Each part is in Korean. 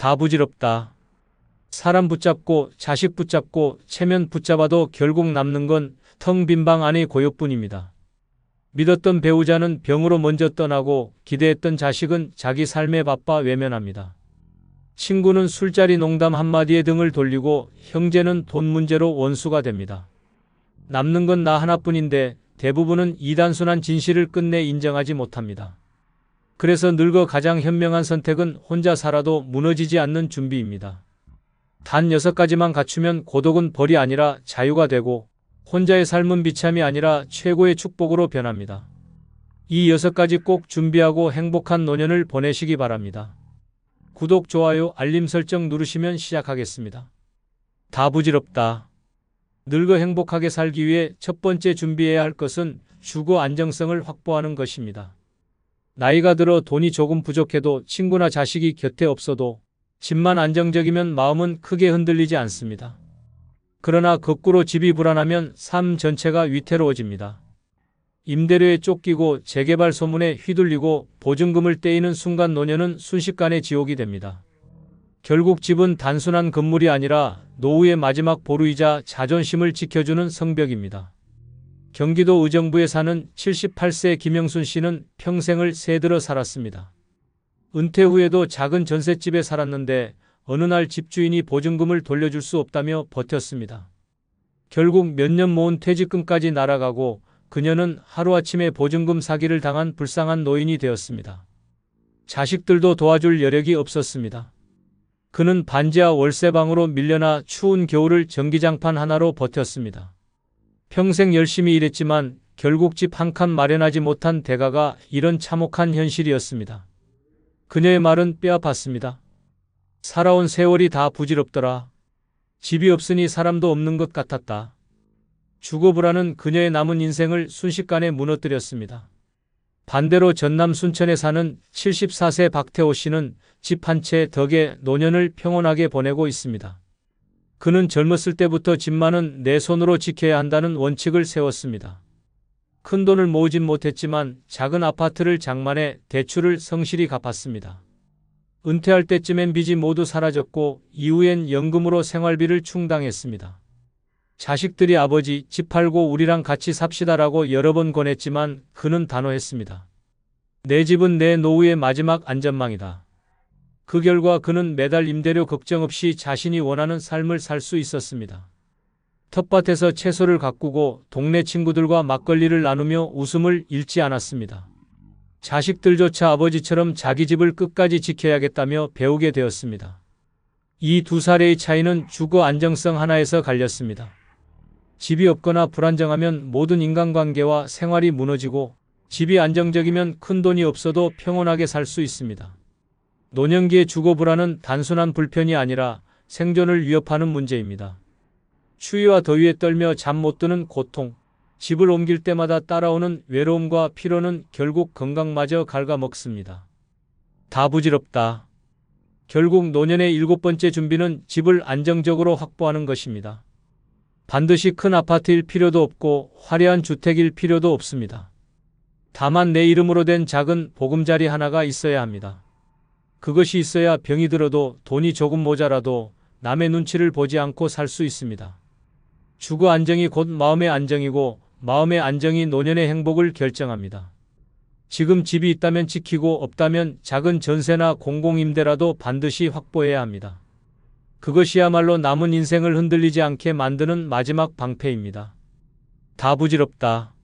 다 부질없다. 사람 붙잡고 자식 붙잡고 체면 붙잡아도 결국 남는 건 텅 빈 방 안의 고요뿐입니다. 믿었던 배우자는 병으로 먼저 떠나고 기대했던 자식은 자기 삶에 바빠 외면합니다. 친구는 술자리 농담 한마디에 등을 돌리고 형제는 돈 문제로 원수가 됩니다. 남는 건 나 하나뿐인데 대부분은 이 단순한 진실을 끝내 인정하지 못합니다. 그래서 늙어 가장 현명한 선택은 혼자 살아도 무너지지 않는 준비입니다. 단 6가지만 갖추면 고독은 벌이 아니라 자유가 되고 혼자의 삶은 비참이 아니라 최고의 축복으로 변합니다. 이 6가지 꼭 준비하고 행복한 노년을 보내시기 바랍니다. 구독, 좋아요, 알림 설정 누르시면 시작하겠습니다. 다 부질없다. 늙어 행복하게 살기 위해 첫 번째 준비해야 할 것은 주거 안정성을 확보하는 것입니다. 나이가 들어 돈이 조금 부족해도 친구나 자식이 곁에 없어도 집만 안정적이면 마음은 크게 흔들리지 않습니다. 그러나 거꾸로 집이 불안하면 삶 전체가 위태로워집니다. 임대료에 쫓기고 재개발 소문에 휘둘리고 보증금을 떼이는 순간 노년은 순식간에 지옥이 됩니다. 결국 집은 단순한 건물이 아니라 노후의 마지막 보루이자 자존심을 지켜주는 성벽입니다. 경기도 의정부에 사는 78세 김영순 씨는 평생을 새들어 살았습니다. 은퇴 후에도 작은 전셋집에 살았는데 어느 날 집주인이 보증금을 돌려줄 수 없다며 버텼습니다. 결국 몇 년 모은 퇴직금까지 날아가고 그녀는 하루아침에 보증금 사기를 당한 불쌍한 노인이 되었습니다. 자식들도 도와줄 여력이 없었습니다. 그는 반지하 월세방으로 밀려나 추운 겨울을 전기장판 하나로 버텼습니다. 평생 열심히 일했지만 결국 집 한 칸 마련하지 못한 대가가 이런 참혹한 현실이었습니다. 그녀의 말은 뼈아팠습니다. 살아온 세월이 다 부질없더라. 집이 없으니 사람도 없는 것 같았다. 주거 불안은 그녀의 남은 인생을 순식간에 무너뜨렸습니다. 반대로 전남 순천에 사는 74세 박태호 씨는 집 한 채 덕에 노년을 평온하게 보내고 있습니다. 그는 젊었을 때부터 집만은 내 손으로 지켜야 한다는 원칙을 세웠습니다. 큰 돈을 모으진 못했지만 작은 아파트를 장만해 대출을 성실히 갚았습니다. 은퇴할 때쯤엔 빚이 모두 사라졌고 이후엔 연금으로 생활비를 충당했습니다. 자식들이 아버지 집 팔고 우리랑 같이 삽시다라고 여러 번 권했지만 그는 단호했습니다. 내 집은 내 노후의 마지막 안전망이다. 그 결과 그는 매달 임대료 걱정 없이 자신이 원하는 삶을 살 수 있었습니다. 텃밭에서 채소를 가꾸고 동네 친구들과 막걸리를 나누며 웃음을 잃지 않았습니다. 자식들조차 아버지처럼 자기 집을 끝까지 지켜야겠다며 배우게 되었습니다. 이 두 사례의 차이는 주거 안정성 하나에서 갈렸습니다. 집이 없거나 불안정하면 모든 인간관계와 생활이 무너지고 집이 안정적이면 큰 돈이 없어도 평온하게 살 수 있습니다. 노년기의 주거 불안은 단순한 불편이 아니라 생존을 위협하는 문제입니다. 추위와 더위에 떨며 잠 못 드는 고통, 집을 옮길 때마다 따라오는 외로움과 피로는 결국 건강마저 갉아먹습니다. 다 부질없다. 결국 노년의 7번째 준비는 집을 안정적으로 확보하는 것입니다. 반드시 큰 아파트일 필요도 없고 화려한 주택일 필요도 없습니다. 다만 내 이름으로 된 작은 보금자리 하나가 있어야 합니다. 그것이 있어야 병이 들어도 돈이 조금 모자라도 남의 눈치를 보지 않고 살 수 있습니다. 주거 안정이 곧 마음의 안정이고 마음의 안정이 노년의 행복을 결정합니다. 지금 집이 있다면 지키고 없다면 작은 전세나 공공임대라도 반드시 확보해야 합니다. 그것이야말로 남은 인생을 흔들리지 않게 만드는 마지막 방패입니다. 다 부질없다.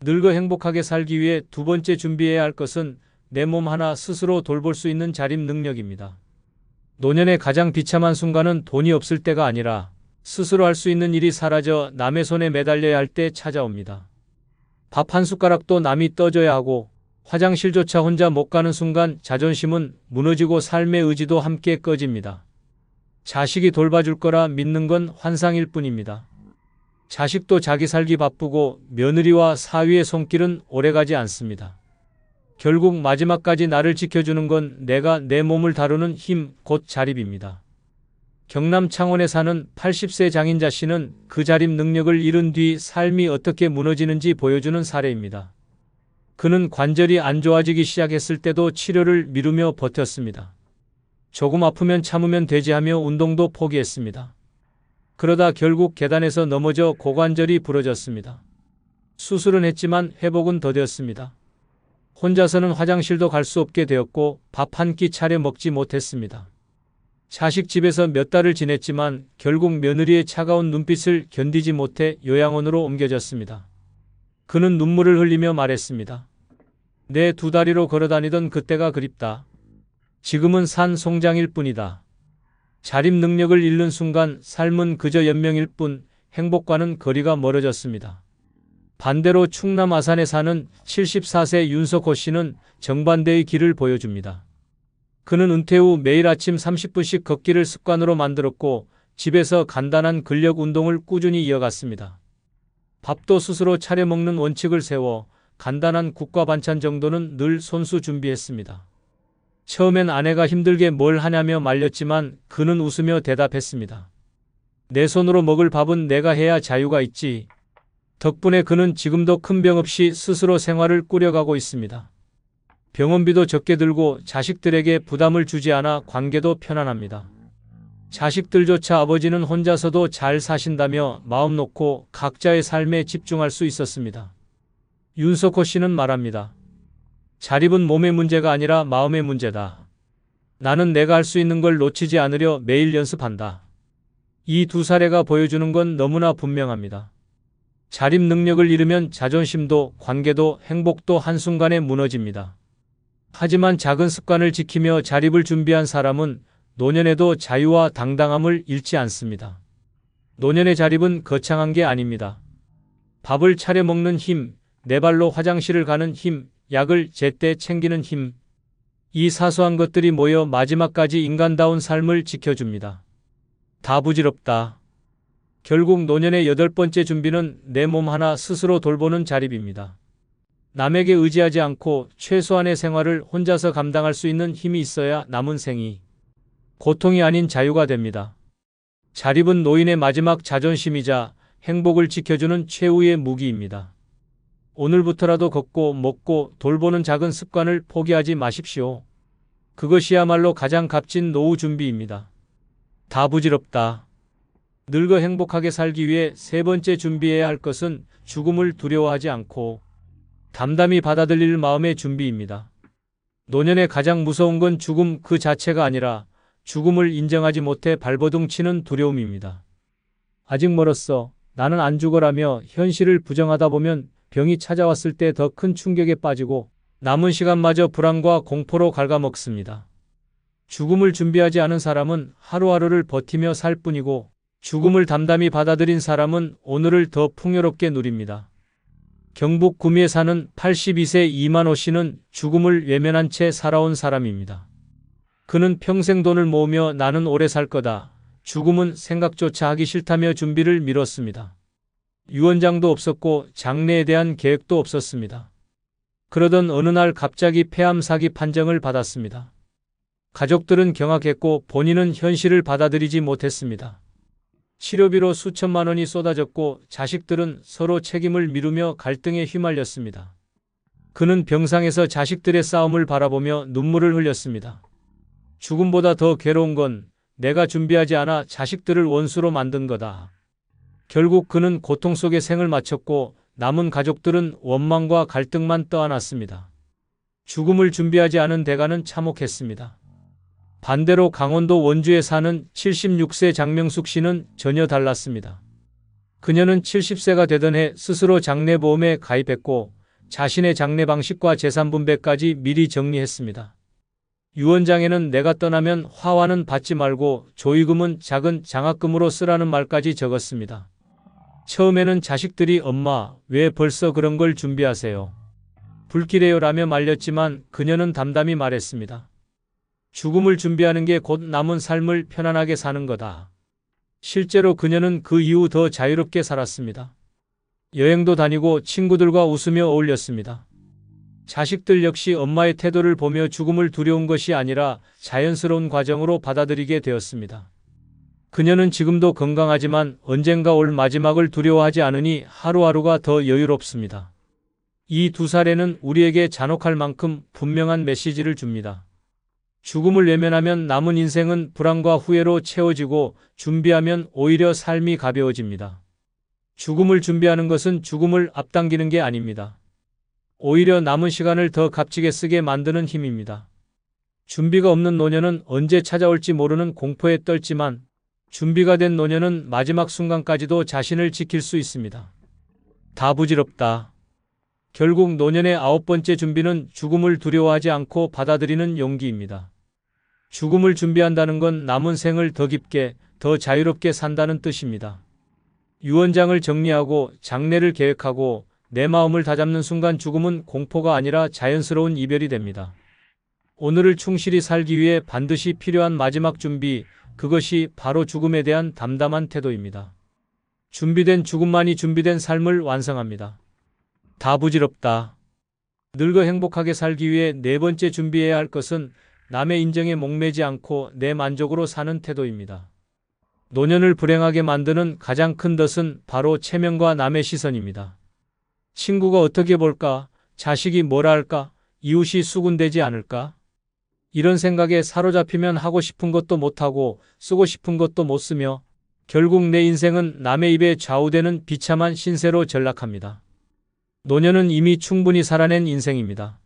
늙어 행복하게 살기 위해 두 번째 준비해야 할 것은 내 몸 하나 스스로 돌볼 수 있는 자립 능력입니다. 노년의 가장 비참한 순간은 돈이 없을 때가 아니라 스스로 할 수 있는 일이 사라져 남의 손에 매달려야 할 때 찾아옵니다. 밥 한 숟가락도 남이 떠줘야 하고 화장실조차 혼자 못 가는 순간 자존심은 무너지고 삶의 의지도 함께 꺼집니다. 자식이 돌봐줄 거라 믿는 건 환상일 뿐입니다. 자식도 자기 살기 바쁘고 며느리와 사위의 손길은 오래가지 않습니다. 결국 마지막까지 나를 지켜주는 건 내가 내 몸을 다루는 힘, 곧 자립입니다. 경남 창원에 사는 80세 장인자 씨는 그 자립 능력을 잃은 뒤 삶이 어떻게 무너지는지 보여주는 사례입니다. 그는 관절이 안 좋아지기 시작했을 때도 치료를 미루며 버텼습니다. 조금 아프면 참으면 되지 하며 운동도 포기했습니다. 그러다 결국 계단에서 넘어져 고관절이 부러졌습니다. 수술은 했지만 회복은 더뎠습니다. 혼자서는 화장실도 갈 수 없게 되었고 밥 한 끼 차려 먹지 못했습니다. 자식 집에서 몇 달을 지냈지만 결국 며느리의 차가운 눈빛을 견디지 못해 요양원으로 옮겨졌습니다. 그는 눈물을 흘리며 말했습니다. 내 두 다리로 걸어다니던 그때가 그립다. 지금은 산 송장일 뿐이다. 자립 능력을 잃는 순간 삶은 그저 연명일 뿐 행복과는 거리가 멀어졌습니다. 반대로 충남 아산에 사는 74세 윤석호 씨는 정반대의 길을 보여줍니다. 그는 은퇴 후 매일 아침 30분씩 걷기를 습관으로 만들었고 집에서 간단한 근력 운동을 꾸준히 이어갔습니다. 밥도 스스로 차려 먹는 원칙을 세워 간단한 국과 반찬 정도는 늘 손수 준비했습니다. 처음엔 아내가 힘들게 뭘 하냐며 말렸지만 그는 웃으며 대답했습니다. 내 손으로 먹을 밥은 내가 해야 자유가 있지. 덕분에 그는 지금도 큰 병 없이 스스로 생활을 꾸려가고 있습니다. 병원비도 적게 들고 자식들에게 부담을 주지 않아 관계도 편안합니다. 자식들조차 아버지는 혼자서도 잘 사신다며 마음 놓고 각자의 삶에 집중할 수 있었습니다. 윤석호 씨는 말합니다. 자립은 몸의 문제가 아니라 마음의 문제다. 나는 내가 할 수 있는 걸 놓치지 않으려 매일 연습한다. 이 두 사례가 보여주는 건 너무나 분명합니다. 자립 능력을 잃으면 자존심도 관계도 행복도 한순간에 무너집니다. 하지만 작은 습관을 지키며 자립을 준비한 사람은 노년에도 자유와 당당함을 잃지 않습니다. 노년의 자립은 거창한 게 아닙니다. 밥을 차려 먹는 힘, 네 발로 화장실을 가는 힘, 약을 제때 챙기는 힘. 이 사소한 것들이 모여 마지막까지 인간다운 삶을 지켜줍니다. 다 부질없다. 결국 노년의 8번째 준비는 내 몸 하나 스스로 돌보는 자립입니다. 남에게 의지하지 않고 최소한의 생활을 혼자서 감당할 수 있는 힘이 있어야 남은 생이 고통이 아닌 자유가 됩니다. 자립은 노인의 마지막 자존심이자 행복을 지켜주는 최후의 무기입니다. 오늘부터라도 걷고 먹고 돌보는 작은 습관을 포기하지 마십시오. 그것이야말로 가장 값진 노후 준비입니다. 다 부질없다. 늙어 행복하게 살기 위해 세 번째 준비해야 할 것은 죽음을 두려워하지 않고 담담히 받아들일 마음의 준비입니다. 노년에 가장 무서운 건 죽음 그 자체가 아니라 죽음을 인정하지 못해 발버둥 치는 두려움입니다. 아직 멀었어. 나는 안 죽어라며 현실을 부정하다 보면 병이 찾아왔을 때 더 큰 충격에 빠지고 남은 시간마저 불안과 공포로 갉아먹습니다. 죽음을 준비하지 않은 사람은 하루하루를 버티며 살 뿐이고 죽음을 담담히 받아들인 사람은 오늘을 더 풍요롭게 누립니다. 경북 구미에 사는 82세 이만호 씨는 죽음을 외면한 채 살아온 사람입니다. 그는 평생 돈을 모으며 나는 오래 살 거다. 죽음은 생각조차 하기 싫다며 준비를 미뤘습니다. 유언장도 없었고 장례에 대한 계획도 없었습니다. 그러던 어느 날 갑자기 폐암 사기 판정을 받았습니다. 가족들은 경악했고 본인은 현실을 받아들이지 못했습니다. 치료비로 수천만 원이 쏟아졌고 자식들은 서로 책임을 미루며 갈등에 휘말렸습니다. 그는 병상에서 자식들의 싸움을 바라보며 눈물을 흘렸습니다. 죽음보다 더 괴로운 건 내가 준비하지 않아 자식들을 원수로 만든 거다. 결국 그는 고통 속에 생을 마쳤고 남은 가족들은 원망과 갈등만 떠안았습니다. 죽음을 준비하지 않은 대가는 참혹했습니다. 반대로 강원도 원주에 사는 76세 장명숙 씨는 전혀 달랐습니다. 그녀는 70세가 되던 해 스스로 장례보험에 가입했고 자신의 장례 방식과 재산 분배까지 미리 정리했습니다. 유언장에는 내가 떠나면 화환은 받지 말고 조의금은 작은 장학금으로 쓰라는 말까지 적었습니다. 처음에는 자식들이 엄마, 왜 벌써 그런 걸 준비하세요? 불길해요 라며 말렸지만 그녀는 담담히 말했습니다. 죽음을 준비하는 게 곧 남은 삶을 편안하게 사는 거다. 실제로 그녀는 그 이후 더 자유롭게 살았습니다. 여행도 다니고 친구들과 웃으며 어울렸습니다. 자식들 역시 엄마의 태도를 보며 죽음을 두려운 것이 아니라 자연스러운 과정으로 받아들이게 되었습니다. 그녀는 지금도 건강하지만 언젠가 올 마지막을 두려워하지 않으니 하루하루가 더 여유롭습니다. 이 두 사례는 우리에게 잔혹할 만큼 분명한 메시지를 줍니다. 죽음을 외면하면 남은 인생은 불안과 후회로 채워지고 준비하면 오히려 삶이 가벼워집니다. 죽음을 준비하는 것은 죽음을 앞당기는 게 아닙니다. 오히려 남은 시간을 더 값지게 쓰게 만드는 힘입니다. 준비가 없는 노년은 언제 찾아올지 모르는 공포에 떨지만 준비가 된 노년은 마지막 순간까지도 자신을 지킬 수 있습니다. 다 부질없다. 결국 노년의 9번째 준비는 죽음을 두려워하지 않고 받아들이는 용기입니다. 죽음을 준비한다는 건 남은 생을 더 깊게, 더 자유롭게 산다는 뜻입니다. 유언장을 정리하고 장례를 계획하고 내 마음을 다잡는 순간 죽음은 공포가 아니라 자연스러운 이별이 됩니다. 오늘을 충실히 살기 위해 반드시 필요한 마지막 준비, 그것이 바로 죽음에 대한 담담한 태도입니다. 준비된 죽음만이 준비된 삶을 완성합니다. 다 부질없다. 늙어 행복하게 살기 위해 4번째 준비해야 할 것은 남의 인정에 목매지 않고 내 만족으로 사는 태도입니다. 노년을 불행하게 만드는 가장 큰 덫은 바로 체면과 남의 시선입니다. 친구가 어떻게 볼까? 자식이 뭐라 할까? 이웃이 수군대지 않을까? 이런 생각에 사로잡히면 하고 싶은 것도 못하고 쓰고 싶은 것도 못 쓰며 결국 내 인생은 남의 입에 좌우되는 비참한 신세로 전락합니다. 노년은 이미 충분히 살아낸 인생입니다.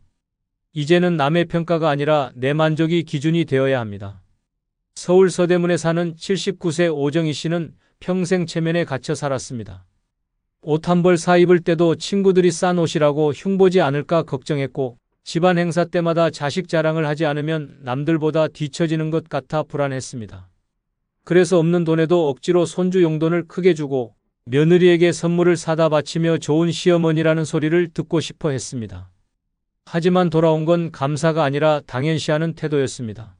이제는 남의 평가가 아니라 내 만족이 기준이 되어야 합니다. 서울 서대문에 사는 79세 오정희 씨는 평생 체면에 갇혀 살았습니다. 옷 한 벌 사 입을 때도 친구들이 싼 옷이라고 흉보지 않을까 걱정했고 집안 행사 때마다 자식 자랑을 하지 않으면 남들보다 뒤처지는 것 같아 불안했습니다. 그래서 없는 돈에도 억지로 손주 용돈을 크게 주고 며느리에게 선물을 사다 바치며 좋은 시어머니라는 소리를 듣고 싶어 했습니다. 하지만 돌아온 건 감사가 아니라 당연시하는 태도였습니다.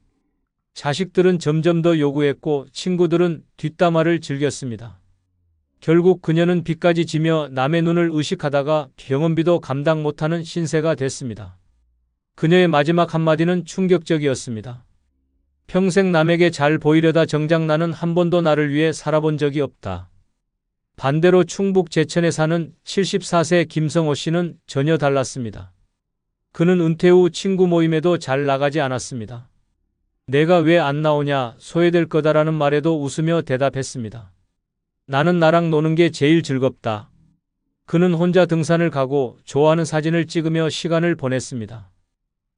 자식들은 점점 더 요구했고 친구들은 뒷담화를 즐겼습니다. 결국 그녀는 빚까지 지며 남의 눈을 의식하다가 병원비도 감당 못하는 신세가 됐습니다. 그녀의 마지막 한마디는 충격적이었습니다. 평생 남에게 잘 보이려다 정작 나는 한 번도 나를 위해 살아본 적이 없다. 반대로 충북 제천에 사는 74세 김성호 씨는 전혀 달랐습니다. 그는 은퇴 후 친구 모임에도 잘 나가지 않았습니다. 내가 왜 안 나오냐, 소외될 거다라는 말에도 웃으며 대답했습니다. 나는 나랑 노는 게 제일 즐겁다. 그는 혼자 등산을 가고 좋아하는 사진을 찍으며 시간을 보냈습니다.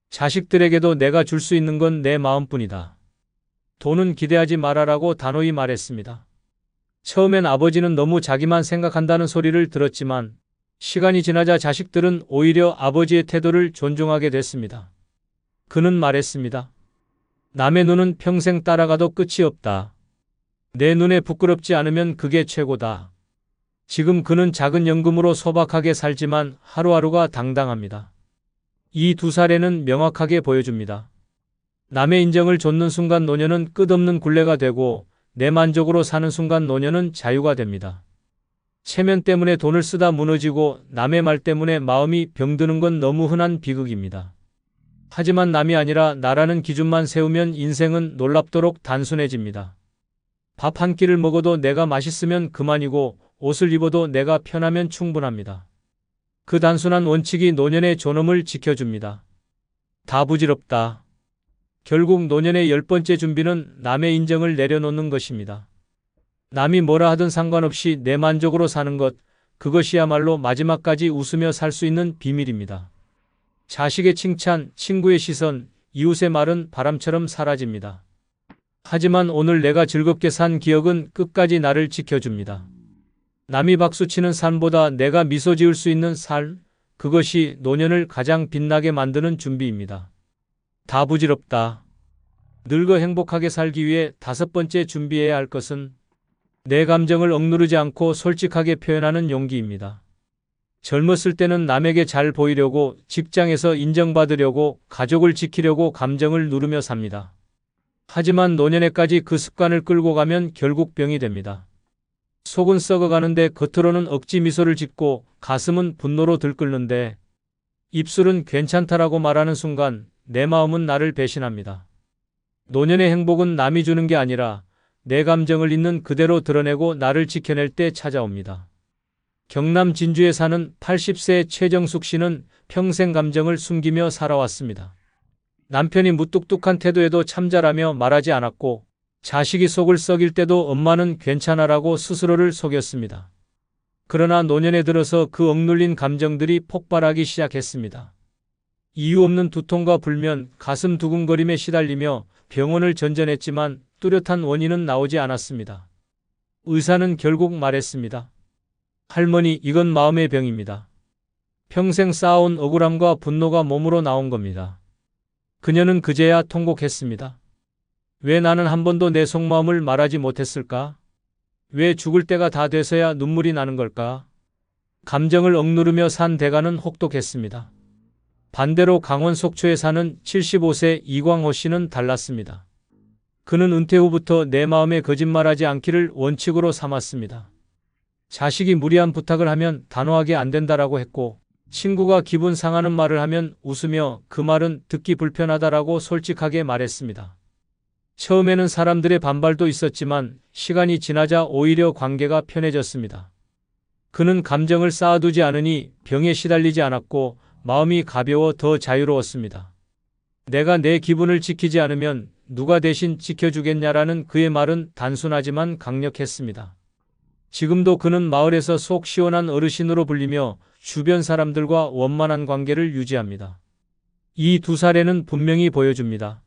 자식들에게도 내가 줄 수 있는 건 내 마음뿐이다. 돈은 기대하지 말아라고 단호히 말했습니다. 처음엔 아버지는 너무 자기만 생각한다는 소리를 들었지만 시간이 지나자 자식들은 오히려 아버지의 태도를 존중하게 됐습니다. 그는 말했습니다. 남의 눈은 평생 따라가도 끝이 없다. 내 눈에 부끄럽지 않으면 그게 최고다. 지금 그는 작은 연금으로 소박하게 살지만 하루하루가 당당합니다. 이 두 사례는 명확하게 보여줍니다. 남의 인정을 좇는 순간 노년은 끝없는 굴레가 되고 내 만족으로 사는 순간 노년은 자유가 됩니다. 체면 때문에 돈을 쓰다 무너지고 남의 말 때문에 마음이 병드는 건 너무 흔한 비극입니다. 하지만 남이 아니라 나라는 기준만 세우면 인생은 놀랍도록 단순해집니다. 밥 한 끼를 먹어도 내가 맛있으면 그만이고 옷을 입어도 내가 편하면 충분합니다. 그 단순한 원칙이 노년의 존엄을 지켜줍니다. 다 부질없다. 결국 노년의 10번째 준비는 남의 인정을 내려놓는 것입니다. 남이 뭐라 하든 상관없이 내 만족으로 사는 것, 그것이야말로 마지막까지 웃으며 살 수 있는 비밀입니다. 자식의 칭찬, 친구의 시선, 이웃의 말은 바람처럼 사라집니다. 하지만 오늘 내가 즐겁게 산 기억은 끝까지 나를 지켜줍니다. 남이 박수치는 삶보다 내가 미소 지을 수 있는 삶, 그것이 노년을 가장 빛나게 만드는 준비입니다. 다 부질없다. 늙어 행복하게 살기 위해 5번째 준비해야 할 것은 내 감정을 억누르지 않고 솔직하게 표현하는 용기입니다. 젊었을 때는 남에게 잘 보이려고, 직장에서 인정받으려고, 가족을 지키려고 감정을 누르며 삽니다. 하지만 노년에까지 그 습관을 끌고 가면 결국 병이 됩니다. 속은 썩어가는데 겉으로는 억지 미소를 짓고 가슴은 분노로 들끓는데 입술은 괜찮다라고 말하는 순간 내 마음은 나를 배신합니다. 노년의 행복은 남이 주는 게 아니라 내 감정을 있는 그대로 드러내고 나를 지켜낼 때 찾아옵니다. 경남 진주에 사는 80세 최정숙 씨는 평생 감정을 숨기며 살아왔습니다. 남편이 무뚝뚝한 태도에도 참잘하며 말하지 않았고 자식이 속을 썩일 때도 엄마는 괜찮아라고 스스로를 속였습니다. 그러나 노년에 들어서 그 억눌린 감정들이 폭발하기 시작했습니다. 이유 없는 두통과 불면, 가슴 두근거림에 시달리며 병원을 전전했지만 뚜렷한 원인은 나오지 않았습니다. 의사는 결국 말했습니다. 할머니, 이건 마음의 병입니다. 평생 쌓아온 억울함과 분노가 몸으로 나온 겁니다. 그녀는 그제야 통곡했습니다. 왜 나는 한 번도 내 속마음을 말하지 못했을까? 왜 죽을 때가 다 돼서야 눈물이 나는 걸까? 감정을 억누르며 산 대가는 혹독했습니다. 반대로 강원 속초에 사는 75세 이광호 씨는 달랐습니다. 그는 은퇴 후부터 내 마음에 거짓말하지 않기를 원칙으로 삼았습니다. 자식이 무리한 부탁을 하면 단호하게 안 된다라고 했고, 친구가 기분 상하는 말을 하면 웃으며 그 말은 듣기 불편하다라고 솔직하게 말했습니다. 처음에는 사람들의 반발도 있었지만 시간이 지나자 오히려 관계가 편해졌습니다. 그는 감정을 쌓아두지 않으니 병에 시달리지 않았고 마음이 가벼워 더 자유로웠습니다. 내가 내 기분을 지키지 않으면 누가 대신 지켜주겠냐라는 그의 말은 단순하지만 강력했습니다. 지금도 그는 마을에서 속 시원한 어르신으로 불리며 주변 사람들과 원만한 관계를 유지합니다. 이 두 사례는 분명히 보여줍니다.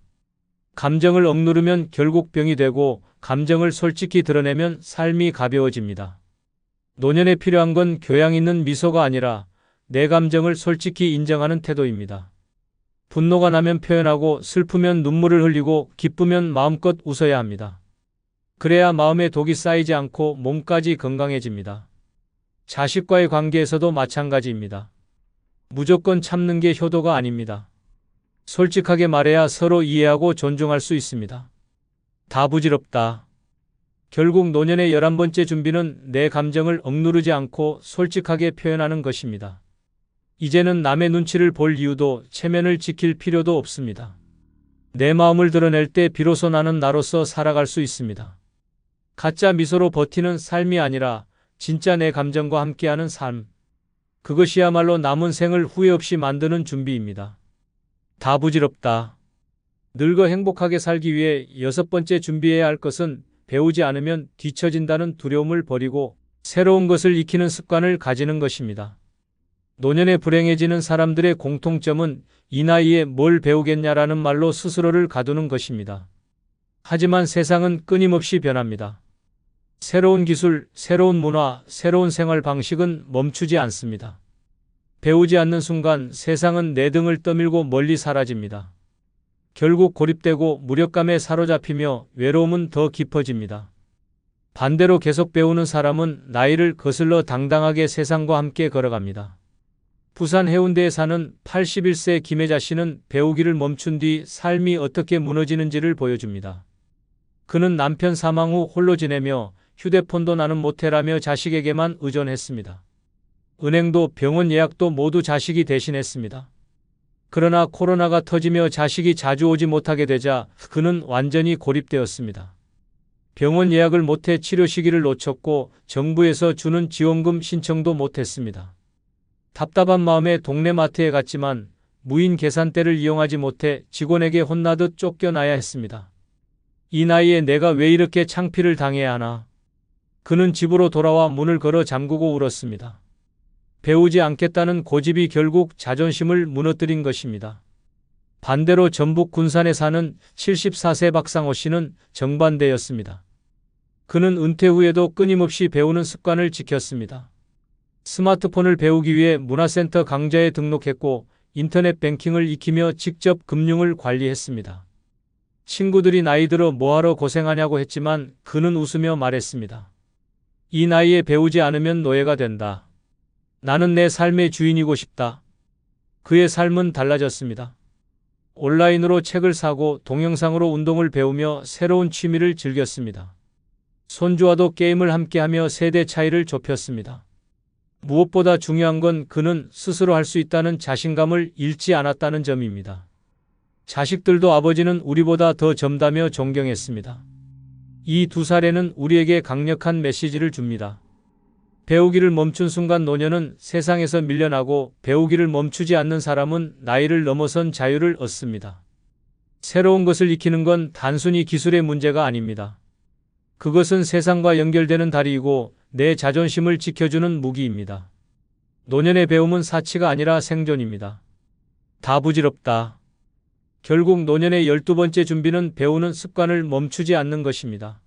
감정을 억누르면 결국 병이 되고 감정을 솔직히 드러내면 삶이 가벼워집니다. 노년에 필요한 건 교양 있는 미소가 아니라 내 감정을 솔직히 인정하는 태도입니다. 분노가 나면 표현하고 슬프면 눈물을 흘리고 기쁘면 마음껏 웃어야 합니다. 그래야 마음에 독이 쌓이지 않고 몸까지 건강해집니다. 자식과의 관계에서도 마찬가지입니다. 무조건 참는 게 효도가 아닙니다. 솔직하게 말해야 서로 이해하고 존중할 수 있습니다. 다 부질없다. 결국 노년의 11번째 준비는 내 감정을 억누르지 않고 솔직하게 표현하는 것입니다. 이제는 남의 눈치를 볼 이유도 체면을 지킬 필요도 없습니다. 내 마음을 드러낼 때 비로소 나는 나로서 살아갈 수 있습니다. 가짜 미소로 버티는 삶이 아니라 진짜 내 감정과 함께하는 삶. 그것이야말로 남은 생을 후회 없이 만드는 준비입니다. 다 부질없다. 늙어 행복하게 살기 위해 6번째 준비해야 할 것은 배우지 않으면 뒤처진다는 두려움을 버리고 새로운 것을 익히는 습관을 가지는 것입니다. 노년에 불행해지는 사람들의 공통점은 이 나이에 뭘 배우겠냐라는 말로 스스로를 가두는 것입니다. 하지만 세상은 끊임없이 변합니다. 새로운 기술, 새로운 문화, 새로운 생활 방식은 멈추지 않습니다. 배우지 않는 순간 세상은 내 등을 떠밀고 멀리 사라집니다. 결국 고립되고 무력감에 사로잡히며 외로움은 더 깊어집니다. 반대로 계속 배우는 사람은 나이를 거슬러 당당하게 세상과 함께 걸어갑니다. 부산 해운대에 사는 81세 김혜자 씨는 배우기를 멈춘 뒤 삶이 어떻게 무너지는지를 보여줍니다. 그는 남편 사망 후 홀로 지내며 휴대폰도 나는 못해라며 자식에게만 의존했습니다. 은행도 병원 예약도 모두 자식이 대신했습니다. 그러나 코로나가 터지며 자식이 자주 오지 못하게 되자 그는 완전히 고립되었습니다. 병원 예약을 못해 치료 시기를 놓쳤고 정부에서 주는 지원금 신청도 못했습니다. 답답한 마음에 동네 마트에 갔지만 무인 계산대를 이용하지 못해 직원에게 혼나듯 쫓겨나야 했습니다. 이 나이에 내가 왜 이렇게 창피를 당해야 하나? 그는 집으로 돌아와 문을 걸어 잠그고 울었습니다. 배우지 않겠다는 고집이 결국 자존심을 무너뜨린 것입니다. 반대로 전북 군산에 사는 74세 박상호 씨는 정반대였습니다. 그는 은퇴 후에도 끊임없이 배우는 습관을 지켰습니다. 스마트폰을 배우기 위해 문화센터 강좌에 등록했고 인터넷 뱅킹을 익히며 직접 금융을 관리했습니다. 친구들이 나이 들어 뭐하러 고생하냐고 했지만 그는 웃으며 말했습니다. 이 나이에 배우지 않으면 노예가 된다. 나는 내 삶의 주인이고 싶다. 그의 삶은 달라졌습니다. 온라인으로 책을 사고 동영상으로 운동을 배우며 새로운 취미를 즐겼습니다. 손주와도 게임을 함께하며 세대 차이를 좁혔습니다. 무엇보다 중요한 건 그는 스스로 할 수 있다는 자신감을 잃지 않았다는 점입니다. 자식들도 아버지는 우리보다 더 젊다며 존경했습니다. 이 두 사례는 우리에게 강력한 메시지를 줍니다. 배우기를 멈춘 순간 노년은 세상에서 밀려나고 배우기를 멈추지 않는 사람은 나이를 넘어선 자유를 얻습니다. 새로운 것을 익히는 건 단순히 기술의 문제가 아닙니다. 그것은 세상과 연결되는 다리이고 내 자존심을 지켜주는 무기입니다. 노년의 배움은 사치가 아니라 생존입니다. 다 부질없다. 결국 노년의 12번째 준비는 배우는 습관을 멈추지 않는 것입니다.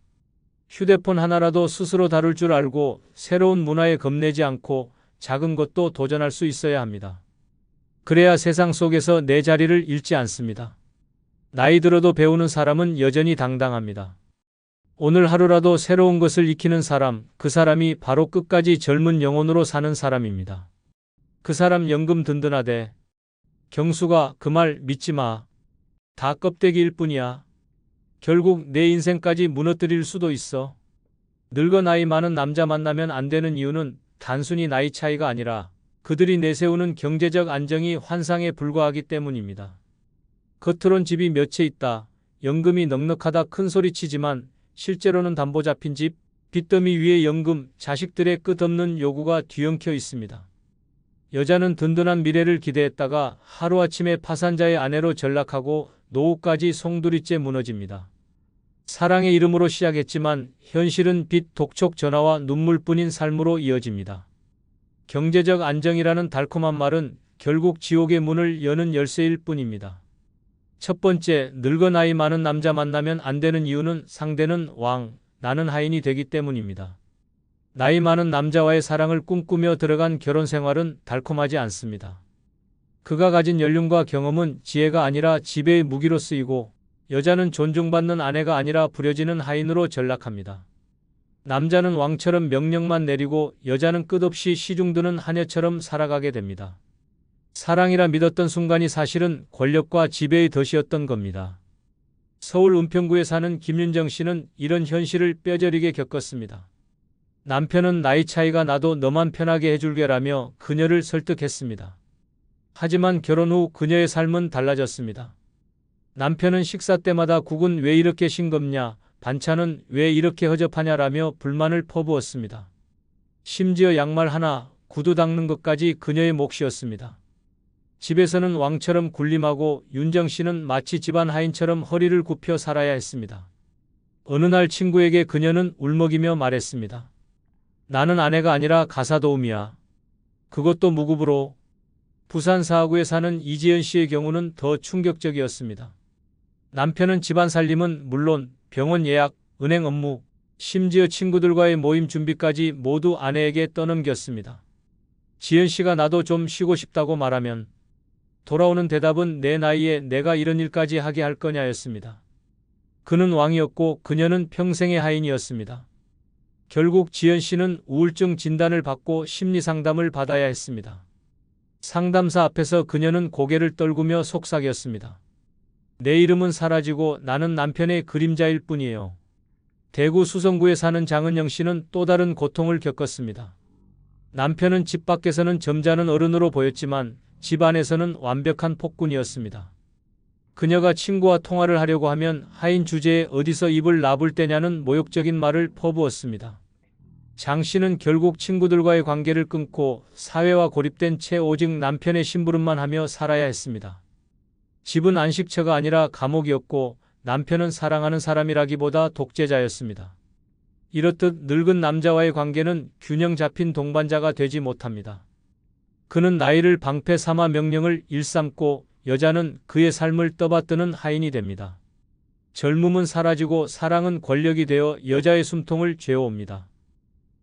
휴대폰 하나라도 스스로 다룰 줄 알고 새로운 문화에 겁내지 않고 작은 것도 도전할 수 있어야 합니다. 그래야 세상 속에서 내 자리를 잃지 않습니다. 나이 들어도 배우는 사람은 여전히 당당합니다. 오늘 하루라도 새로운 것을 익히는 사람, 그 사람이 바로 끝까지 젊은 영혼으로 사는 사람입니다. 그 사람 연금 든든하대. 경수가 그 말 믿지 마. 다 껍데기일 뿐이야. 결국 내 인생까지 무너뜨릴 수도 있어. 늙어 나이 많은 남자 만나면 안 되는 이유는 단순히 나이 차이가 아니라 그들이 내세우는 경제적 안정이 환상에 불과하기 때문입니다. 겉으론 집이 몇 채 있다, 연금이 넉넉하다 큰 소리치지만 실제로는 담보 잡힌 집, 빚더미 위에 연금, 자식들의 끝없는 요구가 뒤엉켜 있습니다. 여자는 든든한 미래를 기대했다가 하루아침에 파산자의 아내로 전락하고 노후까지 송두리째 무너집니다. 사랑의 이름으로 시작했지만 현실은 빚, 독촉, 전화와 눈물뿐인 삶으로 이어집니다. 경제적 안정이라는 달콤한 말은 결국 지옥의 문을 여는 열쇠일 뿐입니다. 첫 번째, 늙어 나이 많은 남자 만나면 안 되는 이유는 상대는 왕, 나는 하인이 되기 때문입니다. 나이 많은 남자와의 사랑을 꿈꾸며 들어간 결혼 생활은 달콤하지 않습니다. 그가 가진 연륜과 경험은 지혜가 아니라 지배의 무기로 쓰이고 여자는 존중받는 아내가 아니라 부려지는 하인으로 전락합니다. 남자는 왕처럼 명령만 내리고 여자는 끝없이 시중드는 하녀처럼 살아가게 됩니다. 사랑이라 믿었던 순간이 사실은 권력과 지배의 덫이었던 겁니다. 서울 은평구에 사는 김윤정 씨는 이런 현실을 뼈저리게 겪었습니다. 남편은 나이 차이가 나도 너만 편하게 해줄게라며 그녀를 설득했습니다. 하지만 결혼 후 그녀의 삶은 달라졌습니다. 남편은 식사 때마다 국은 왜 이렇게 싱겁냐, 반찬은 왜 이렇게 허접하냐라며 불만을 퍼부었습니다. 심지어 양말 하나, 구두 닦는 것까지 그녀의 몫이었습니다. 집에서는 왕처럼 군림하고 윤정 씨는 마치 집안 하인처럼 허리를 굽혀 살아야 했습니다. 어느 날 친구에게 그녀는 울먹이며 말했습니다. 나는 아내가 아니라 가사도우미야. 그것도 무급으로. 부산 사하구에 사는 이지연 씨의 경우는 더 충격적이었습니다. 남편은 집안 살림은 물론 병원 예약, 은행 업무, 심지어 친구들과의 모임 준비까지 모두 아내에게 떠넘겼습니다. 지연 씨가 나도 좀 쉬고 싶다고 말하면 돌아오는 대답은 내 나이에 내가 이런 일까지 하게 할 거냐였습니다. 그는 왕이었고 그녀는 평생의 하인이었습니다. 결국 지연 씨는 우울증 진단을 받고 심리 상담을 받아야 했습니다. 상담사 앞에서 그녀는 고개를 떨구며 속삭였습니다. 내 이름은 사라지고 나는 남편의 그림자일 뿐이에요. 대구 수성구에 사는 장은영 씨는 또 다른 고통을 겪었습니다. 남편은 집 밖에서는 점잖은 어른으로 보였지만 집 안에서는 완벽한 폭군이었습니다. 그녀가 친구와 통화를 하려고 하면 하인 주제에 어디서 입을 나불 때냐는 모욕적인 말을 퍼부었습니다. 장 씨는 결국 친구들과의 관계를 끊고 사회와 고립된 채 오직 남편의 심부름만 하며 살아야 했습니다. 집은 안식처가 아니라 감옥이었고 남편은 사랑하는 사람이라기보다 독재자였습니다. 이렇듯 늙은 남자와의 관계는 균형 잡힌 동반자가 되지 못합니다. 그는 나이를 방패 삼아 명령을 일삼고 여자는 그의 삶을 떠받드는 하인이 됩니다. 젊음은 사라지고 사랑은 권력이 되어 여자의 숨통을 죄어옵니다.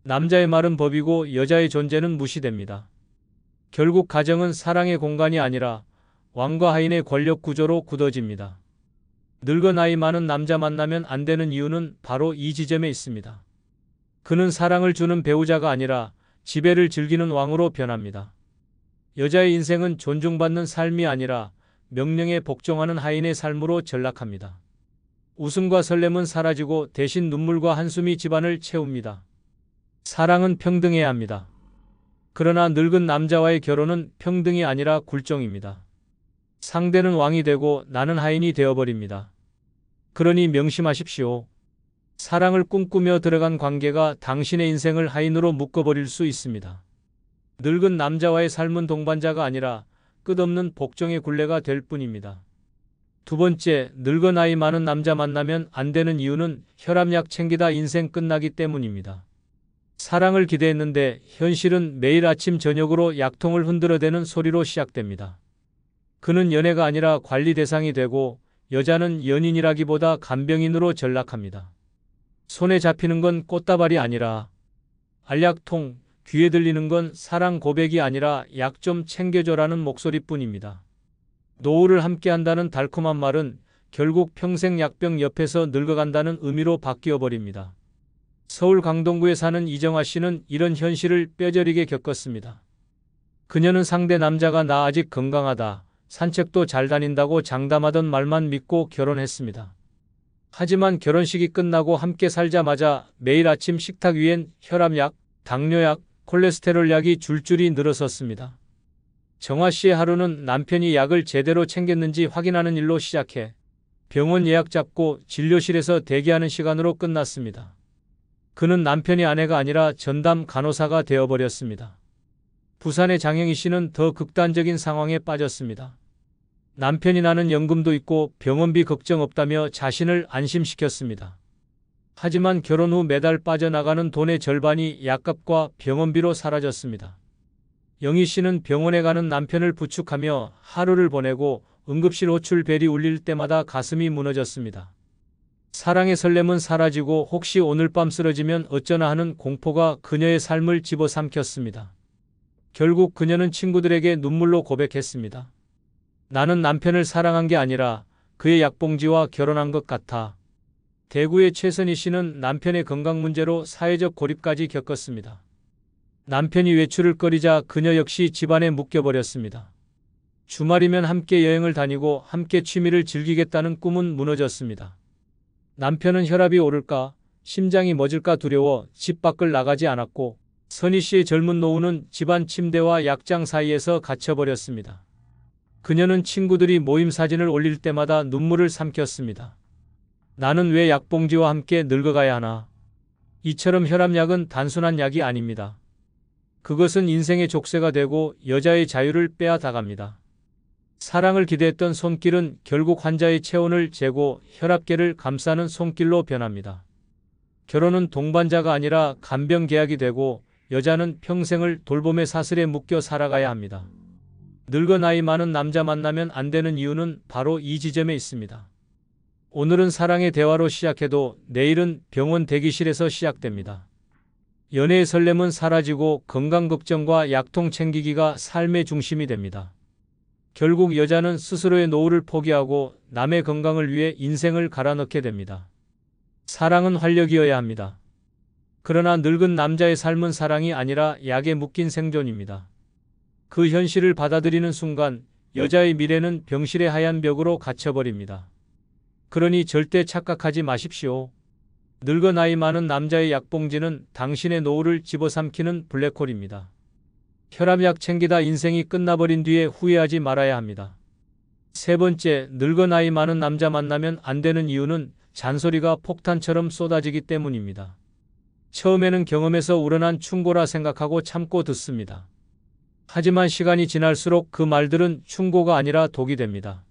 남자의 말은 법이고 여자의 존재는 무시됩니다. 결국 가정은 사랑의 공간이 아니라 왕과 하인의 권력 구조로 굳어집니다. 늙어 나이 많은 남자 만나면 안 되는 이유는 바로 이 지점에 있습니다. 그는 사랑을 주는 배우자가 아니라 지배를 즐기는 왕으로 변합니다. 여자의 인생은 존중받는 삶이 아니라 명령에 복종하는 하인의 삶으로 전락합니다. 웃음과 설렘은 사라지고 대신 눈물과 한숨이 집안을 채웁니다. 사랑은 평등해야 합니다. 그러나 늙은 남자와의 결혼은 평등이 아니라 굴종입니다. 상대는 왕이 되고 나는 하인이 되어버립니다. 그러니 명심하십시오. 사랑을 꿈꾸며 들어간 관계가 당신의 인생을 하인으로 묶어버릴 수 있습니다. 늙은 남자와의 삶은 동반자가 아니라 끝없는 복종의 굴레가 될 뿐입니다. 두 번째, 늙어 나이 많은 남자 만나면 안 되는 이유는 혈압약 챙기다 인생 끝나기 때문입니다. 사랑을 기대했는데 현실은 매일 아침 저녁으로 약통을 흔들어대는 소리로 시작됩니다. 그는 연애가 아니라 관리 대상이 되고 여자는 연인이라기보다 간병인으로 전락합니다. 손에 잡히는 건 꽃다발이 아니라 알약통, 귀에 들리는 건 사랑 고백이 아니라 약 좀 챙겨줘라는 목소리뿐입니다. 노후를 함께한다는 달콤한 말은 결국 평생 약병 옆에서 늙어간다는 의미로 바뀌어 버립니다. 서울 강동구에 사는 이정화 씨는 이런 현실을 뼈저리게 겪었습니다. 그녀는 상대 남자가 나 아직 건강하다, 산책도 잘 다닌다고 장담하던 말만 믿고 결혼했습니다. 하지만 결혼식이 끝나고 함께 살자마자 매일 아침 식탁 위엔 혈압약, 당뇨약, 콜레스테롤 약이 줄줄이 늘어섰습니다. 정화 씨의 하루는 남편이 약을 제대로 챙겼는지 확인하는 일로 시작해 병원 예약 잡고 진료실에서 대기하는 시간으로 끝났습니다. 그는 남편이 아내가 아니라 전담 간호사가 되어버렸습니다. 부산의 장영희 씨는 더 극단적인 상황에 빠졌습니다. 남편이 나는 연금도 있고 병원비 걱정 없다며 자신을 안심시켰습니다. 하지만 결혼 후 매달 빠져나가는 돈의 절반이 약값과 병원비로 사라졌습니다. 영희 씨는 병원에 가는 남편을 부축하며 하루를 보내고 응급실 호출벨이 울릴 때마다 가슴이 무너졌습니다. 사랑의 설렘은 사라지고 혹시 오늘 밤 쓰러지면 어쩌나 하는 공포가 그녀의 삶을 집어삼켰습니다. 결국 그녀는 친구들에게 눈물로 고백했습니다. 나는 남편을 사랑한 게 아니라 그의 약봉지와 결혼한 것 같아. 대구의 최선희 씨는 남편의 건강 문제로 사회적 고립까지 겪었습니다. 남편이 외출을 꺼리자 그녀 역시 집안에 묶여버렸습니다. 주말이면 함께 여행을 다니고 함께 취미를 즐기겠다는 꿈은 무너졌습니다. 남편은 혈압이 오를까, 심장이 멎을까 두려워 집 밖을 나가지 않았고 선희 씨의 젊은 노후는 집안 침대와 약장 사이에서 갇혀버렸습니다. 그녀는 친구들이 모임 사진을 올릴 때마다 눈물을 삼켰습니다. 나는 왜 약봉지와 함께 늙어가야 하나? 이처럼 혈압약은 단순한 약이 아닙니다. 그것은 인생의 족쇄가 되고 여자의 자유를 빼앗아갑니다. 사랑을 기대했던 손길은 결국 환자의 체온을 재고 혈압계를 감싸는 손길로 변합니다. 결혼은 동반자가 아니라 간병 계약이 되고 여자는 평생을 돌봄의 사슬에 묶여 살아가야 합니다. 늙어 나이 많은 남자 만나면 안 되는 이유는 바로 이 지점에 있습니다. 오늘은 사랑의 대화로 시작해도 내일은 병원 대기실에서 시작됩니다. 연애의 설렘은 사라지고 건강 걱정과 약통 챙기기가 삶의 중심이 됩니다. 결국 여자는 스스로의 노후를 포기하고 남의 건강을 위해 인생을 갈아넣게 됩니다. 사랑은 활력이어야 합니다. 그러나 늙은 남자의 삶은 사랑이 아니라 약에 묶인 생존입니다. 그 현실을 받아들이는 순간 여자의 미래는 병실의 하얀 벽으로 갇혀버립니다. 그러니 절대 착각하지 마십시오. 늙어 나이 많은 남자의 약봉지는 당신의 노후를 집어삼키는 블랙홀입니다. 혈압약 챙기다 인생이 끝나버린 뒤에 후회하지 말아야 합니다. 세 번째, 늙어 나이 많은 남자 만나면 안 되는 이유는 잔소리가 폭탄처럼 쏟아지기 때문입니다. 처음에는 경험에서 우러난 충고라 생각하고 참고 듣습니다. 하지만 시간이 지날수록 그 말들은 충고가 아니라 독이 됩니다.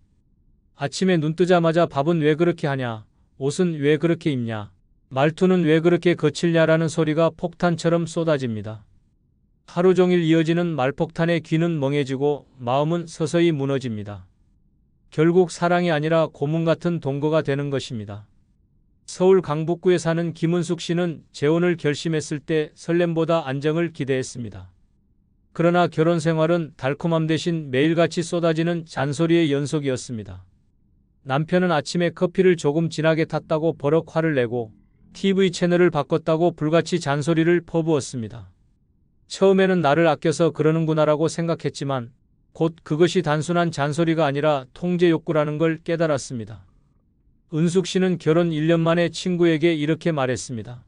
아침에 눈 뜨자마자 밥은 왜 그렇게 하냐? 옷은 왜 그렇게 입냐? 말투는 왜 그렇게 거칠냐라는 소리가 폭탄처럼 쏟아집니다. 하루 종일 이어지는 말폭탄에 귀는 멍해지고 마음은 서서히 무너집니다. 결국 사랑이 아니라 고문 같은 동거가 되는 것입니다. 서울 강북구에 사는 김은숙 씨는 재혼을 결심했을 때 설렘보다 안정을 기대했습니다. 그러나 결혼 생활은 달콤함 대신 매일같이 쏟아지는 잔소리의 연속이었습니다. 남편은 아침에 커피를 조금 진하게 탔다고 버럭 화를 내고 TV 채널을 바꿨다고 불같이 잔소리를 퍼부었습니다. 처음에는 나를 아껴서 그러는구나라고 생각했지만 곧 그것이 단순한 잔소리가 아니라 통제 욕구라는 걸 깨달았습니다. 은숙 씨는 결혼 1년 만에 친구에게 이렇게 말했습니다.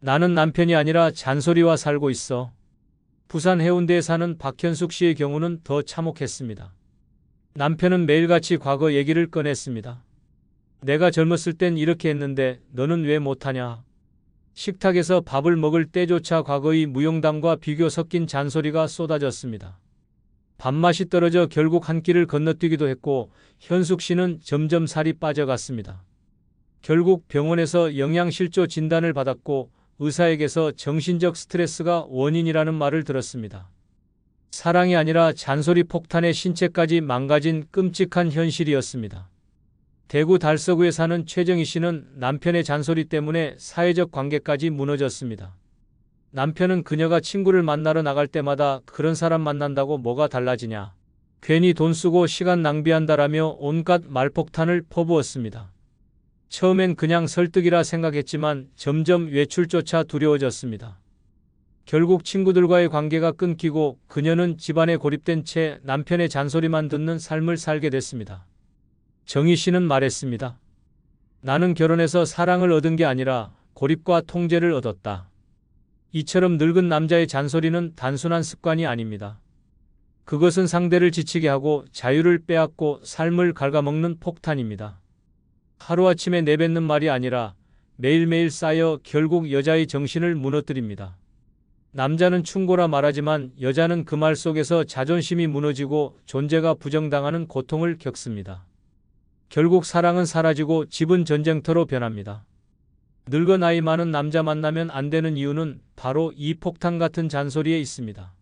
나는 남편이 아니라 잔소리와 살고 있어. 부산 해운대에 사는 박현숙 씨의 경우는 더 참혹했습니다. 남편은 매일같이 과거 얘기를 꺼냈습니다. 내가 젊었을 땐 이렇게 했는데 너는 왜 못하냐? 식탁에서 밥을 먹을 때조차 과거의 무용담과 비교 섞인 잔소리가 쏟아졌습니다. 밥맛이 떨어져 결국 한 끼를 건너뛰기도 했고 현숙 씨는 점점 살이 빠져갔습니다. 결국 병원에서 영양실조 진단을 받았고 의사에게서 정신적 스트레스가 원인이라는 말을 들었습니다. 사랑이 아니라 잔소리 폭탄에 신체까지 망가진 끔찍한 현실이었습니다. 대구 달서구에 사는 최정희 씨는 남편의 잔소리 때문에 사회적 관계까지 무너졌습니다. 남편은 그녀가 친구를 만나러 나갈 때마다 그런 사람 만난다고 뭐가 달라지냐, 괜히 돈 쓰고 시간 낭비한다라며 온갖 말폭탄을 퍼부었습니다. 처음엔 그냥 설득이라 생각했지만 점점 외출조차 두려워졌습니다. 결국 친구들과의 관계가 끊기고 그녀는 집안에 고립된 채 남편의 잔소리만 듣는 삶을 살게 됐습니다. 정희 씨는 말했습니다. 나는 결혼해서 사랑을 얻은 게 아니라 고립과 통제를 얻었다. 이처럼 늙은 남자의 잔소리는 단순한 습관이 아닙니다. 그것은 상대를 지치게 하고 자유를 빼앗고 삶을 갉아먹는 폭탄입니다. 하루아침에 내뱉는 말이 아니라 매일매일 쌓여 결국 여자의 정신을 무너뜨립니다. 남자는 충고라 말하지만 여자는 그 말 속에서 자존심이 무너지고 존재가 부정당하는 고통을 겪습니다. 결국 사랑은 사라지고 집은 전쟁터로 변합니다. 늙어 나이 많은 남자 만나면 안 되는 이유는 바로 이 폭탄 같은 잔소리에 있습니다.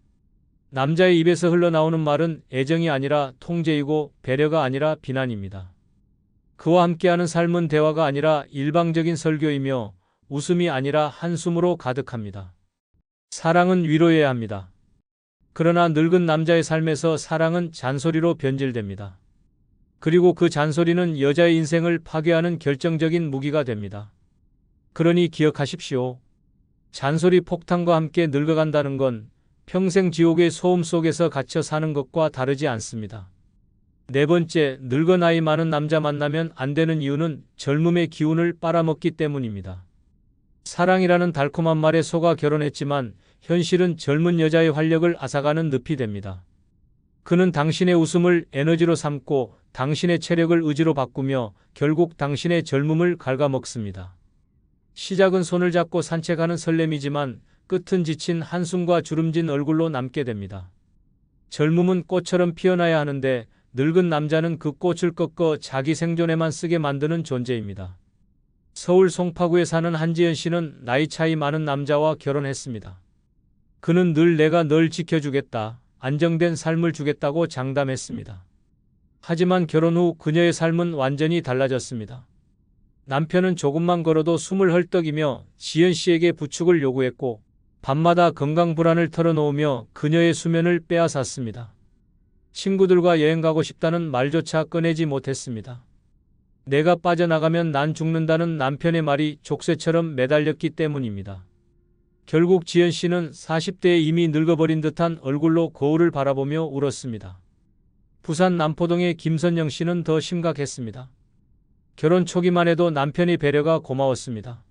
남자의 입에서 흘러나오는 말은 애정이 아니라 통제이고 배려가 아니라 비난입니다. 그와 함께하는 삶은 대화가 아니라 일방적인 설교이며 웃음이 아니라 한숨으로 가득합니다. 사랑은 위로해야 합니다. 그러나 늙은 남자의 삶에서 사랑은 잔소리로 변질됩니다. 그리고 그 잔소리는 여자의 인생을 파괴하는 결정적인 무기가 됩니다. 그러니 기억하십시오. 잔소리 폭탄과 함께 늙어간다는 건 평생 지옥의 소음 속에서 갇혀 사는 것과 다르지 않습니다. 네 번째, 늙어 나이 많은 남자 만나면 안 되는 이유는 젊음의 기운을 빨아먹기 때문입니다. 사랑이라는 달콤한 말에 속아 결혼했지만 현실은 젊은 여자의 활력을 앗아가는 늪이 됩니다. 그는 당신의 웃음을 에너지로 삼고 당신의 체력을 의지로 바꾸며 결국 당신의 젊음을 갉아먹습니다. 시작은 손을 잡고 산책하는 설렘이지만 끝은 지친 한숨과 주름진 얼굴로 남게 됩니다. 젊음은 꽃처럼 피어나야 하는데 늙은 남자는 그 꽃을 꺾어 자기 생존에만 쓰게 만드는 존재입니다. 서울 송파구에 사는 한지연 씨는 나이 차이 많은 남자와 결혼했습니다. 그는 늘 내가 널 지켜주겠다, 안정된 삶을 주겠다고 장담했습니다. 하지만 결혼 후 그녀의 삶은 완전히 달라졌습니다. 남편은 조금만 걸어도 숨을 헐떡이며 지연 씨에게 부축을 요구했고 밤마다 건강 불안을 털어놓으며 그녀의 수면을 빼앗았습니다. 친구들과 여행 가고 싶다는 말조차 꺼내지 못했습니다. 내가 빠져나가면 난 죽는다는 남편의 말이 족쇄처럼 매달렸기 때문입니다. 결국 지연 씨는 40대에 이미 늙어버린 듯한 얼굴로 거울을 바라보며 울었습니다. 부산 남포동의 김선영 씨는 더 심각했습니다. 결혼 초기만 해도 남편의 배려가 고마웠습니다.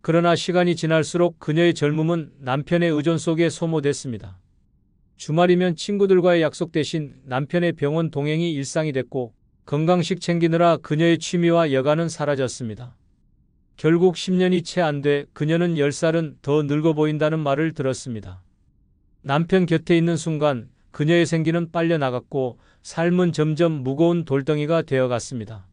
그러나 시간이 지날수록 그녀의 젊음은 남편의 의존 속에 소모됐습니다. 주말이면 친구들과의 약속 대신 남편의 병원 동행이 일상이 됐고 건강식 챙기느라 그녀의 취미와 여가는 사라졌습니다. 결국 10년이 채 안 돼 그녀는 10살은 더 늙어 보인다는 말을 들었습니다. 남편 곁에 있는 순간 그녀의 생기는 빨려나갔고 삶은 점점 무거운 돌덩이가 되어갔습니다.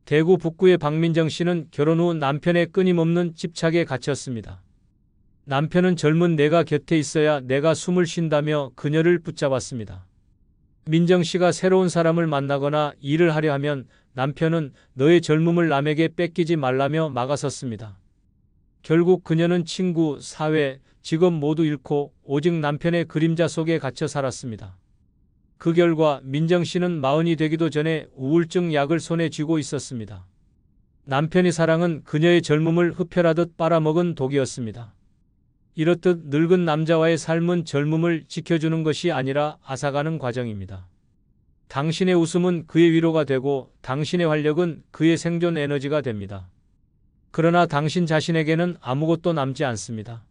대구 북구의 박민정 씨는 결혼 후 남편의 끊임없는 집착에 갇혔습니다. 남편은 젊은 내가 곁에 있어야 내가 숨을 쉰다며 그녀를 붙잡았습니다. 민정 씨가 새로운 사람을 만나거나 일을 하려 하면 남편은 너의 젊음을 남에게 뺏기지 말라며 막아섰습니다. 결국 그녀는 친구, 사회, 직업 모두 잃고 오직 남편의 그림자 속에 갇혀 살았습니다. 그 결과 민정 씨는 40이 되기도 전에 우울증 약을 손에 쥐고 있었습니다. 남편의 사랑은 그녀의 젊음을 흡혈하듯 빨아먹은 독이었습니다. 이렇듯 늙은 남자와의 삶은 젊음을 지켜주는 것이 아니라 앗아가는 과정입니다. 당신의 웃음은 그의 위로가 되고 당신의 활력은 그의 생존 에너지가 됩니다. 그러나 당신 자신에게는 아무것도 남지 않습니다.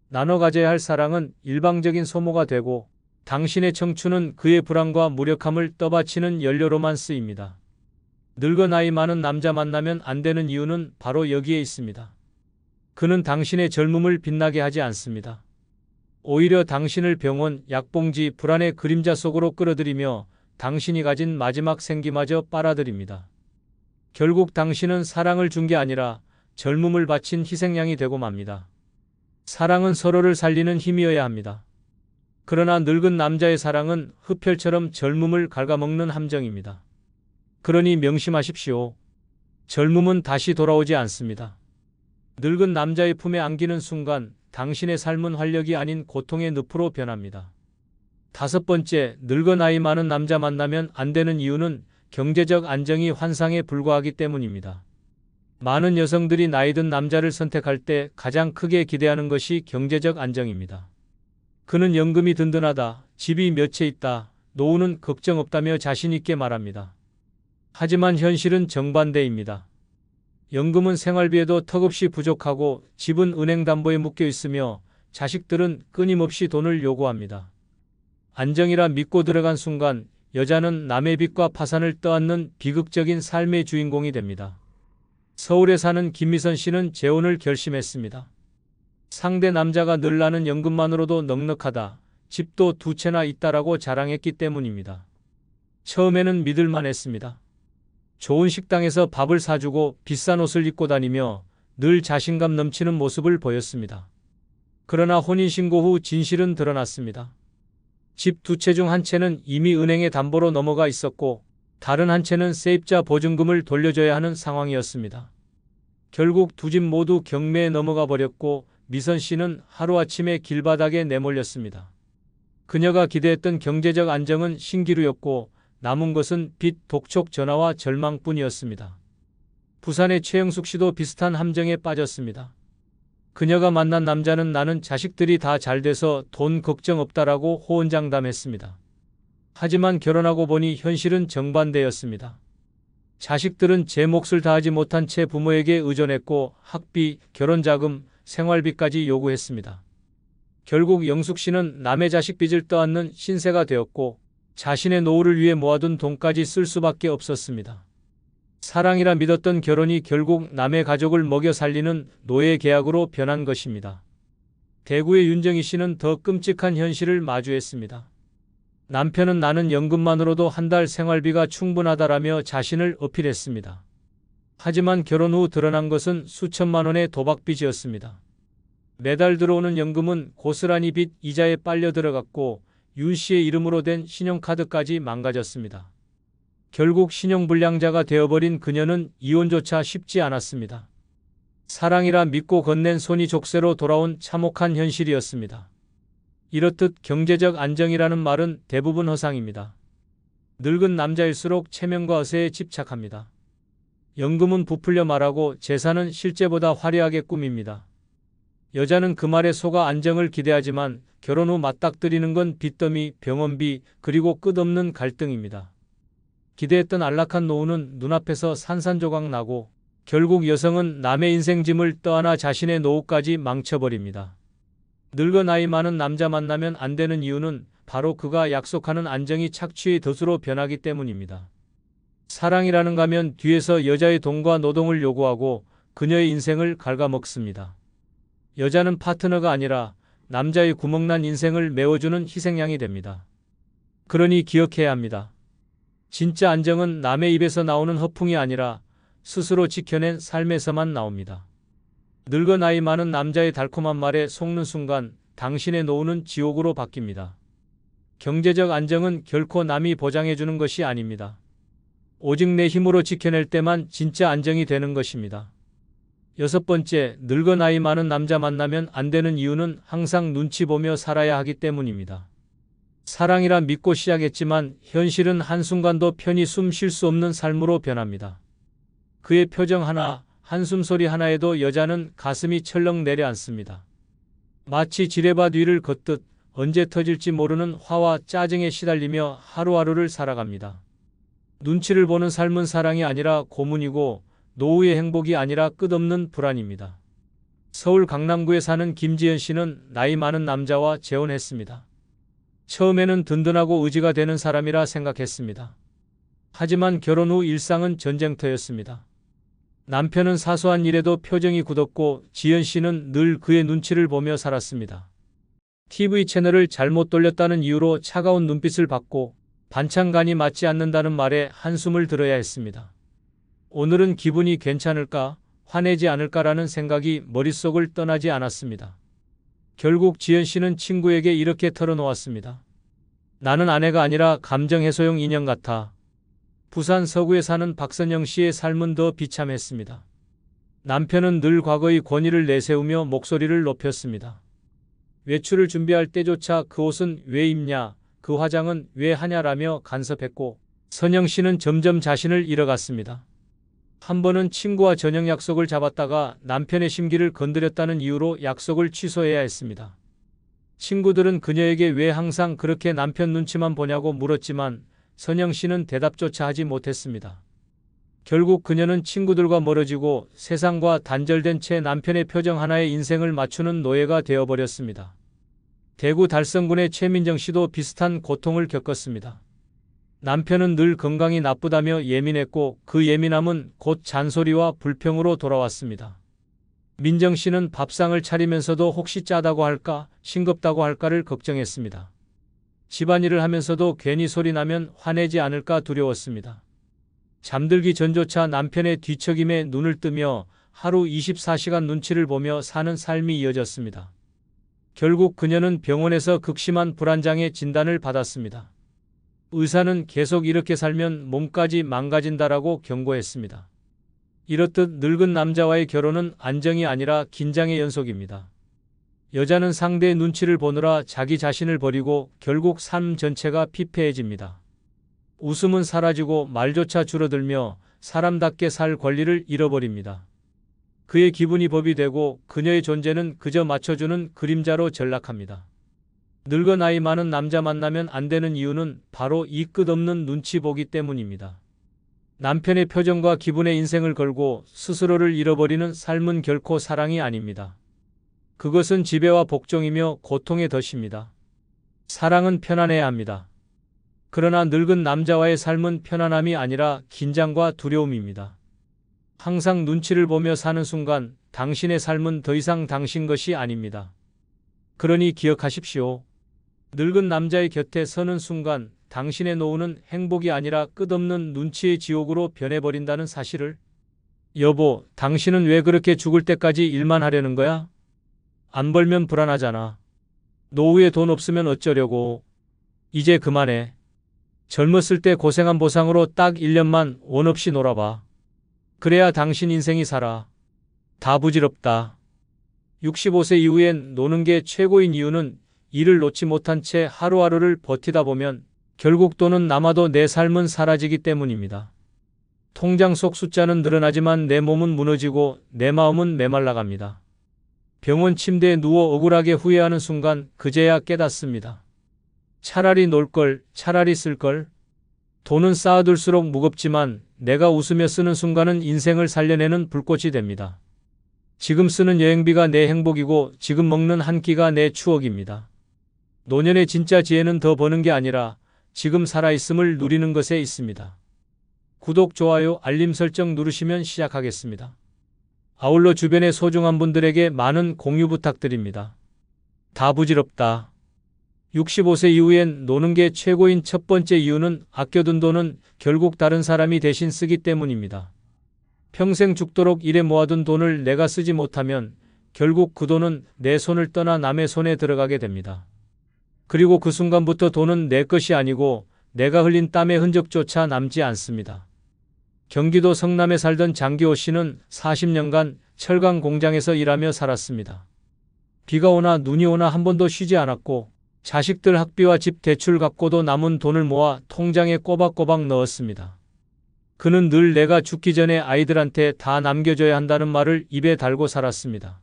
나눠 가져야 할 사랑은 일방적인 소모가 되고 당신의 청춘은 그의 불안과 무력함을 떠받치는 연료로만 쓰입니다. 늙어 나이 많은 남자 만나면 안 되는 이유는 바로 여기에 있습니다. 그는 당신의 젊음을 빛나게 하지 않습니다. 오히려 당신을 병원, 약봉지, 불안의 그림자 속으로 끌어들이며 당신이 가진 마지막 생기마저 빨아들입니다. 결국 당신은 사랑을 준 게 아니라 젊음을 바친 희생양이 되고 맙니다. 사랑은 서로를 살리는 힘이어야 합니다. 그러나 늙은 남자의 사랑은 흡혈처럼 젊음을 갉아먹는 함정입니다. 그러니 명심하십시오. 젊음은 다시 돌아오지 않습니다. 늙은 남자의 품에 안기는 순간 당신의 삶은 활력이 아닌 고통의 늪으로 변합니다. 5번째, 늙어 나이 많은 남자 만나면 안 되는 이유는 경제적 안정이 환상에 불과하기 때문입니다. 많은 여성들이 나이 든 남자를 선택할 때 가장 크게 기대하는 것이 경제적 안정입니다. 그는 연금이 든든하다, 집이 몇 채 있다, 노후는 걱정 없다며 자신 있게 말합니다. 하지만 현실은 정반대입니다. 연금은 생활비에도 턱없이 부족하고 집은 은행 담보에 묶여 있으며 자식들은 끊임없이 돈을 요구합니다. 안정이라 믿고 들어간 순간 여자는 남의 빚과 파산을 떠안는 비극적인 삶의 주인공이 됩니다. 서울에 사는 김미선 씨는 재혼을 결심했습니다. 상대 남자가 늘 나는 연금만으로도 넉넉하다, 집도 2채나 있다라고 자랑했기 때문입니다. 처음에는 믿을만 했습니다. 좋은 식당에서 밥을 사주고 비싼 옷을 입고 다니며 늘 자신감 넘치는 모습을 보였습니다. 그러나 혼인신고 후 진실은 드러났습니다. 집 2채 중 1채는 이미 은행의 담보로 넘어가 있었고 다른 1채는 세입자 보증금을 돌려줘야 하는 상황이었습니다. 결국 2집 모두 경매에 넘어가 버렸고 미선 씨는 하루아침에 길바닥에 내몰렸습니다. 그녀가 기대했던 경제적 안정은 신기루였고 남은 것은 빚, 독촉, 전화와 절망뿐이었습니다. 부산의 최영숙 씨도 비슷한 함정에 빠졌습니다. 그녀가 만난 남자는 나는 자식들이 다 잘 돼서 돈 걱정 없다라고 호언장담했습니다. 하지만 결혼하고 보니 현실은 정반대였습니다. 자식들은 제 몫을 다하지 못한 채 부모에게 의존했고 학비, 결혼자금, 생활비까지 요구했습니다. 결국 영숙 씨는 남의 자식 빚을 떠안는 신세가 되었고 자신의 노후를 위해 모아둔 돈까지 쓸 수밖에 없었습니다. 사랑이라 믿었던 결혼이 결국 남의 가족을 먹여 살리는 노예 계약으로 변한 것입니다. 대구의 윤정희 씨는 더 끔찍한 현실을 마주했습니다. 남편은 나는 연금만으로도 한 달 생활비가 충분하다라며 자신을 어필했습니다. 하지만 결혼 후 드러난 것은 수천만 원의 도박빚이었습니다. 매달 들어오는 연금은 고스란히 빚 이자에 빨려 들어갔고 윤 씨의 이름으로 된 신용카드까지 망가졌습니다. 결국 신용불량자가 되어버린 그녀는 이혼조차 쉽지 않았습니다. 사랑이라 믿고 건넨 손이 족쇄로 돌아온 참혹한 현실이었습니다. 이렇듯 경제적 안정이라는 말은 대부분 허상입니다. 늙은 남자일수록 체면과 의세에 집착합니다. 연금은 부풀려 말하고 재산은 실제보다 화려하게 꾸밉니다. 여자는 그 말에 속아 안정을 기대하지만 결혼 후 맞닥뜨리는 건 빚더미, 병원비, 그리고 끝없는 갈등입니다. 기대했던 안락한 노후는 눈앞에서 산산조각 나고 결국 여성은 남의 인생짐을 떠안아 자신의 노후까지 망쳐버립니다. 늙어 나이 많은 남자 만나면 안 되는 이유는 바로 그가 약속하는 안정이 착취의 덫으로 변하기 때문입니다. 사랑이라는 가면 뒤에서 여자의 돈과 노동을 요구하고 그녀의 인생을 갉아먹습니다. 여자는 파트너가 아니라 남자의 구멍난 인생을 메워주는 희생양이 됩니다. 그러니 기억해야 합니다. 진짜 안정은 남의 입에서 나오는 허풍이 아니라 스스로 지켜낸 삶에서만 나옵니다. 늙어 나이 많은 남자의 달콤한 말에 속는 순간 당신의 노후는 지옥으로 바뀝니다. 경제적 안정은 결코 남이 보장해주는 것이 아닙니다. 오직 내 힘으로 지켜낼 때만 진짜 안정이 되는 것입니다. 6번째, 늙어 나이 많은 남자 만나면 안 되는 이유는 항상 눈치 보며 살아야 하기 때문입니다. 사랑이라 믿고 시작했지만 현실은 한순간도 편히 숨 쉴 수 없는 삶으로 변합니다. 그의 표정 하나, 한숨소리 하나에도 여자는 가슴이 철렁 내려앉습니다. 마치 지뢰밭 위를 걷듯 언제 터질지 모르는 화와 짜증에 시달리며 하루하루를 살아갑니다. 눈치를 보는 삶은 사랑이 아니라 고문이고 노후의 행복이 아니라 끝없는 불안입니다. 서울 강남구에 사는 김지연 씨는 나이 많은 남자와 재혼했습니다. 처음에는 든든하고 의지가 되는 사람이라 생각했습니다. 하지만 결혼 후 일상은 전쟁터였습니다. 남편은 사소한 일에도 표정이 굳었고 지연 씨는 늘 그의 눈치를 보며 살았습니다. TV 채널을 잘못 돌렸다는 이유로 차가운 눈빛을 받고 반찬간이 맞지 않는다는 말에 한숨을 들어야 했습니다. 오늘은 기분이 괜찮을까, 화내지 않을까라는 생각이 머릿속을 떠나지 않았습니다. 결국 지연 씨는 친구에게 이렇게 털어놓았습니다. 나는 아내가 아니라 감정해소용 인형 같아. 부산 서구에 사는 박선영 씨의 삶은 더 비참했습니다. 남편은 늘 과거의 권위를 내세우며 목소리를 높였습니다. 외출을 준비할 때조차 그 옷은 왜 입냐, 그 화장은 왜 하냐라며 간섭했고, 선영 씨는 점점 자신을 잃어갔습니다. 한 번은 친구와 저녁 약속을 잡았다가 남편의 심기를 건드렸다는 이유로 약속을 취소해야 했습니다. 친구들은 그녀에게 왜 항상 그렇게 남편 눈치만 보냐고 물었지만 선영 씨는 대답조차 하지 못했습니다. 결국 그녀는 친구들과 멀어지고 세상과 단절된 채 남편의 표정 하나에 인생을 맞추는 노예가 되어버렸습니다. 대구 달성군의 최민정 씨도 비슷한 고통을 겪었습니다. 남편은 늘 건강이 나쁘다며 예민했고 그 예민함은 곧 잔소리와 불평으로 돌아왔습니다. 민정 씨는 밥상을 차리면서도 혹시 짜다고 할까, 싱겁다고 할까를 걱정했습니다. 집안일을 하면서도 괜히 소리 나면 화내지 않을까 두려웠습니다. 잠들기 전조차 남편의 뒤척임에 눈을 뜨며 하루 24시간 눈치를 보며 사는 삶이 이어졌습니다. 결국 그녀는 병원에서 극심한 불안장애 진단을 받았습니다. 의사는 계속 이렇게 살면 몸까지 망가진다라고 경고했습니다. 이렇듯 늙은 남자와의 결혼은 안정이 아니라 긴장의 연속입니다. 여자는 상대의 눈치를 보느라 자기 자신을 버리고 결국 삶 전체가 피폐해집니다. 웃음은 사라지고 말조차 줄어들며 사람답게 살 권리를 잃어버립니다. 그의 기분이 법이 되고 그녀의 존재는 그저 맞춰주는 그림자로 전락합니다. 늙어 나이 많은 남자 만나면 안 되는 이유는 바로 이 끝없는 눈치 보기 때문입니다. 남편의 표정과 기분에 인생을 걸고 스스로를 잃어버리는 삶은 결코 사랑이 아닙니다. 그것은 지배와 복종이며 고통의 덫입니다. 사랑은 편안해야 합니다. 그러나 늙은 남자와의 삶은 편안함이 아니라 긴장과 두려움입니다. 항상 눈치를 보며 사는 순간 당신의 삶은 더 이상 당신 것이 아닙니다. 그러니 기억하십시오. 늙은 남자의 곁에 서는 순간 당신의 노후는 행복이 아니라 끝없는 눈치의 지옥으로 변해버린다는 사실을. 여보, 당신은 왜 그렇게 죽을 때까지 일만 하려는 거야? 안 벌면 불안하잖아. 노후에 돈 없으면 어쩌려고. 이제 그만해. 젊었을 때 고생한 보상으로 딱 1년만 원 없이 놀아봐. 그래야 당신 인생이 살아. 다 부질없다. 65세 이후엔 노는 게 최고인 이유는 일을 놓지 못한 채 하루하루를 버티다 보면 결국 돈은 남아도 내 삶은 사라지기 때문입니다. 통장 속 숫자는 늘어나지만 내 몸은 무너지고 내 마음은 메말라갑니다. 병원 침대에 누워 억울하게 후회하는 순간 그제야 깨닫습니다. 차라리 놀걸, 차라리 쓸걸. 돈은 쌓아둘수록 무겁지만 내가 웃으며 쓰는 순간은 인생을 살려내는 불꽃이 됩니다. 지금 쓰는 여행비가 내 행복이고 지금 먹는 한 끼가 내 추억입니다. 노년의 진짜 지혜는 더 버는 게 아니라 지금 살아있음을 누리는 것에 있습니다. 구독, 좋아요, 알림 설정 누르시면 시작하겠습니다. 아울러 주변의 소중한 분들에게 많은 공유 부탁드립니다. 다 부질없다. 65세 이후엔 노는 게 최고인 첫 번째 이유는 아껴둔 돈은 결국 다른 사람이 대신 쓰기 때문입니다. 평생 죽도록 일해 모아둔 돈을 내가 쓰지 못하면 결국 그 돈은 내 손을 떠나 남의 손에 들어가게 됩니다. 그리고 그 순간부터 돈은 내 것이 아니고 내가 흘린 땀의 흔적조차 남지 않습니다. 경기도 성남에 살던 장기호 씨는 40년간 철강 공장에서 일하며 살았습니다. 비가 오나 눈이 오나 한 번도 쉬지 않았고 자식들 학비와 집 대출 갚고도 남은 돈을 모아 통장에 꼬박꼬박 넣었습니다. 그는 늘 내가 죽기 전에 아이들한테 다 남겨줘야 한다는 말을 입에 달고 살았습니다.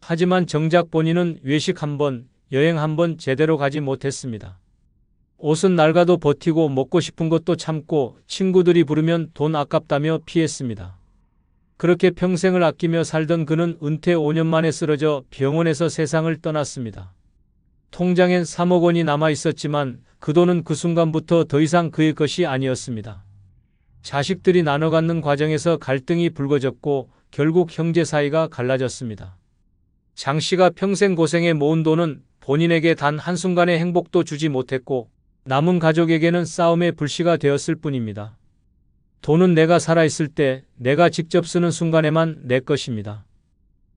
하지만 정작 본인은 외식 한 번, 여행 한 번 제대로 가지 못했습니다. 옷은 낡아도 버티고 먹고 싶은 것도 참고 친구들이 부르면 돈 아깝다며 피했습니다. 그렇게 평생을 아끼며 살던 그는 은퇴 5년 만에 쓰러져 병원에서 세상을 떠났습니다. 통장엔 3억 원이 남아 있었지만 그 돈은 그 순간부터 더 이상 그의 것이 아니었습니다. 자식들이 나눠 갖는 과정에서 갈등이 불거졌고 결국 형제 사이가 갈라졌습니다. 장 씨가 평생 고생해 모은 돈은 본인에게 단 한순간의 행복도 주지 못했고 남은 가족에게는 싸움의 불씨가 되었을 뿐입니다. 돈은 내가 살아있을 때 내가 직접 쓰는 순간에만 내 것입니다.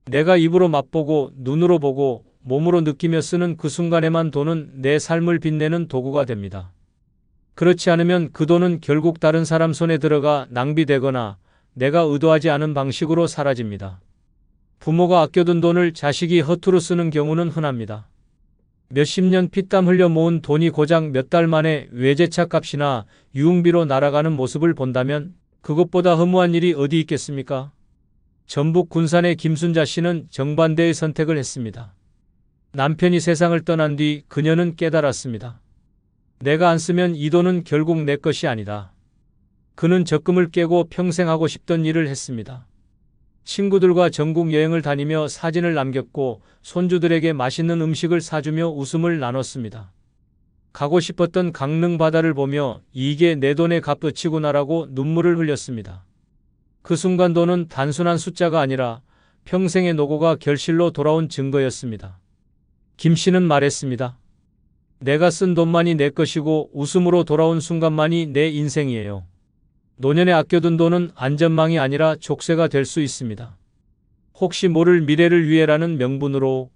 내가 입으로 맛보고 눈으로 보고 몸으로 느끼며 쓰는 그 순간에만 돈은 내 삶을 빛내는 도구가 됩니다. 그렇지 않으면 그 돈은 결국 다른 사람 손에 들어가 낭비되거나 내가 의도하지 않은 방식으로 사라집니다. 부모가 아껴둔 돈을 자식이 허투루 쓰는 경우는 흔합니다. 몇십 년 피땀 흘려 모은 돈이 고작 몇 달 만에 외제차 값이나 유흥비로 날아가는 모습을 본다면 그것보다 허무한 일이 어디 있겠습니까? 전북 군산의 김순자 씨는 정반대의 선택을 했습니다. 남편이 세상을 떠난 뒤 그녀는 깨달았습니다. 내가 안 쓰면 이 돈은 결국 내 것이 아니다. 그는 적금을 깨고 평생 하고 싶던 일을 했습니다. 친구들과 전국 여행을 다니며 사진을 남겼고 손주들에게 맛있는 음식을 사주며 웃음을 나눴습니다. 가고 싶었던 강릉 바다를 보며 이게 내 돈의 값어치구나라고 눈물을 흘렸습니다. 그 순간 돈은 단순한 숫자가 아니라 평생의 노고가 결실로 돌아온 증거였습니다. 김 씨는 말했습니다. 내가 쓴 돈만이 내 것이고 웃음으로 돌아온 순간만이 내 인생이에요. 노년에 아껴둔 돈은 안전망이 아니라 족쇄가 될 수 있습니다. 혹시 모를 미래를 위해라는 명분으로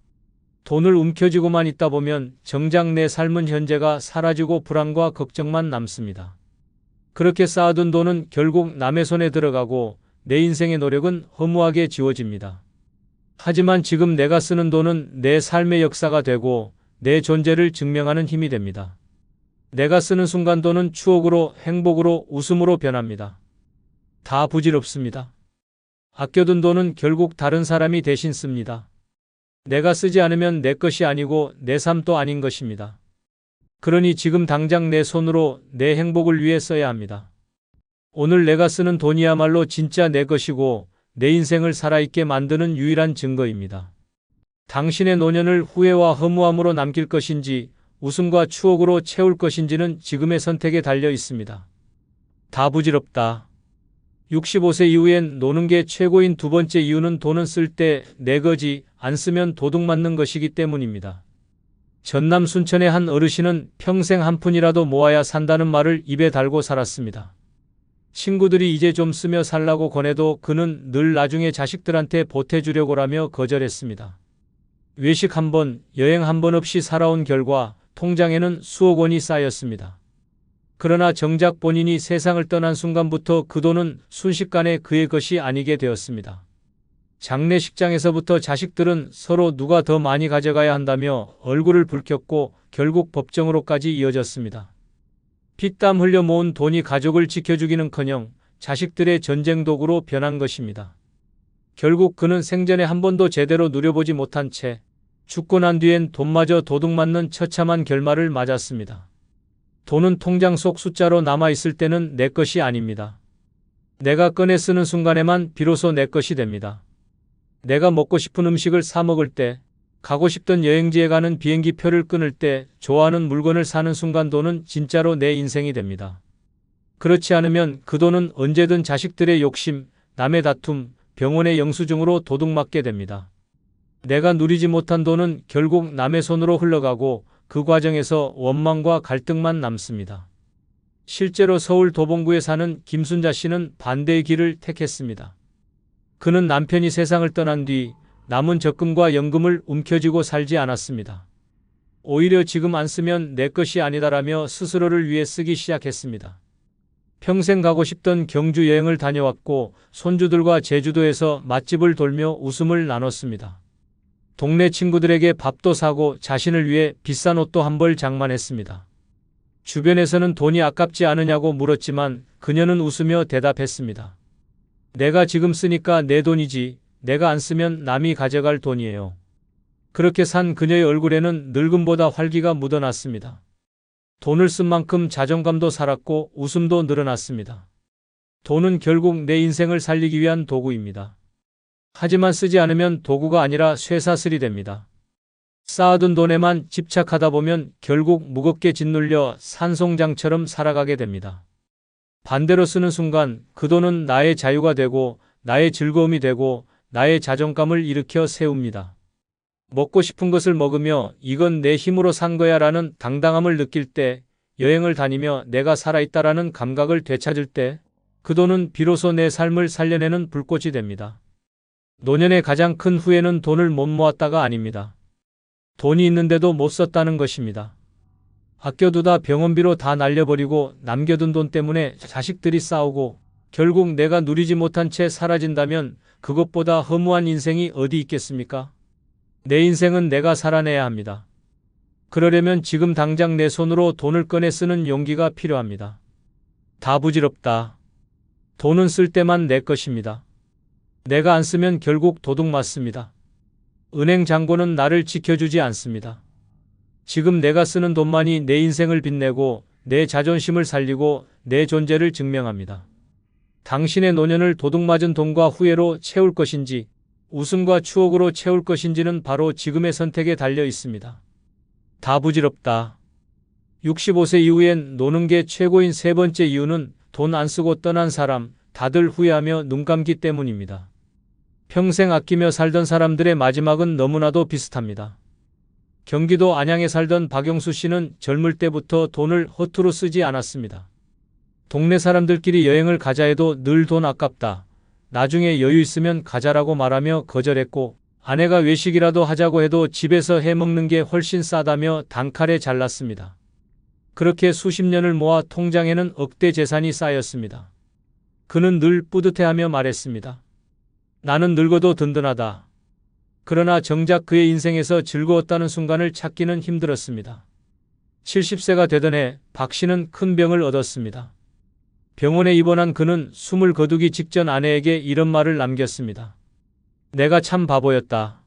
돈을 움켜쥐고만 있다 보면 정작 내 삶은 현재가 사라지고 불안과 걱정만 남습니다. 그렇게 쌓아둔 돈은 결국 남의 손에 들어가고 내 인생의 노력은 허무하게 지워집니다. 하지만 지금 내가 쓰는 돈은 내 삶의 역사가 되고 내 존재를 증명하는 힘이 됩니다. 내가 쓰는 순간 돈은 추억으로, 행복으로, 웃음으로 변합니다. 다 부질없습니다. 아껴둔 돈은 결국 다른 사람이 대신 씁니다. 내가 쓰지 않으면 내 것이 아니고 내 삶도 아닌 것입니다. 그러니 지금 당장 내 손으로 내 행복을 위해 써야 합니다. 오늘 내가 쓰는 돈이야말로 진짜 내 것이고 내 인생을 살아있게 만드는 유일한 증거입니다. 당신의 노년을 후회와 허무함으로 남길 것인지 웃음과 추억으로 채울 것인지는 지금의 선택에 달려 있습니다. 다 부질없다. 65세 이후엔 노는 게 최고인 두 번째 이유는 돈은 쓸 때 내 거지 안 쓰면 도둑 맞는 것이기 때문입니다. 전남 순천의 한 어르신은 평생 한 푼이라도 모아야 산다는 말을 입에 달고 살았습니다. 친구들이 이제 좀 쓰며 살라고 권해도 그는 늘 나중에 자식들한테 보태주려고라며 거절했습니다. 외식 한 번, 여행 한 번 없이 살아온 결과 통장에는 수억 원이 쌓였습니다. 그러나 정작 본인이 세상을 떠난 순간부터 그 돈은 순식간에 그의 것이 아니게 되었습니다. 장례식장에서부터 자식들은 서로 누가 더 많이 가져가야 한다며 얼굴을 붉혔고 결국 법정으로까지 이어졌습니다. 피땀 흘려 모은 돈이 가족을 지켜주기는커녕 자식들의 전쟁 도구로 변한 것입니다. 결국 그는 생전에 한 번도 제대로 누려보지 못한 채 죽고 난 뒤엔 돈마저 도둑맞는 처참한 결말을 맞았습니다. 돈은 통장 속 숫자로 남아있을 때는 내 것이 아닙니다. 내가 꺼내 쓰는 순간에만 비로소 내 것이 됩니다. 내가 먹고 싶은 음식을 사 먹을 때, 가고 싶던 여행지에 가는 비행기 표를 끊을 때, 좋아하는 물건을 사는 순간 돈은 진짜로 내 인생이 됩니다. 그렇지 않으면 그 돈은 언제든 자식들의 욕심, 남의 다툼, 병원의 영수증으로 도둑맞게 됩니다. 내가 누리지 못한 돈은 결국 남의 손으로 흘러가고 그 과정에서 원망과 갈등만 남습니다. 실제로 서울 도봉구에 사는 김순자 씨는 반대의 길을 택했습니다. 그는 남편이 세상을 떠난 뒤 남은 적금과 연금을 움켜쥐고 살지 않았습니다. 오히려 지금 안 쓰면 내 것이 아니다라며 스스로를 위해 쓰기 시작했습니다. 평생 가고 싶던 경주 여행을 다녀왔고 손주들과 제주도에서 맛집을 돌며 웃음을 나눴습니다. 동네 친구들에게 밥도 사고 자신을 위해 비싼 옷도 한 벌 장만했습니다. 주변에서는 돈이 아깝지 않으냐고 물었지만 그녀는 웃으며 대답했습니다. 내가 지금 쓰니까 내 돈이지 내가 안 쓰면 남이 가져갈 돈이에요. 그렇게 산 그녀의 얼굴에는 늙음보다 활기가 묻어났습니다. 돈을 쓴 만큼 자존감도 살았고 웃음도 늘어났습니다. 돈은 결국 내 인생을 살리기 위한 도구입니다. 하지만 쓰지 않으면 도구가 아니라 쇠사슬이 됩니다. 쌓아둔 돈에만 집착하다 보면 결국 무겁게 짓눌려 산송장처럼 살아가게 됩니다. 반대로 쓰는 순간 그 돈은 나의 자유가 되고 나의 즐거움이 되고 나의 자존감을 일으켜 세웁니다. 먹고 싶은 것을 먹으며 이건 내 힘으로 산 거야 라는 당당함을 느낄 때, 여행을 다니며 내가 살아있다라는 감각을 되찾을 때, 그 돈은 비로소 내 삶을 살려내는 불꽃이 됩니다. 노년의 가장 큰 후회는 돈을 못 모았다가 아닙니다. 돈이 있는데도 못 썼다는 것입니다. 아껴두다 병원비로 다 날려버리고 남겨둔 돈 때문에 자식들이 싸우고 결국 내가 누리지 못한 채 사라진다면 그것보다 허무한 인생이 어디 있겠습니까? 내 인생은 내가 살아내야 합니다. 그러려면 지금 당장 내 손으로 돈을 꺼내 쓰는 용기가 필요합니다. 다 부질없다. 돈은 쓸 때만 내 것입니다. 내가 안 쓰면 결국 도둑 맞습니다. 은행 잔고는 나를 지켜주지 않습니다. 지금 내가 쓰는 돈만이 내 인생을 빛내고 내 자존심을 살리고 내 존재를 증명합니다. 당신의 노년을 도둑맞은 돈과 후회로 채울 것인지 웃음과 추억으로 채울 것인지는 바로 지금의 선택에 달려 있습니다. 다 부질없다. 65세 이후엔 노는 게 최고인 세 번째 이유는 돈 안 쓰고 떠난 사람, 다들 후회하며 눈 감기 때문입니다. 평생 아끼며 살던 사람들의 마지막은 너무나도 비슷합니다. 경기도 안양에 살던 박영수 씨는 젊을 때부터 돈을 허투루 쓰지 않았습니다. 동네 사람들끼리 여행을 가자 해도 늘 돈 아깝다. 나중에 여유 있으면 가자라고 말하며 거절했고, 아내가 외식이라도 하자고 해도 집에서 해먹는 게 훨씬 싸다며 단칼에 잘랐습니다. 그렇게 수십 년을 모아 통장에는 억대 재산이 쌓였습니다. 그는 늘 뿌듯해하며 말했습니다. 나는 늙어도 든든하다. 그러나 정작 그의 인생에서 즐거웠다는 순간을 찾기는 힘들었습니다. 70세가 되던 해 박 씨는 큰 병을 얻었습니다. 병원에 입원한 그는 숨을 거두기 직전 아내에게 이런 말을 남겼습니다. 내가 참 바보였다.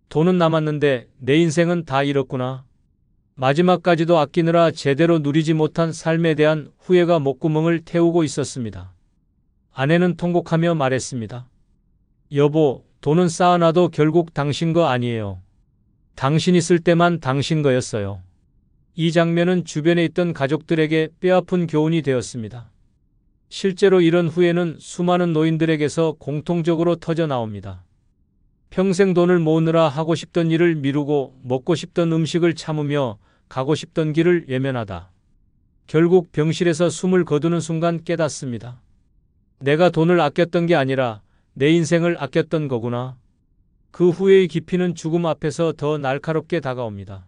돈은 남았는데 내 인생은 다 잃었구나. 마지막까지도 아끼느라 제대로 누리지 못한 삶에 대한 후회가 목구멍을 태우고 있었습니다. 아내는 통곡하며 말했습니다. 여보, 돈은 쌓아놔도 결국 당신 거 아니에요. 당신이 쓸 때만 당신 거였어요. 이 장면은 주변에 있던 가족들에게 뼈아픈 교훈이 되었습니다. 실제로 이런 후회는 수많은 노인들에게서 공통적으로 터져 나옵니다. 평생 돈을 모으느라 하고 싶던 일을 미루고 먹고 싶던 음식을 참으며 가고 싶던 길을 외면하다. 결국 병실에서 숨을 거두는 순간 깨닫습니다. 내가 돈을 아꼈던 게 아니라 내 인생을 아꼈던 거구나. 그 후회의 깊이는 죽음 앞에서 더 날카롭게 다가옵니다.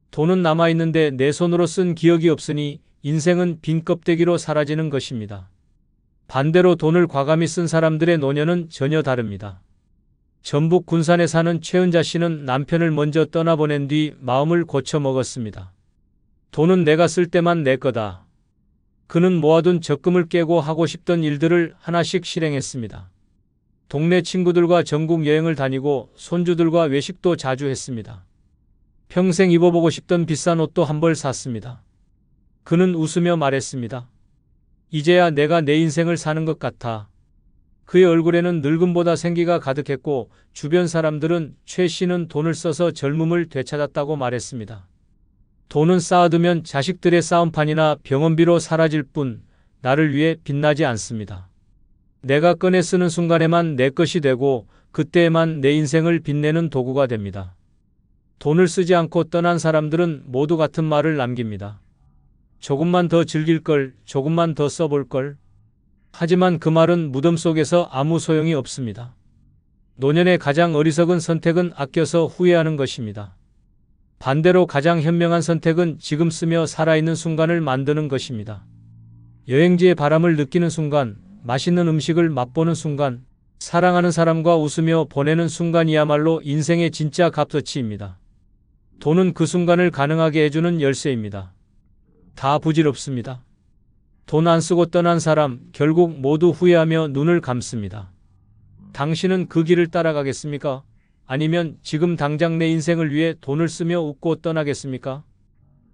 돈은 남아있는데 내 손으로 쓴 기억이 없으니 인생은 빈 껍데기로 사라지는 것입니다. 반대로 돈을 과감히 쓴 사람들의 노년은 전혀 다릅니다. 전북 군산에 사는 최은자 씨는 남편을 먼저 떠나보낸 뒤 마음을 고쳐먹었습니다. 돈은 내가 쓸 때만 내 거다. 그는 모아둔 적금을 깨고 하고 싶던 일들을 하나씩 실행했습니다. 동네 친구들과 전국 여행을 다니고 손주들과 외식도 자주 했습니다. 평생 입어보고 싶던 비싼 옷도 한 벌 샀습니다. 그는 웃으며 말했습니다. 이제야 내가 내 인생을 사는 것 같아. 그의 얼굴에는 늙음보다 생기가 가득했고 주변 사람들은 최 씨는 돈을 써서 젊음을 되찾았다고 말했습니다. 돈은 쌓아두면 자식들의 싸움판이나 병원비로 사라질 뿐 나를 위해 빛나지 않습니다. 내가 꺼내 쓰는 순간에만 내 것이 되고 그때에만 내 인생을 빛내는 도구가 됩니다. 돈을 쓰지 않고 떠난 사람들은 모두 같은 말을 남깁니다. 조금만 더 즐길 걸, 조금만 더 써볼 걸. 하지만 그 말은 무덤 속에서 아무 소용이 없습니다. 노년의 가장 어리석은 선택은 아껴서 후회하는 것입니다. 반대로 가장 현명한 선택은 지금 쓰며 살아있는 순간을 만드는 것입니다. 여행지의 바람을 느끼는 순간, 맛있는 음식을 맛보는 순간, 사랑하는 사람과 웃으며 보내는 순간이야말로 인생의 진짜 값어치입니다. 돈은 그 순간을 가능하게 해주는 열쇠입니다. 다 부질없습니다. 돈 안 쓰고 떠난 사람 결국 모두 후회하며 눈을 감습니다. 당신은 그 길을 따라가겠습니까? 아니면 지금 당장 내 인생을 위해 돈을 쓰며 웃고 떠나겠습니까?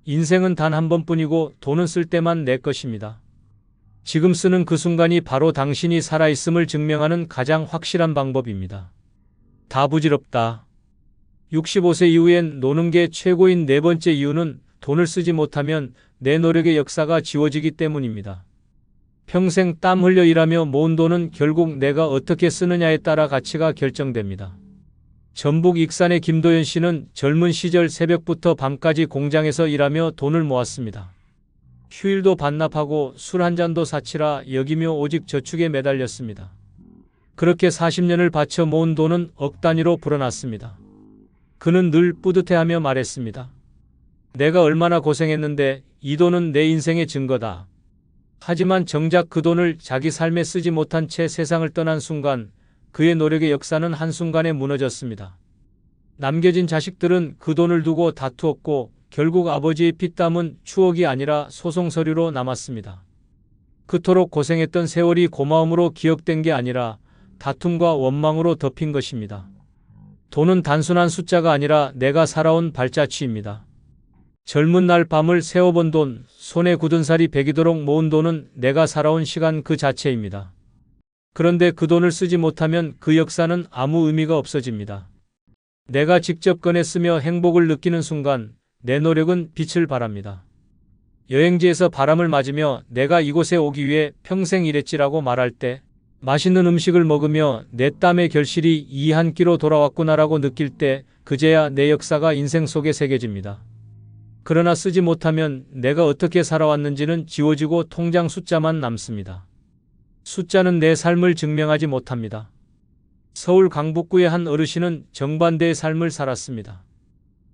인생은 단 한 번뿐이고 돈은 쓸 때만 내 것입니다. 지금 쓰는 그 순간이 바로 당신이 살아있음을 증명하는 가장 확실한 방법입니다. 다 부질없다. 65세 이후엔 노는 게 최고인 네 번째 이유는 돈을 쓰지 못하면 내 노력의 역사가 지워지기 때문입니다. 평생 땀 흘려 일하며 모은 돈은 결국 내가 어떻게 쓰느냐에 따라 가치가 결정됩니다. 전북 익산의 김도연 씨는 젊은 시절 새벽부터 밤까지 공장에서 일하며 돈을 모았습니다. 휴일도 반납하고 술 한 잔도 사치라 여기며 오직 저축에 매달렸습니다. 그렇게 40년을 바쳐 모은 돈은 억 단위로 불어났습니다. 그는 늘 뿌듯해하며 말했습니다. 내가 얼마나 고생했는데 이 돈은 내 인생의 증거다. 하지만 정작 그 돈을 자기 삶에 쓰지 못한 채 세상을 떠난 순간 그의 노력의 역사는 한순간에 무너졌습니다. 남겨진 자식들은 그 돈을 두고 다투었고 결국 아버지의 피땀은 추억이 아니라 소송 서류로 남았습니다. 그토록 고생했던 세월이 고마움으로 기억된 게 아니라 다툼과 원망으로 덮인 것입니다. 돈은 단순한 숫자가 아니라 내가 살아온 발자취입니다. 젊은 날 밤을 새워본 돈, 손에 굳은 살이 배기도록 모은 돈은 내가 살아온 시간 그 자체입니다. 그런데 그 돈을 쓰지 못하면 그 역사는 아무 의미가 없어집니다. 내가 직접 꺼내 쓰며 행복을 느끼는 순간 내 노력은 빛을 발합니다. 여행지에서 바람을 맞으며 내가 이곳에 오기 위해 평생 일했지라고 말할 때, 맛있는 음식을 먹으며 내 땀의 결실이 이 한 끼로 돌아왔구나라고 느낄 때 그제야 내 역사가 인생 속에 새겨집니다. 그러나 쓰지 못하면 내가 어떻게 살아왔는지는 지워지고 통장 숫자만 남습니다. 숫자는 내 삶을 증명하지 못합니다. 서울 강북구의 한 어르신은 정반대의 삶을 살았습니다.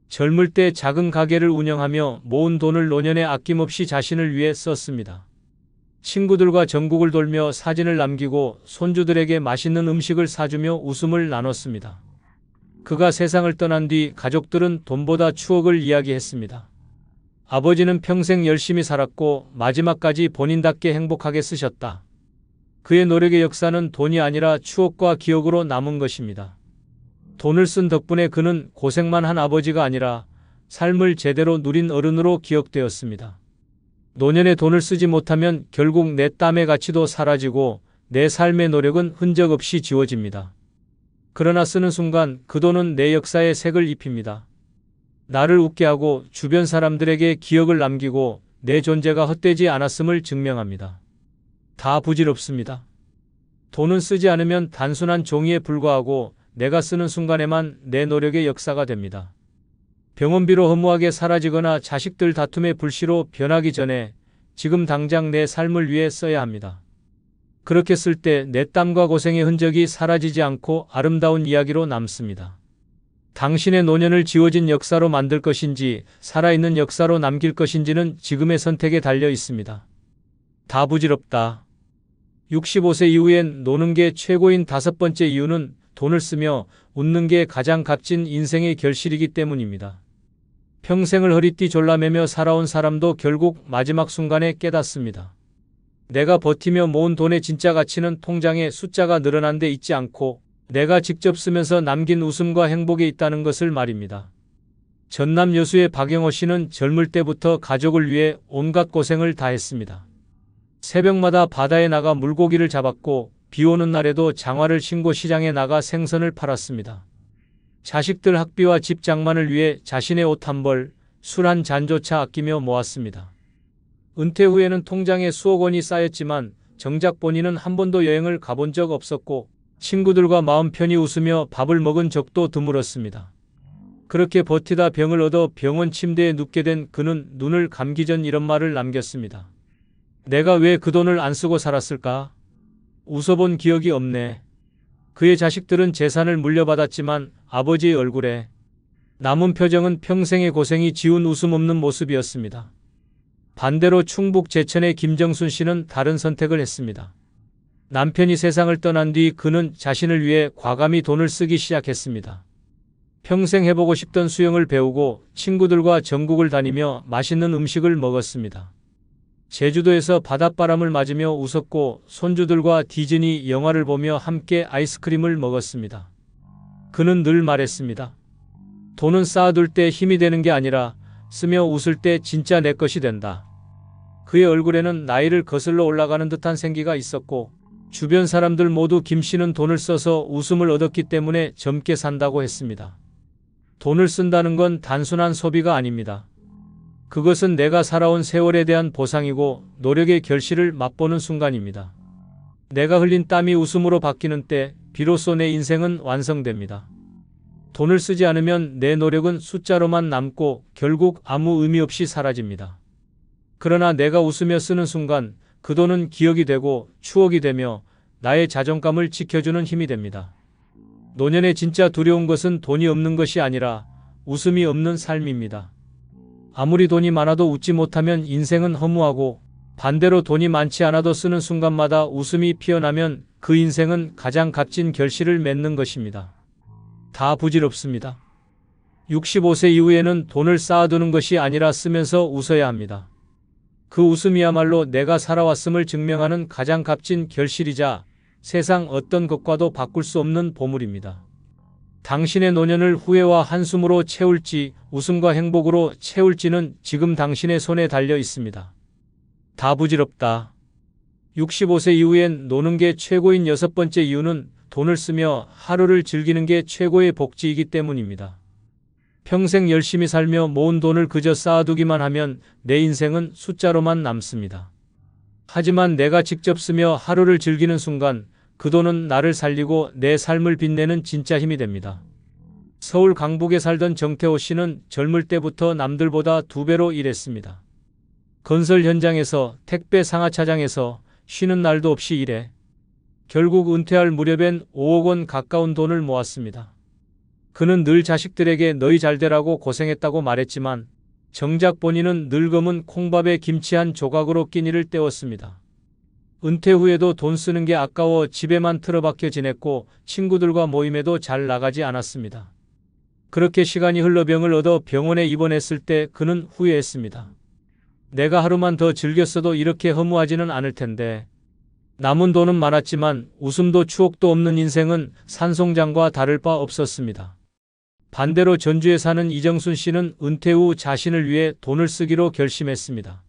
젊을 때 작은 가게를 운영하며 모은 돈을 노년에 아낌없이 자신을 위해 썼습니다. 친구들과 전국을 돌며 사진을 남기고 손주들에게 맛있는 음식을 사주며 웃음을 나눴습니다. 그가 세상을 떠난 뒤 가족들은 돈보다 추억을 이야기했습니다. 아버지는 평생 열심히 살았고 마지막까지 본인답게 행복하게 쓰셨다. 그의 노력의 역사는 돈이 아니라 추억과 기억으로 남은 것입니다. 돈을 쓴 덕분에 그는 고생만 한 아버지가 아니라 삶을 제대로 누린 어른으로 기억되었습니다. 노년에 돈을 쓰지 못하면 결국 내 땀의 가치도 사라지고 내 삶의 노력은 흔적 없이 지워집니다. 그러나 쓰는 순간 그 돈은 내 역사에 색을 입힙니다. 나를 웃게 하고 주변 사람들에게 기억을 남기고 내 존재가 헛되지 않았음을 증명합니다. 다 부질없습니다. 돈은 쓰지 않으면 단순한 종이에 불과하고 내가 쓰는 순간에만 내 노력의 역사가 됩니다. 병원비로 허무하게 사라지거나 자식들 다툼의 불씨로 변하기 전에 지금 당장 내 삶을 위해 써야 합니다. 그렇게 쓸 때 내 땀과 고생의 흔적이 사라지지 않고 아름다운 이야기로 남습니다. 당신의 노년을 지워진 역사로 만들 것인지 살아있는 역사로 남길 것인지는 지금의 선택에 달려 있습니다. 다 부질없다. 65세 이후엔 노는 게 최고인 5번째 이유는 돈을 쓰며 웃는 게 가장 값진 인생의 결실이기 때문입니다. 평생을 허리띠 졸라매며 살아온 사람도 결국 마지막 순간에 깨닫습니다. 내가 버티며 모은 돈의 진짜 가치는 통장에 숫자가 늘어난 데 있지 않고 내가 직접 쓰면서 남긴 웃음과 행복에 있다는 것을 말입니다. 전남 여수의 박영호 씨는 젊을 때부터 가족을 위해 온갖 고생을 다했습니다. 새벽마다 바다에 나가 물고기를 잡았고 비 오는 날에도 장화를 신고 시장에 나가 생선을 팔았습니다. 자식들 학비와 집 장만을 위해 자신의 옷 한 벌, 술 한 잔조차 아끼며 모았습니다. 은퇴 후에는 통장에 수억 원이 쌓였지만 정작 본인은 한 번도 여행을 가본 적 없었고 친구들과 마음 편히 웃으며 밥을 먹은 적도 드물었습니다. 그렇게 버티다 병을 얻어 병원 침대에 눕게 된 그는 눈을 감기 전 이런 말을 남겼습니다. 내가 왜 그 돈을 안 쓰고 살았을까? 웃어본 기억이 없네. 그의 자식들은 재산을 물려받았지만 아버지의 얼굴에 남은 표정은 평생의 고생이 지운 웃음 없는 모습이었습니다. 반대로 충북 제천의 김정순 씨는 다른 선택을 했습니다. 남편이 세상을 떠난 뒤 그는 자신을 위해 과감히 돈을 쓰기 시작했습니다. 평생 해보고 싶던 수영을 배우고 친구들과 전국을 다니며 맛있는 음식을 먹었습니다. 제주도에서 바닷바람을 맞으며 웃었고 손주들과 디즈니 영화를 보며 함께 아이스크림을 먹었습니다. 그는 늘 말했습니다. 돈은 쌓아둘 때 힘이 되는 게 아니라 쓰며 웃을 때 진짜 내 것이 된다. 그의 얼굴에는 나이를 거슬러 올라가는 듯한 생기가 있었고 주변 사람들 모두 김 씨는 돈을 써서 웃음을 얻었기 때문에 젊게 산다고 했습니다. 돈을 쓴다는 건 단순한 소비가 아닙니다. 그것은 내가 살아온 세월에 대한 보상이고 노력의 결실을 맛보는 순간입니다. 내가 흘린 땀이 웃음으로 바뀌는 때 비로소 내 인생은 완성됩니다. 돈을 쓰지 않으면 내 노력은 숫자로만 남고 결국 아무 의미 없이 사라집니다. 그러나 내가 웃으며 쓰는 순간 그 돈은 기억이 되고 추억이 되며 나의 자존감을 지켜주는 힘이 됩니다. 노년에 진짜 두려운 것은 돈이 없는 것이 아니라 웃음이 없는 삶입니다. 아무리 돈이 많아도 웃지 못하면 인생은 허무하고 반대로 돈이 많지 않아도 쓰는 순간마다 웃음이 피어나면 그 인생은 가장 값진 결실을 맺는 것입니다. 다 부질없습니다. 65세 이후에는 돈을 쌓아두는 것이 아니라 쓰면서 웃어야 합니다. 그 웃음이야말로 내가 살아왔음을 증명하는 가장 값진 결실이자 세상 어떤 것과도 바꿀 수 없는 보물입니다. 당신의 노년을 후회와 한숨으로 채울지 웃음과 행복으로 채울지는 지금 당신의 손에 달려 있습니다. 다 부질없다. 65세 이후엔 노는 게 최고인 6번째 이유는 돈을 쓰며 하루를 즐기는 게 최고의 복지이기 때문입니다. 평생 열심히 살며 모은 돈을 그저 쌓아두기만 하면 내 인생은 숫자로만 남습니다. 하지만 내가 직접 쓰며 하루를 즐기는 순간 그 돈은 나를 살리고 내 삶을 빛내는 진짜 힘이 됩니다. 서울 강북에 살던 정태호 씨는 젊을 때부터 남들보다 2배로 일했습니다. 건설 현장에서 택배 상하차장에서 쉬는 날도 없이 일해 결국 은퇴할 무렵엔 5억 원 가까운 돈을 모았습니다. 그는 늘 자식들에게 너희 잘되라고 고생했다고 말했지만 정작 본인은 늙음은 콩밥에 김치 한 조각으로 끼니를 때웠습니다. 은퇴 후에도 돈 쓰는 게 아까워 집에만 틀어박혀 지냈고 친구들과 모임에도 잘 나가지 않았습니다. 그렇게 시간이 흘러 병을 얻어 병원에 입원했을 때 그는 후회했습니다. 내가 하루만 더 즐겼어도 이렇게 허무하지는 않을 텐데. 남은 돈은 많았지만 웃음도 추억도 없는 인생은 산송장과 다를 바 없었습니다. 반대로 전주에 사는 이정순 씨는 은퇴 후 자신을 위해 돈을 쓰기로 결심했습니다.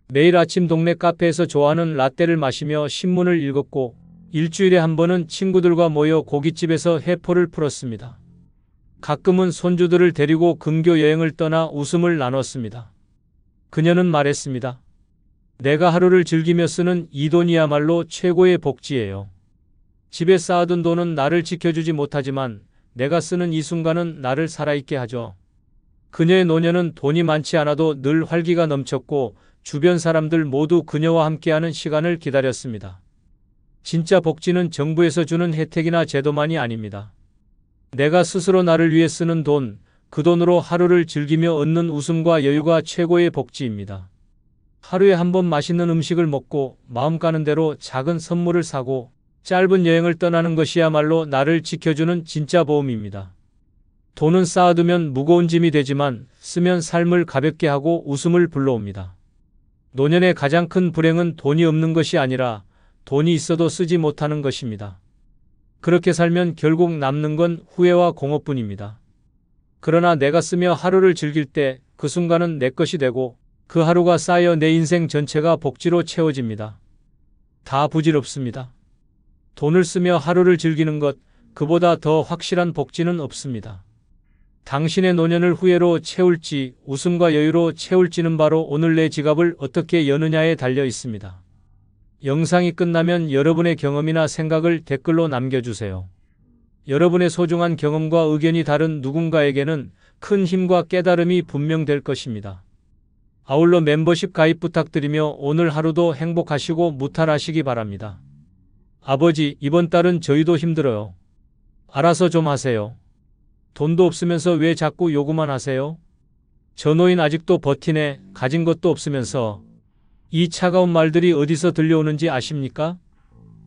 매일 아침 동네 카페에서 좋아하는 라떼를 마시며 신문을 읽었고 일주일에 한 번은 친구들과 모여 고깃집에서 회포를 풀었습니다. 가끔은 손주들을 데리고 근교 여행을 떠나 웃음을 나눴습니다. 그녀는 말했습니다. 내가 하루를 즐기며 쓰는 이 돈이야말로 최고의 복지예요. 집에 쌓아둔 돈은 나를 지켜주지 못하지만 내가 쓰는 이 순간은 나를 살아있게 하죠. 그녀의 노년은 돈이 많지 않아도 늘 활기가 넘쳤고 주변 사람들 모두 그녀와 함께하는 시간을 기다렸습니다. 진짜 복지는 정부에서 주는 혜택이나 제도만이 아닙니다. 내가 스스로 나를 위해 쓰는 돈, 그 돈으로 하루를 즐기며 얻는 웃음과 여유가 최고의 복지입니다. 하루에 한 번 맛있는 음식을 먹고 마음 가는 대로 작은 선물을 사고 짧은 여행을 떠나는 것이야말로 나를 지켜주는 진짜 보험입니다. 돈은 쌓아두면 무거운 짐이 되지만 쓰면 삶을 가볍게 하고 웃음을 불러옵니다. 노년의 가장 큰 불행은 돈이 없는 것이 아니라 돈이 있어도 쓰지 못하는 것입니다. 그렇게 살면 결국 남는 건 후회와 공허뿐입니다. 그러나 내가 쓰며 하루를 즐길 때 그 순간은 내 것이 되고 그 하루가 쌓여 내 인생 전체가 복지로 채워집니다. 다 부질없습니다. 돈을 쓰며 하루를 즐기는 것, 그보다 더 확실한 복지는 없습니다. 당신의 노년을 후회로 채울지 웃음과 여유로 채울지는 바로 오늘 내 지갑을 어떻게 여느냐에 달려 있습니다. 영상이 끝나면 여러분의 경험이나 생각을 댓글로 남겨주세요. 여러분의 소중한 경험과 의견이 다른 누군가에게는 큰 힘과 깨달음이 분명될 것입니다. 아울러 멤버십 가입 부탁드리며 오늘 하루도 행복하시고 무탈하시기 바랍니다. 아버지, 이번 달은 저희도 힘들어요. 알아서 좀 하세요. 돈도 없으면서 왜 자꾸 요구만 하세요? 저 노인 아직도 버티네. 가진 것도 없으면서. 이 차가운 말들이 어디서 들려오는지 아십니까?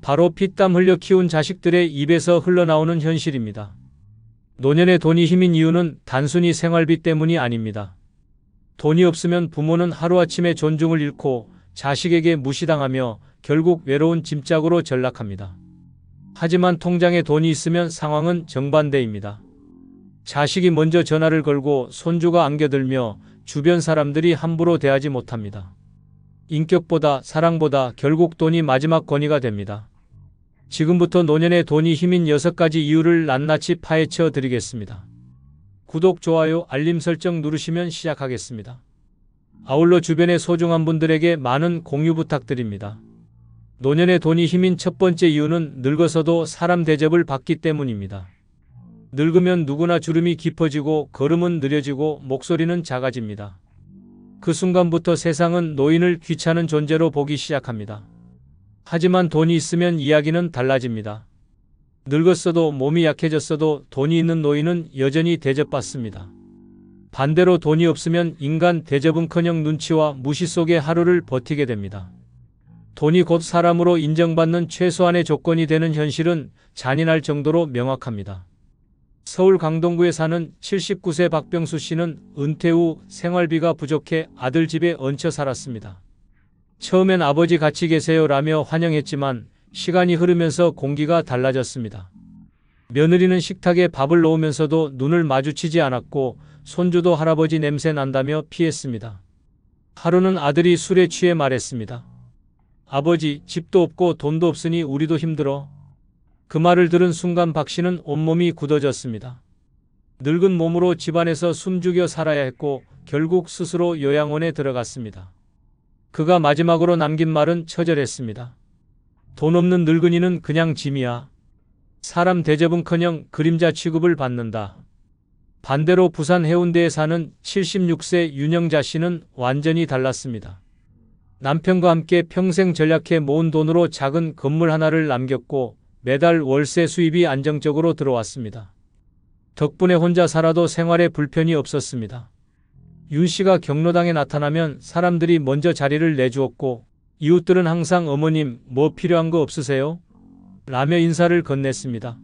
바로 피땀 흘려 키운 자식들의 입에서 흘러나오는 현실입니다. 노년의 돈이 힘인 이유는 단순히 생활비 때문이 아닙니다. 돈이 없으면 부모는 하루아침에 존중을 잃고 자식에게 무시당하며 결국 외로운 짐짝으로 전락합니다. 하지만 통장에 돈이 있으면 상황은 정반대입니다. 자식이 먼저 전화를 걸고 손주가 안겨들며 주변 사람들이 함부로 대하지 못합니다. 인격보다 사랑보다 결국 돈이 마지막 권위가 됩니다. 지금부터 노년의 돈이 힘인 6가지 이유를 낱낱이 파헤쳐 드리겠습니다. 구독, 좋아요, 알림 설정 누르시면 시작하겠습니다. 아울러 주변의 소중한 분들에게 많은 공유 부탁드립니다. 노년의 돈이 힘인 첫 번째 이유는 늙어서도 사람 대접을 받기 때문입니다. 늙으면 누구나 주름이 깊어지고 걸음은 느려지고 목소리는 작아집니다. 그 순간부터 세상은 노인을 귀찮은 존재로 보기 시작합니다. 하지만 돈이 있으면 이야기는 달라집니다. 늙었어도 몸이 약해졌어도 돈이 있는 노인은 여전히 대접받습니다. 반대로 돈이 없으면 인간 대접은커녕 눈치와 무시 속에 하루를 버티게 됩니다. 돈이 곧 사람으로 인정받는 최소한의 조건이 되는 현실은 잔인할 정도로 명확합니다. 서울 강동구에 사는 79세 박병수 씨는 은퇴 후 생활비가 부족해 아들 집에 얹혀 살았습니다. 처음엔 아버지 같이 계세요라며 환영했지만 시간이 흐르면서 공기가 달라졌습니다. 며느리는 식탁에 밥을 놓으면서도 눈을 마주치지 않았고 손주도 할아버지 냄새 난다며 피했습니다. 하루는 아들이 술에 취해 말했습니다. 아버지, 집도 없고 돈도 없으니 우리도 힘들어. 그 말을 들은 순간 박 씨는 온몸이 굳어졌습니다. 늙은 몸으로 집안에서 숨죽여 살아야 했고 결국 스스로 요양원에 들어갔습니다. 그가 마지막으로 남긴 말은 처절했습니다. 돈 없는 늙은이는 그냥 짐이야. 사람 대접은커녕 그림자 취급을 받는다. 반대로 부산 해운대에 사는 76세 윤영자 씨는 완전히 달랐습니다. 남편과 함께 평생 전략해 모은 돈으로 작은 건물 하나를 남겼고 매달 월세 수입이 안정적으로 들어왔습니다. 덕분에 혼자 살아도 생활에 불편이 없었습니다. 윤 씨가 경로당에 나타나면 사람들이 먼저 자리를 내주었고 이웃들은 항상 어머님 뭐 필요한 거 없으세요? 라며 인사를 건넸습니다.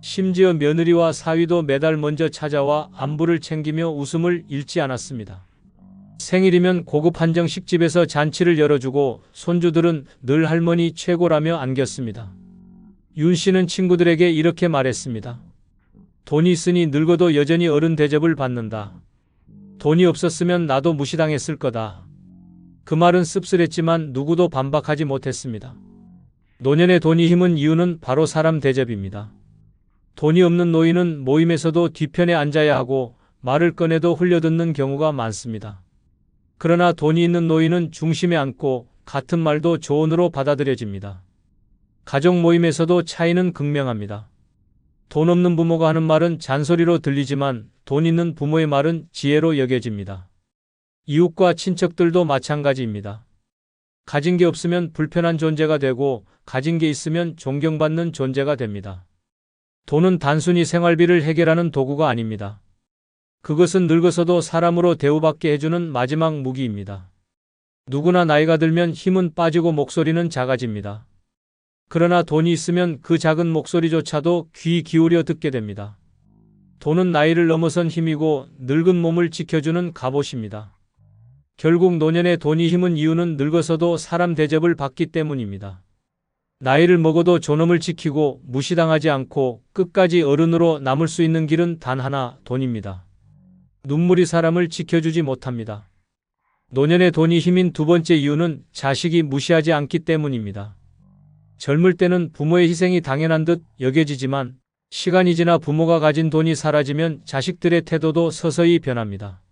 심지어 며느리와 사위도 매달 먼저 찾아와 안부를 챙기며 웃음을 잃지 않았습니다. 생일이면 고급 한정식집에서 잔치를 열어주고 손주들은 늘 할머니 최고라며 안겼습니다. 윤 씨는 친구들에게 이렇게 말했습니다. 돈이 있으니 늙어도 여전히 어른 대접을 받는다. 돈이 없었으면 나도 무시당했을 거다. 그 말은 씁쓸했지만 누구도 반박하지 못했습니다. 노년의 돈이 힘은 이유는 바로 사람 대접입니다. 돈이 없는 노인은 모임에서도 뒤편에 앉아야 하고 말을 꺼내도 흘려듣는 경우가 많습니다. 그러나 돈이 있는 노인은 중심에 앉고 같은 말도 조언으로 받아들여집니다. 가족 모임에서도 차이는 극명합니다. 돈 없는 부모가 하는 말은 잔소리로 들리지만 돈 있는 부모의 말은 지혜로 여겨집니다. 이웃과 친척들도 마찬가지입니다. 가진 게 없으면 불편한 존재가 되고 가진 게 있으면 존경받는 존재가 됩니다. 돈은 단순히 생활비를 해결하는 도구가 아닙니다. 그것은 늙어서도 사람으로 대우받게 해주는 마지막 무기입니다. 누구나 나이가 들면 힘은 빠지고 목소리는 작아집니다. 그러나 돈이 있으면 그 작은 목소리조차도 귀 기울여 듣게 됩니다. 돈은 나이를 넘어선 힘이고 늙은 몸을 지켜주는 갑옷입니다. 결국 노년의 돈이 힘은 이유는 늙어서도 사람 대접을 받기 때문입니다. 나이를 먹어도 존엄을 지키고 무시당하지 않고 끝까지 어른으로 남을 수 있는 길은 단 하나, 돈입니다. 눈물이 사람을 지켜주지 못합니다. 노년의 돈이 힘인 두 번째 이유는 자식이 무시하지 않기 때문입니다. 젊을 때는 부모의 희생이 당연한 듯 여겨지지만 시간이 지나 부모가 가진 돈이 사라지면 자식들의 태도도 서서히 변합니다.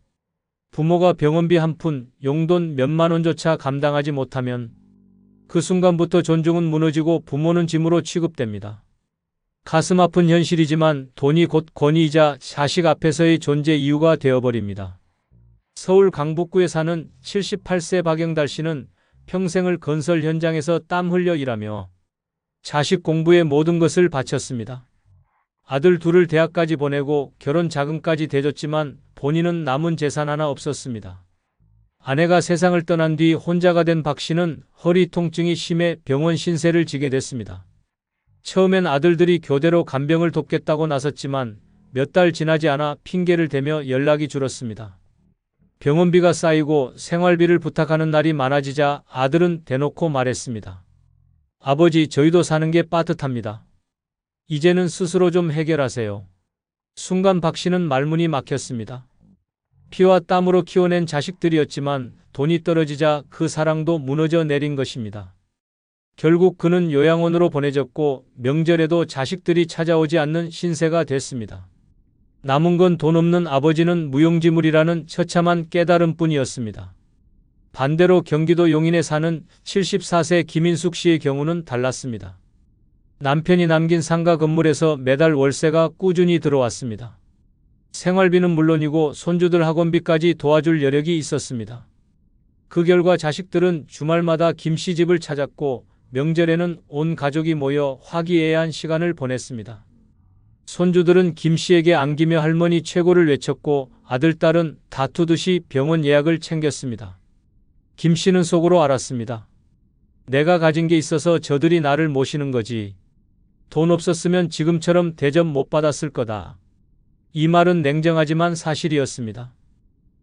부모가 병원비 한 푼, 용돈 몇만 원조차 감당하지 못하면 그 순간부터 존중은 무너지고 부모는 짐으로 취급됩니다. 가슴 아픈 현실이지만 돈이 곧 권위이자 자식 앞에서의 존재 이유가 되어버립니다. 서울 강북구에 사는 78세 박영달 씨는 평생을 건설 현장에서 땀 흘려 일하며 자식 공부에 모든 것을 바쳤습니다. 아들 둘을 대학까지 보내고 결혼 자금까지 대줬지만 본인은 남은 재산 하나 없었습니다. 아내가 세상을 떠난 뒤 혼자가 된 박 씨는 허리 통증이 심해 병원 신세를 지게 됐습니다. 처음엔 아들들이 교대로 간병을 돕겠다고 나섰지만 몇 달 지나지 않아 핑계를 대며 연락이 줄었습니다. 병원비가 쌓이고 생활비를 부탁하는 날이 많아지자 아들은 대놓고 말했습니다. 아버지, 저희도 사는 게 빠듯합니다. 이제는 스스로 좀 해결하세요. 순간 박 씨는 말문이 막혔습니다. 피와 땀으로 키워낸 자식들이었지만 돈이 떨어지자 그 사랑도 무너져 내린 것입니다. 결국 그는 요양원으로 보내졌고 명절에도 자식들이 찾아오지 않는 신세가 됐습니다. 남은 건 돈 없는 아버지는 무용지물이라는 처참한 깨달음뿐이었습니다. 반대로 경기도 용인에 사는 74세 김인숙 씨의 경우는 달랐습니다. 남편이 남긴 상가 건물에서 매달 월세가 꾸준히 들어왔습니다. 생활비는 물론이고 손주들 학원비까지 도와줄 여력이 있었습니다. 그 결과 자식들은 주말마다 김씨집을 찾았고 명절에는 온 가족이 모여 화기애애한 시간을 보냈습니다. 손주들은 김씨에게 안기며 할머니 최고를 외쳤고 아들, 딸은 다투듯이 병원 예약을 챙겼습니다. 김씨는 속으로 알았습니다. 내가 가진 게 있어서 저들이 나를 모시는 거지. 돈 없었으면 지금처럼 대접 못 받았을 거다. 이 말은 냉정하지만 사실이었습니다.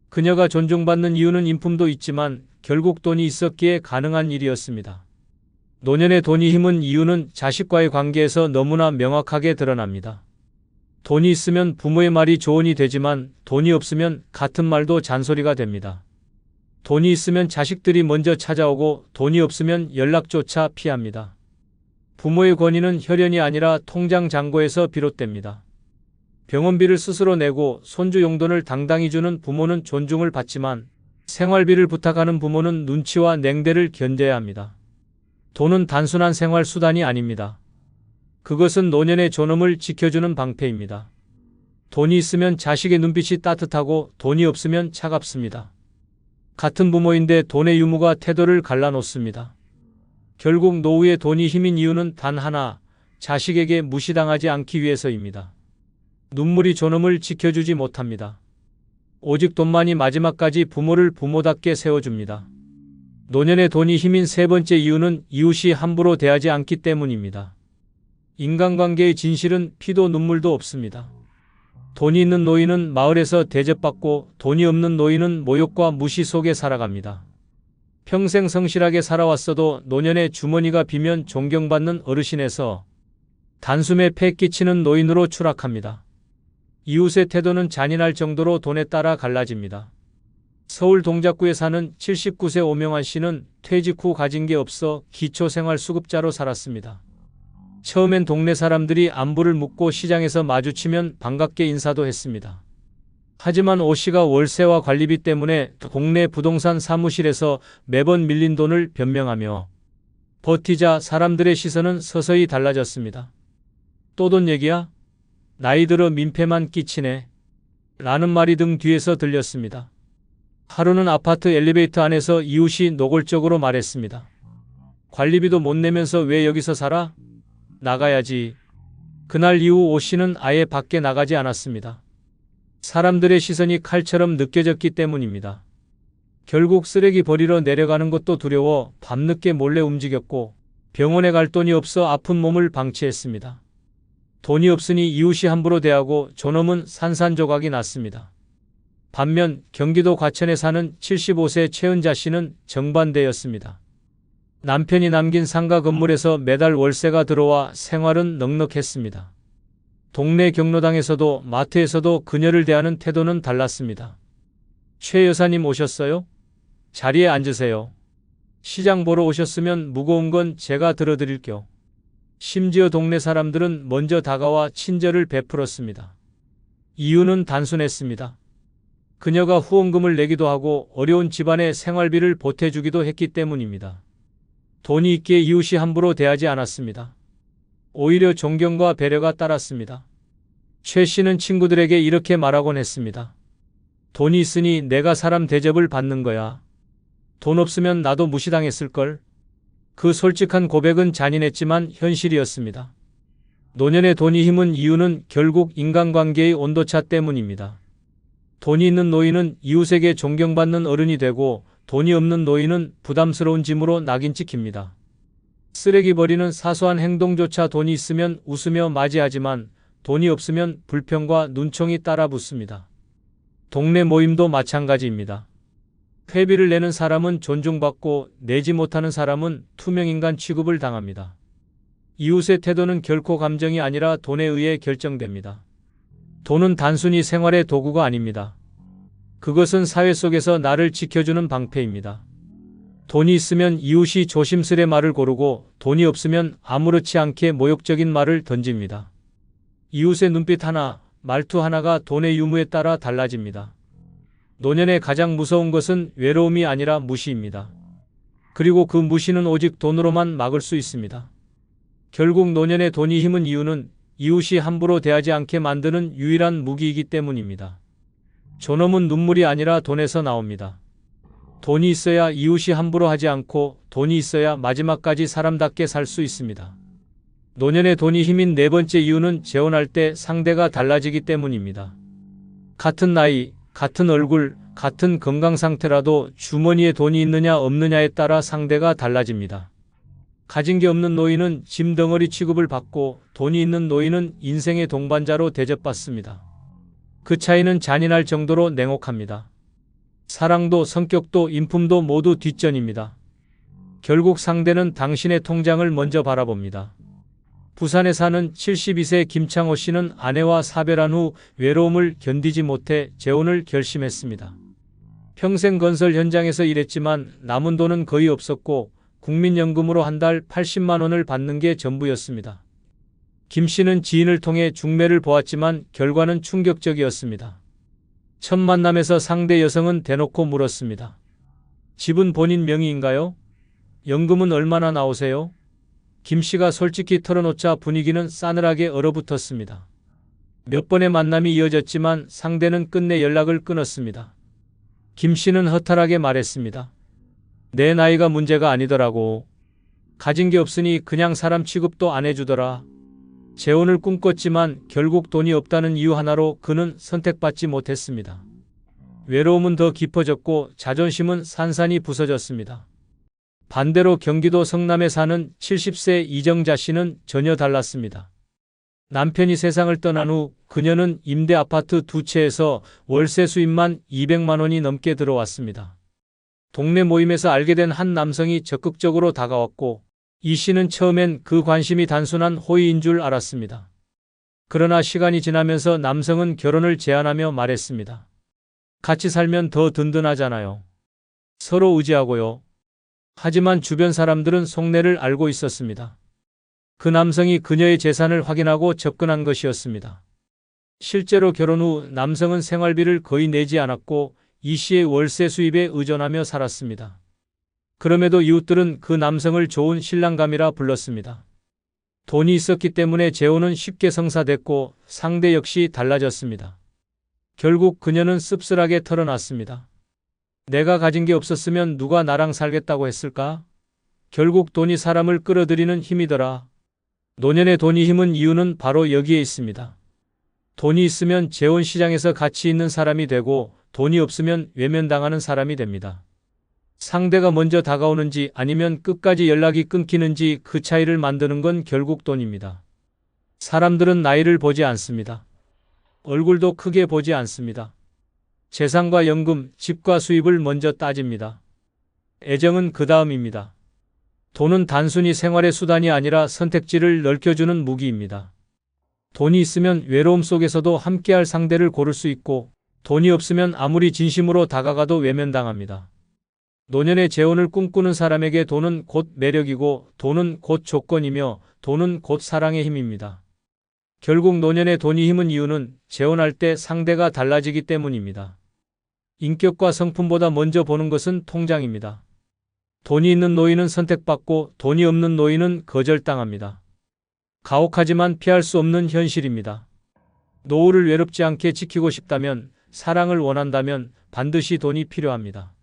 그녀가 존중받는 이유는 인품도 있지만 결국 돈이 있었기에 가능한 일이었습니다. 노년의 돈이 힘은 이유는 자식과의 관계에서 너무나 명확하게 드러납니다. 돈이 있으면 부모의 말이 조언이 되지만 돈이 없으면 같은 말도 잔소리가 됩니다. 돈이 있으면 자식들이 먼저 찾아오고 돈이 없으면 연락조차 피합니다. 부모의 권위는 혈연이 아니라 통장 잔고에서 비롯됩니다. 병원비를 스스로 내고 손주 용돈을 당당히 주는 부모는 존중을 받지만 생활비를 부탁하는 부모는 눈치와 냉대를 견뎌야 합니다. 돈은 단순한 생활 수단이 아닙니다. 그것은 노년의 존엄을 지켜주는 방패입니다. 돈이 있으면 자식의 눈빛이 따뜻하고 돈이 없으면 차갑습니다. 같은 부모인데 돈의 유무가 태도를 갈라놓습니다. 결국 노후의 돈이 힘인 이유는 단 하나, 자식에게 무시당하지 않기 위해서입니다. 눈물이 존엄을 지켜주지 못합니다. 오직 돈만이 마지막까지 부모를 부모답게 세워줍니다. 노년의 돈이 힘인 세 번째 이유는 이웃이 함부로 대하지 않기 때문입니다. 인간관계의 진실은 피도 눈물도 없습니다. 돈이 있는 노인은 마을에서 대접받고 돈이 없는 노인은 모욕과 무시 속에 살아갑니다. 평생 성실하게 살아왔어도 노년의 주머니가 비면 존경받는 어르신에서 단숨에 패 끼치는 노인으로 추락합니다. 이웃의 태도는 잔인할 정도로 돈에 따라 갈라집니다. 서울 동작구에 사는 79세 오명환 씨는 퇴직 후 가진 게 없어 기초생활수급자로 살았습니다. 처음엔 동네 사람들이 안부를 묻고 시장에서 마주치면 반갑게 인사도 했습니다. 하지만 오 씨가 월세와 관리비 때문에 동네 부동산 사무실에서 매번 밀린 돈을 변명하며 버티자 사람들의 시선은 서서히 달라졌습니다. 또 돈 얘기야? 나이 들어 민폐만 끼치네. 라는 말이 등 뒤에서 들렸습니다. 하루는 아파트 엘리베이터 안에서 이웃이 노골적으로 말했습니다. 관리비도 못 내면서 왜 여기서 살아? 나가야지. 그날 이후 오 씨는 아예 밖에 나가지 않았습니다. 사람들의 시선이 칼처럼 느껴졌기 때문입니다. 결국 쓰레기 버리러 내려가는 것도 두려워 밤늦게 몰래 움직였고 병원에 갈 돈이 없어 아픈 몸을 방치했습니다. 돈이 없으니 이웃이 함부로 대하고 존엄은 산산조각이 났습니다. 반면 경기도 과천에 사는 75세 최은자 씨는 정반대였습니다. 남편이 남긴 상가 건물에서 매달 월세가 들어와 생활은 넉넉했습니다. 동네 경로당에서도 마트에서도 그녀를 대하는 태도는 달랐습니다. 최 여사님 오셨어요? 자리에 앉으세요. 시장 보러 오셨으면 무거운 건 제가 들어드릴게요. 심지어 동네 사람들은 먼저 다가와 친절을 베풀었습니다. 이유는 단순했습니다. 그녀가 후원금을 내기도 하고 어려운 집안의 생활비를 보태주기도 했기 때문입니다. 돈이 있기에 이웃이 함부로 대하지 않았습니다. 오히려 존경과 배려가 따랐습니다. 최 씨는 친구들에게 이렇게 말하곤 했습니다. 돈이 있으니 내가 사람 대접을 받는 거야. 돈 없으면 나도 무시당했을걸. 그 솔직한 고백은 잔인했지만 현실이었습니다. 노년의 돈이 힘은 이유는 결국 인간관계의 온도차 때문입니다. 돈이 있는 노인은 이웃에게 존경받는 어른이 되고 돈이 없는 노인은 부담스러운 짐으로 낙인 찍힙니다. 쓰레기 버리는 사소한 행동조차 돈이 있으면 웃으며 맞이하지만 돈이 없으면 불평과 눈총이 따라 붙습니다. 동네 모임도 마찬가지입니다. 회비를 내는 사람은 존중받고 내지 못하는 사람은 투명인간 취급을 당합니다. 이웃의 태도는 결코 감정이 아니라 돈에 의해 결정됩니다. 돈은 단순히 생활의 도구가 아닙니다. 그것은 사회 속에서 나를 지켜주는 방패입니다. 돈이 있으면 이웃이 조심스레 말을 고르고 돈이 없으면 아무렇지 않게 모욕적인 말을 던집니다. 이웃의 눈빛 하나, 말투 하나가 돈의 유무에 따라 달라집니다. 노년의 가장 무서운 것은 외로움이 아니라 무시입니다. 그리고 그 무시는 오직 돈으로만 막을 수 있습니다. 결국 노년의 돈이 힘은 이유는 이웃이 함부로 대하지 않게 만드는 유일한 무기이기 때문입니다. 존엄은 눈물이 아니라 돈에서 나옵니다. 돈이 있어야 이웃이 함부로 하지 않고 돈이 있어야 마지막까지 사람답게 살 수 있습니다. 노년의 돈이 힘인 네 번째 이유는 재혼할 때 상대가 달라지기 때문입니다. 같은 나이, 같은 얼굴, 같은 건강 상태라도 주머니에 돈이 있느냐 없느냐에 따라 상대가 달라집니다. 가진 게 없는 노인은 짐덩어리 취급을 받고 돈이 있는 노인은 인생의 동반자로 대접받습니다. 그 차이는 잔인할 정도로 냉혹합니다. 사랑도 성격도 인품도 모두 뒷전입니다. 결국 상대는 당신의 통장을 먼저 바라봅니다. 부산에 사는 72세 김창호 씨는 아내와 사별한 후 외로움을 견디지 못해 재혼을 결심했습니다. 평생 건설 현장에서 일했지만 남은 돈은 거의 없었고 국민연금으로 한 달 80만 원을 받는 게 전부였습니다. 김 씨는 지인을 통해 중매를 보았지만 결과는 충격적이었습니다. 첫 만남에서 상대 여성은 대놓고 물었습니다. 집은 본인 명의인가요? 연금은 얼마나 나오세요? 김 씨가 솔직히 털어놓자 분위기는 싸늘하게 얼어붙었습니다. 몇 번의 만남이 이어졌지만 상대는 끝내 연락을 끊었습니다. 김 씨는 허탈하게 말했습니다. 내 나이가 문제가 아니더라고. 가진 게 없으니 그냥 사람 취급도 안 해주더라. 재혼을 꿈꿨지만 결국 돈이 없다는 이유 하나로 그는 선택받지 못했습니다. 외로움은 더 깊어졌고 자존심은 산산이 부서졌습니다. 반대로 경기도 성남에 사는 70세 이정자 씨는 전혀 달랐습니다. 남편이 세상을 떠난 후 그녀는 임대 아파트 두 채에서 월세 수입만 200만 원이 넘게 들어왔습니다. 동네 모임에서 알게 된 한 남성이 적극적으로 다가왔고 이 씨는 처음엔 그 관심이 단순한 호의인 줄 알았습니다. 그러나 시간이 지나면서 남성은 결혼을 제안하며 말했습니다. 같이 살면 더 든든하잖아요. 서로 의지하고요. 하지만 주변 사람들은 속내를 알고 있었습니다. 그 남성이 그녀의 재산을 확인하고 접근한 것이었습니다. 실제로 결혼 후 남성은 생활비를 거의 내지 않았고 이 씨의 월세 수입에 의존하며 살았습니다. 그럼에도 이웃들은 그 남성을 좋은 신랑감이라 불렀습니다. 돈이 있었기 때문에 재혼은 쉽게 성사됐고 상대 역시 달라졌습니다. 결국 그녀는 씁쓸하게 털어놨습니다. 내가 가진 게 없었으면 누가 나랑 살겠다고 했을까? 결국 돈이 사람을 끌어들이는 힘이더라. 노년의 돈이 힘은 이유는 바로 여기에 있습니다. 돈이 있으면 재혼 시장에서 가치 있는 사람이 되고 돈이 없으면 외면당하는 사람이 됩니다. 상대가 먼저 다가오는지 아니면 끝까지 연락이 끊기는지 그 차이를 만드는 건 결국 돈입니다. 사람들은 나이를 보지 않습니다. 얼굴도 크게 보지 않습니다. 재산과 연금, 집과 수입을 먼저 따집니다. 애정은 그 다음입니다. 돈은 단순히 생활의 수단이 아니라 선택지를 넓혀주는 무기입니다. 돈이 있으면 외로움 속에서도 함께할 상대를 고를 수 있고 돈이 없으면 아무리 진심으로 다가가도 외면당합니다. 노년의 재혼을 꿈꾸는 사람에게 돈은 곧 매력이고 돈은 곧 조건이며 돈은 곧 사랑의 힘입니다. 결국 노년의 돈이 힘은 이유는 재혼할 때 상대가 달라지기 때문입니다. 인격과 성품보다 먼저 보는 것은 통장입니다. 돈이 있는 노인은 선택받고 돈이 없는 노인은 거절당합니다. 가혹하지만 피할 수 없는 현실입니다. 노후를 외롭지 않게 지키고 싶다면, 사랑을 원한다면 반드시 돈이 필요합니다.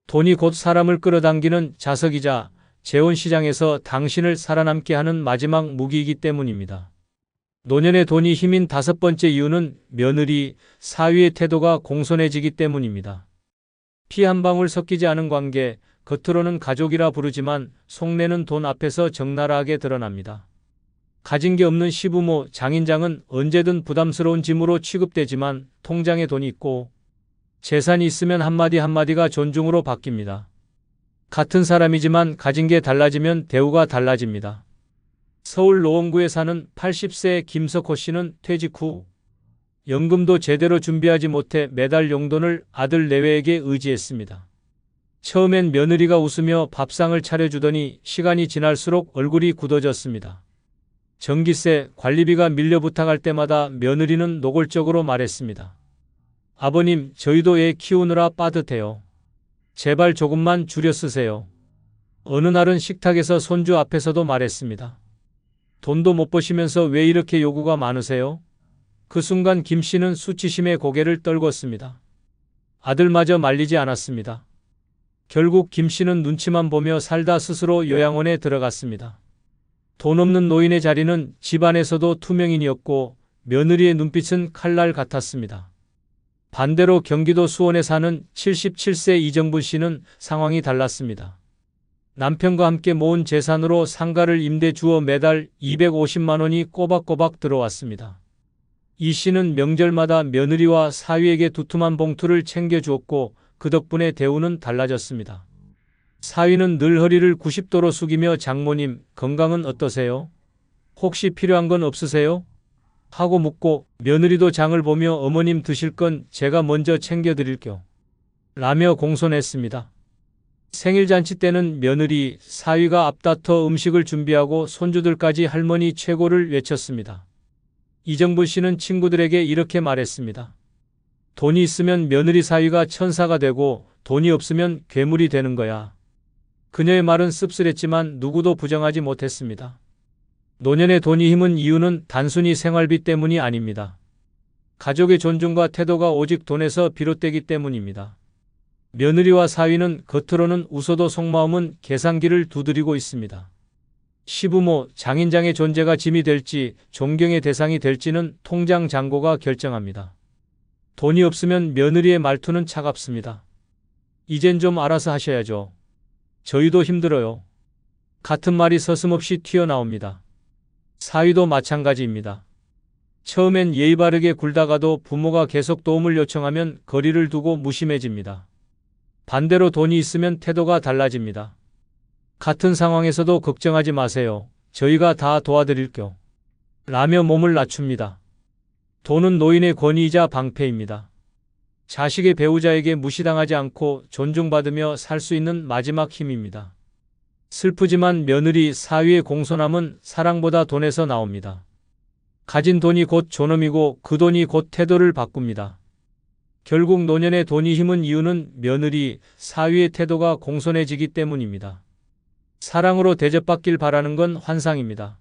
돈이 곧 사람을 끌어당기는 자석이자 재혼 시장에서 당신을 살아남게 하는 마지막 무기이기 때문입니다. 노년의 돈이 힘인 다섯 번째 이유는 며느리, 사위의 태도가 공손해지기 때문입니다. 피 한 방울 섞이지 않은 관계, 겉으로는 가족이라 부르지만 속내는 돈 앞에서 적나라하게 드러납니다. 가진 게 없는 시부모, 장인장은 언제든 부담스러운 짐으로 취급되지만 통장에 돈이 있고 재산이 있으면 한마디 한마디가 존중으로 바뀝니다. 같은 사람이지만 가진 게 달라지면 대우가 달라집니다. 서울 노원구에 사는 80세 김석호 씨는 퇴직 후 연금도 제대로 준비하지 못해 매달 용돈을 아들 내외에게 의지했습니다. 처음엔 며느리가 웃으며 밥상을 차려주더니 시간이 지날수록 얼굴이 굳어졌습니다. 전기세, 관리비가 밀려 부탁할 때마다 며느리는 노골적으로 말했습니다. 아버님, 저희도 애 키우느라 빠듯해요. 제발 조금만 줄여 쓰세요. 어느 날은 식탁에서 손주 앞에서도 말했습니다. 돈도 못 버시면서 왜 이렇게 요구가 많으세요? 그 순간 김 씨는 수치심에 고개를 떨궜습니다. 아들마저 말리지 않았습니다. 결국 김 씨는 눈치만 보며 살다 스스로 요양원에 들어갔습니다. 돈 없는 노인의 자리는 집안에서도 투명인이었고 며느리의 눈빛은 칼날 같았습니다. 반대로 경기도 수원에 사는 77세 이정분 씨는 상황이 달랐습니다. 남편과 함께 모은 재산으로 상가를 임대 주어 매달 250만 원이 꼬박꼬박 들어왔습니다. 이 씨는 명절마다 며느리와 사위에게 두툼한 봉투를 챙겨주었고 그 덕분에 대우는 달라졌습니다. 사위는 늘 허리를 90도로 숙이며 장모님, 건강은 어떠세요? 혹시 필요한 건 없으세요? 하고 묻고 며느리도 장을 보며 어머님 드실 건 제가 먼저 챙겨드릴게요. 라며 공손했습니다. 생일잔치 때는 며느리, 사위가 앞다퉈 음식을 준비하고 손주들까지 할머니 최고를 외쳤습니다. 이정분 씨는 친구들에게 이렇게 말했습니다. 돈이 있으면 며느리 사위가 천사가 되고 돈이 없으면 괴물이 되는 거야. 그녀의 말은 씁쓸했지만 누구도 부정하지 못했습니다. 노년의 돈이 힘은 이유는 단순히 생활비 때문이 아닙니다. 가족의 존중과 태도가 오직 돈에서 비롯되기 때문입니다. 며느리와 사위는 겉으로는 웃어도 속마음은 계산기를 두드리고 있습니다. 시부모, 장인장의 존재가 짐이 될지 존경의 대상이 될지는 통장 잔고가 결정합니다. 돈이 없으면 며느리의 말투는 차갑습니다. 이젠 좀 알아서 하셔야죠. 저희도 힘들어요. 같은 말이 서슴없이 튀어나옵니다. 사위도 마찬가지입니다. 처음엔 예의 바르게 굴다가도 부모가 계속 도움을 요청하면 거리를 두고 무심해집니다. 반대로 돈이 있으면 태도가 달라집니다. 같은 상황에서도 걱정하지 마세요. 저희가 다 도와드릴게요. 라며 몸을 낮춥니다. 돈은 노인의 권위이자 방패입니다. 자식의 배우자에게 무시당하지 않고 존중받으며 살 수 있는 마지막 힘입니다. 슬프지만 며느리 사위의 공손함은 사랑보다 돈에서 나옵니다. 가진 돈이 곧 존엄이고 그 돈이 곧 태도를 바꿉니다. 결국 노년의 돈이 힘은 이유는 며느리, 사위의 태도가 공손해지기 때문입니다. 사랑으로 대접받길 바라는 건 환상입니다.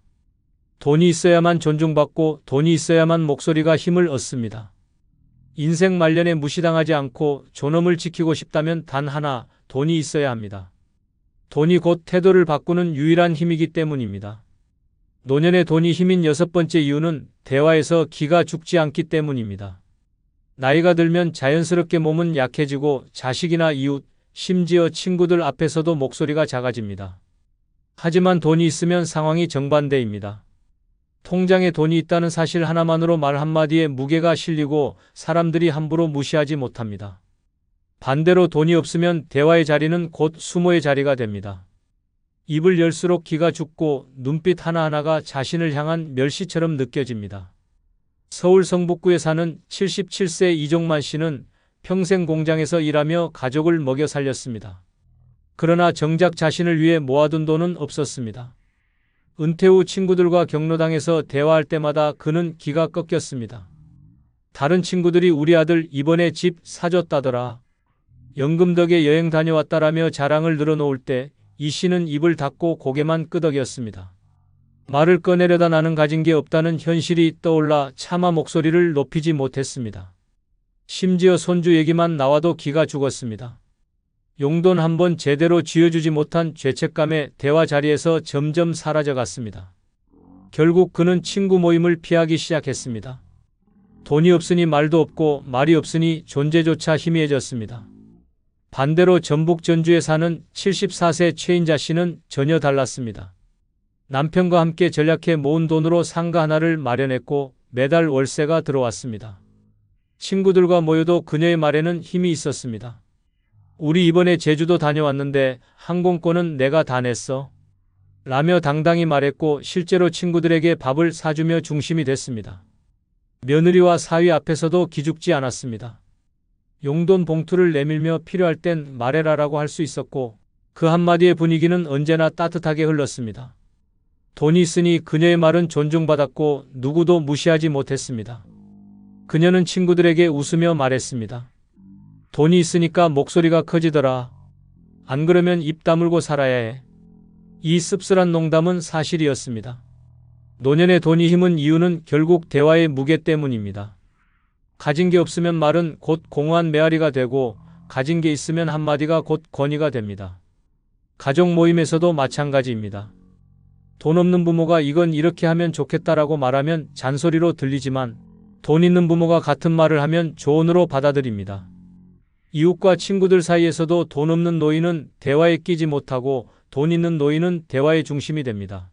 돈이 있어야만 존중받고 돈이 있어야만 목소리가 힘을 얻습니다. 인생 말년에 무시당하지 않고 존엄을 지키고 싶다면 단 하나, 돈이 있어야 합니다. 돈이 곧 태도를 바꾸는 유일한 힘이기 때문입니다. 노년의 돈이 힘인 6번째 이유는 대화에서 기가 죽지 않기 때문입니다. 나이가 들면 자연스럽게 몸은 약해지고 자식이나 이웃, 심지어 친구들 앞에서도 목소리가 작아집니다. 하지만 돈이 있으면 상황이 정반대입니다. 통장에 돈이 있다는 사실 하나만으로 말 한마디에 무게가 실리고 사람들이 함부로 무시하지 못합니다. 반대로 돈이 없으면 대화의 자리는 곧 수모의 자리가 됩니다. 입을 열수록 기가 죽고 눈빛 하나하나가 자신을 향한 멸시처럼 느껴집니다. 서울 성북구에 사는 77세 이종만 씨는 평생 공장에서 일하며 가족을 먹여 살렸습니다. 그러나 정작 자신을 위해 모아둔 돈은 없었습니다. 은퇴 후 친구들과 경로당에서 대화할 때마다 그는 기가 꺾였습니다. 다른 친구들이 우리 아들 이번에 집 사줬다더라. 연금 덕에 여행 다녀왔다라며 자랑을 늘어놓을 때 이 씨는 입을 닫고 고개만 끄덕였습니다. 말을 꺼내려다 나는 가진 게 없다는 현실이 떠올라 차마 목소리를 높이지 못했습니다. 심지어 손주 얘기만 나와도 기가 죽었습니다. 용돈 한 번 제대로 쥐어주지 못한 죄책감에 대화 자리에서 점점 사라져갔습니다. 결국 그는 친구 모임을 피하기 시작했습니다. 돈이 없으니 말도 없고 말이 없으니 존재조차 희미해졌습니다. 반대로 전북 전주에 사는 74세 최인자 씨는 전혀 달랐습니다. 남편과 함께 전략해 모은 돈으로 상가 하나를 마련했고 매달 월세가 들어왔습니다. 친구들과 모여도 그녀의 말에는 힘이 있었습니다. 우리 이번에 제주도 다녀왔는데 항공권은 내가 다 냈어. 라며 당당히 말했고 실제로 친구들에게 밥을 사주며 중심이 됐습니다. 며느리와 사위 앞에서도 기죽지 않았습니다. 용돈 봉투를 내밀며 필요할 땐 말해라라고 할 수 있었고 그 한마디의 분위기는 언제나 따뜻하게 흘렀습니다. 돈이 있으니 그녀의 말은 존중받았고 누구도 무시하지 못했습니다. 그녀는 친구들에게 웃으며 말했습니다. 돈이 있으니까 목소리가 커지더라. 안 그러면 입 다물고 살아야 해. 이 씁쓸한 농담은 사실이었습니다. 노년의 돈이 힘은 이유는 결국 대화의 무게 때문입니다. 가진 게 없으면 말은 곧 공허한 메아리가 되고 가진 게 있으면 한마디가 곧 권위가 됩니다. 가족 모임에서도 마찬가지입니다. 돈 없는 부모가 이건 이렇게 하면 좋겠다라고 말하면 잔소리로 들리지만 돈 있는 부모가 같은 말을 하면 조언으로 받아들입니다. 이웃과 친구들 사이에서도 돈 없는 노인은 대화에 끼지 못하고 돈 있는 노인은 대화의 중심이 됩니다.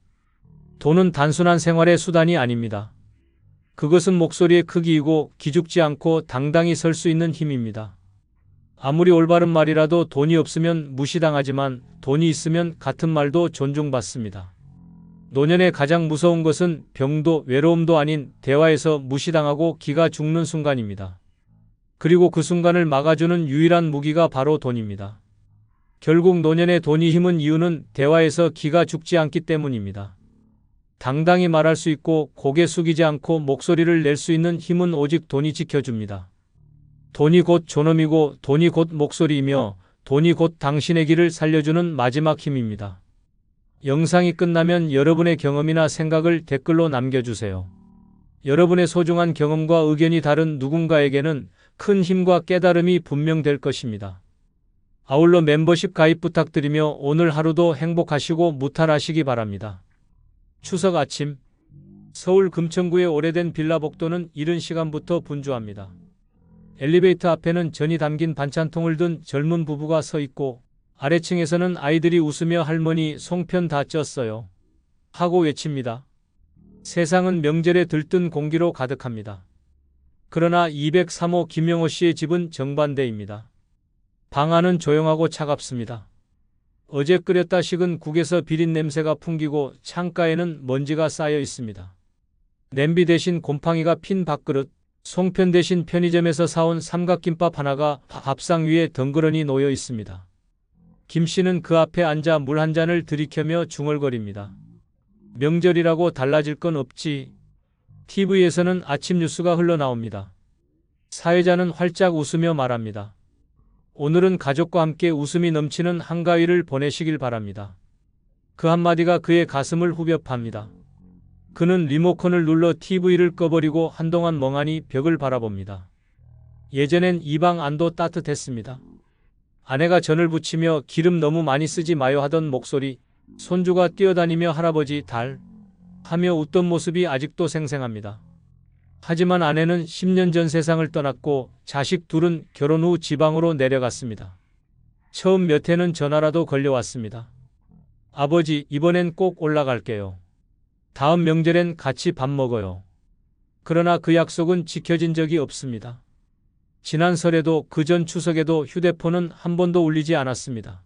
돈은 단순한 생활의 수단이 아닙니다. 그것은 목소리의 크기이고 기죽지 않고 당당히 설 수 있는 힘입니다. 아무리 올바른 말이라도 돈이 없으면 무시당하지만 돈이 있으면 같은 말도 존중받습니다. 노년의 가장 무서운 것은 병도 외로움도 아닌 대화에서 무시당하고 기가 죽는 순간입니다. 그리고 그 순간을 막아주는 유일한 무기가 바로 돈입니다. 결국 노년의 돈이 힘은 이유는 대화에서 기가 죽지 않기 때문입니다. 당당히 말할 수 있고 고개 숙이지 않고 목소리를 낼 수 있는 힘은 오직 돈이 지켜줍니다. 돈이 곧 존엄이고 돈이 곧 목소리이며 돈이 곧 당신의 길을 살려주는 마지막 힘입니다. 영상이 끝나면 여러분의 경험이나 생각을 댓글로 남겨주세요. 여러분의 소중한 경험과 의견이 다른 누군가에게는 큰 힘과 깨달음이 분명될 것입니다. 아울러 멤버십 가입 부탁드리며 오늘 하루도 행복하시고 무탈하시기 바랍니다. 추석 아침, 서울 금천구의 오래된 빌라 복도는 이른 시간부터 분주합니다. 엘리베이터 앞에는 전이 담긴 반찬통을 든 젊은 부부가 서 있고 아래층에서는 아이들이 웃으며 할머니 송편 다 쪘어요 하고 외칩니다. 세상은 명절에 들뜬 공기로 가득합니다. 그러나 203호 김영호 씨의 집은 정반대입니다. 방 안은 조용하고 차갑습니다. 어제 끓였다 식은 국에서 비린 냄새가 풍기고 창가에는 먼지가 쌓여 있습니다. 냄비 대신 곰팡이가 핀 밥그릇, 송편 대신 편의점에서 사온 삼각김밥 하나가 밥상 위에 덩그러니 놓여 있습니다. 김 씨는 그 앞에 앉아 물 한 잔을 들이켜며 중얼거립니다. 명절이라고 달라질 건 없지. TV에서는 아침 뉴스가 흘러나옵니다. 사회자는 활짝 웃으며 말합니다. 오늘은 가족과 함께 웃음이 넘치는 한가위를 보내시길 바랍니다. 그 한마디가 그의 가슴을 후벼 팝니다. 그는 리모컨을 눌러 TV를 꺼버리고 한동안 멍하니 벽을 바라봅니다. 예전엔 이 방 안도 따뜻했습니다. 아내가 전을 부치며 기름 너무 많이 쓰지 마요 하던 목소리, 손주가 뛰어다니며 할아버지 달 하며 웃던 모습이 아직도 생생합니다. 하지만 아내는 10년 전 세상을 떠났고 자식 둘은 결혼 후 지방으로 내려갔습니다. 처음 몇 해는 전화라도 걸려왔습니다. 아버지, 이번엔 꼭 올라갈게요. 다음 명절엔 같이 밥 먹어요. 그러나 그 약속은 지켜진 적이 없습니다. 지난 설에도 그 전 추석에도 휴대폰은 한 번도 울리지 않았습니다.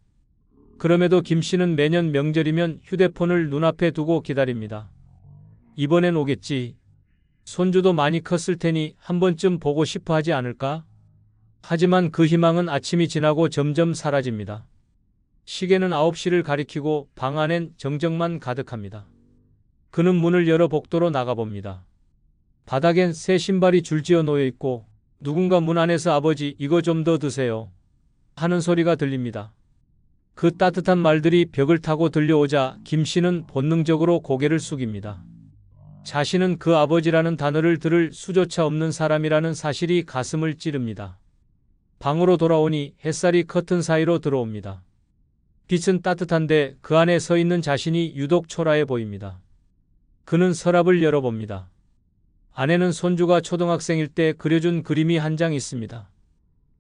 그럼에도 김 씨는 매년 명절이면 휴대폰을 눈앞에 두고 기다립니다. 이번엔 오겠지. 손주도 많이 컸을 테니 한 번쯤 보고 싶어 하지 않을까? 하지만 그 희망은 아침이 지나고 점점 사라집니다. 시계는 9시를 가리키고 방 안엔 정적만 가득합니다. 그는 문을 열어 복도로 나가봅니다. 바닥엔 새 신발이 줄지어 놓여 있고 누군가 문 안에서 아버지 이거 좀 더 드세요 하는 소리가 들립니다. 그 따뜻한 말들이 벽을 타고 들려오자 김 씨는 본능적으로 고개를 숙입니다. 자신은 그 아버지라는 단어를 들을 수조차 없는 사람이라는 사실이 가슴을 찌릅니다. 방으로 돌아오니 햇살이 커튼 사이로 들어옵니다. 빛은 따뜻한데 그 안에 서 있는 자신이 유독 초라해 보입니다. 그는 서랍을 열어봅니다. 안에는 손주가 초등학생일 때 그려준 그림이 한 장 있습니다.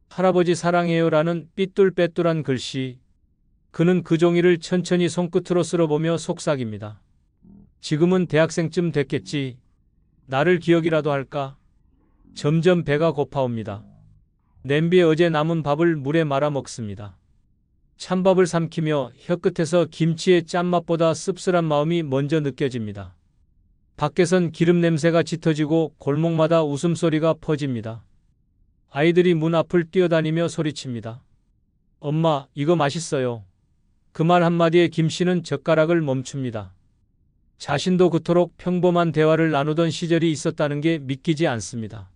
할아버지 사랑해요라는 삐뚤빼뚤한 글씨. 그는 그 종이를 천천히 손끝으로 쓸어보며 속삭입니다. 지금은 대학생쯤 됐겠지. 나를 기억이라도 할까? 점점 배가 고파옵니다. 냄비에 어제 남은 밥을 물에 말아 먹습니다. 찬밥을 삼키며 혀끝에서 김치의 짠맛보다 씁쓸한 마음이 먼저 느껴집니다. 밖에선 기름 냄새가 짙어지고 골목마다 웃음소리가 퍼집니다. 아이들이 문 앞을 뛰어다니며 소리칩니다. 엄마, 이거 맛있어요. 그 말 한마디에 김 씨는 젓가락을 멈춥니다. 자신도 그토록 평범한 대화를 나누던 시절이 있었다는 게 믿기지 않습니다.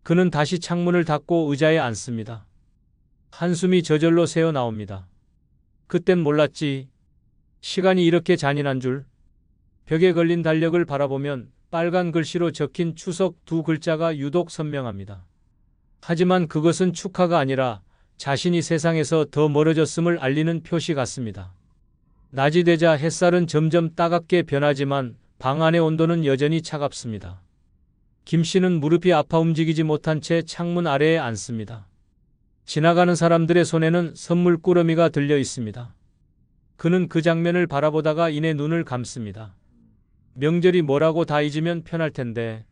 그는 다시 창문을 닫고 의자에 앉습니다. 한숨이 저절로 새어 나옵니다. 그땐 몰랐지. 시간이 이렇게 잔인한 줄. 벽에 걸린 달력을 바라보면 빨간 글씨로 적힌 추석 두 글자가 유독 선명합니다. 하지만 그것은 축하가 아니라 자신이 세상에서 더 멀어졌음을 알리는 표시 같습니다. 낮이 되자 햇살은 점점 따갑게 변하지만 방 안의 온도는 여전히 차갑습니다. 김 씨는 무릎이 아파 움직이지 못한 채 창문 아래에 앉습니다. 지나가는 사람들의 손에는 선물 꾸러미가 들려 있습니다. 그는 그 장면을 바라보다가 이내 눈을 감습니다. 명절이 뭐라고 다 잊으면 편할 텐데.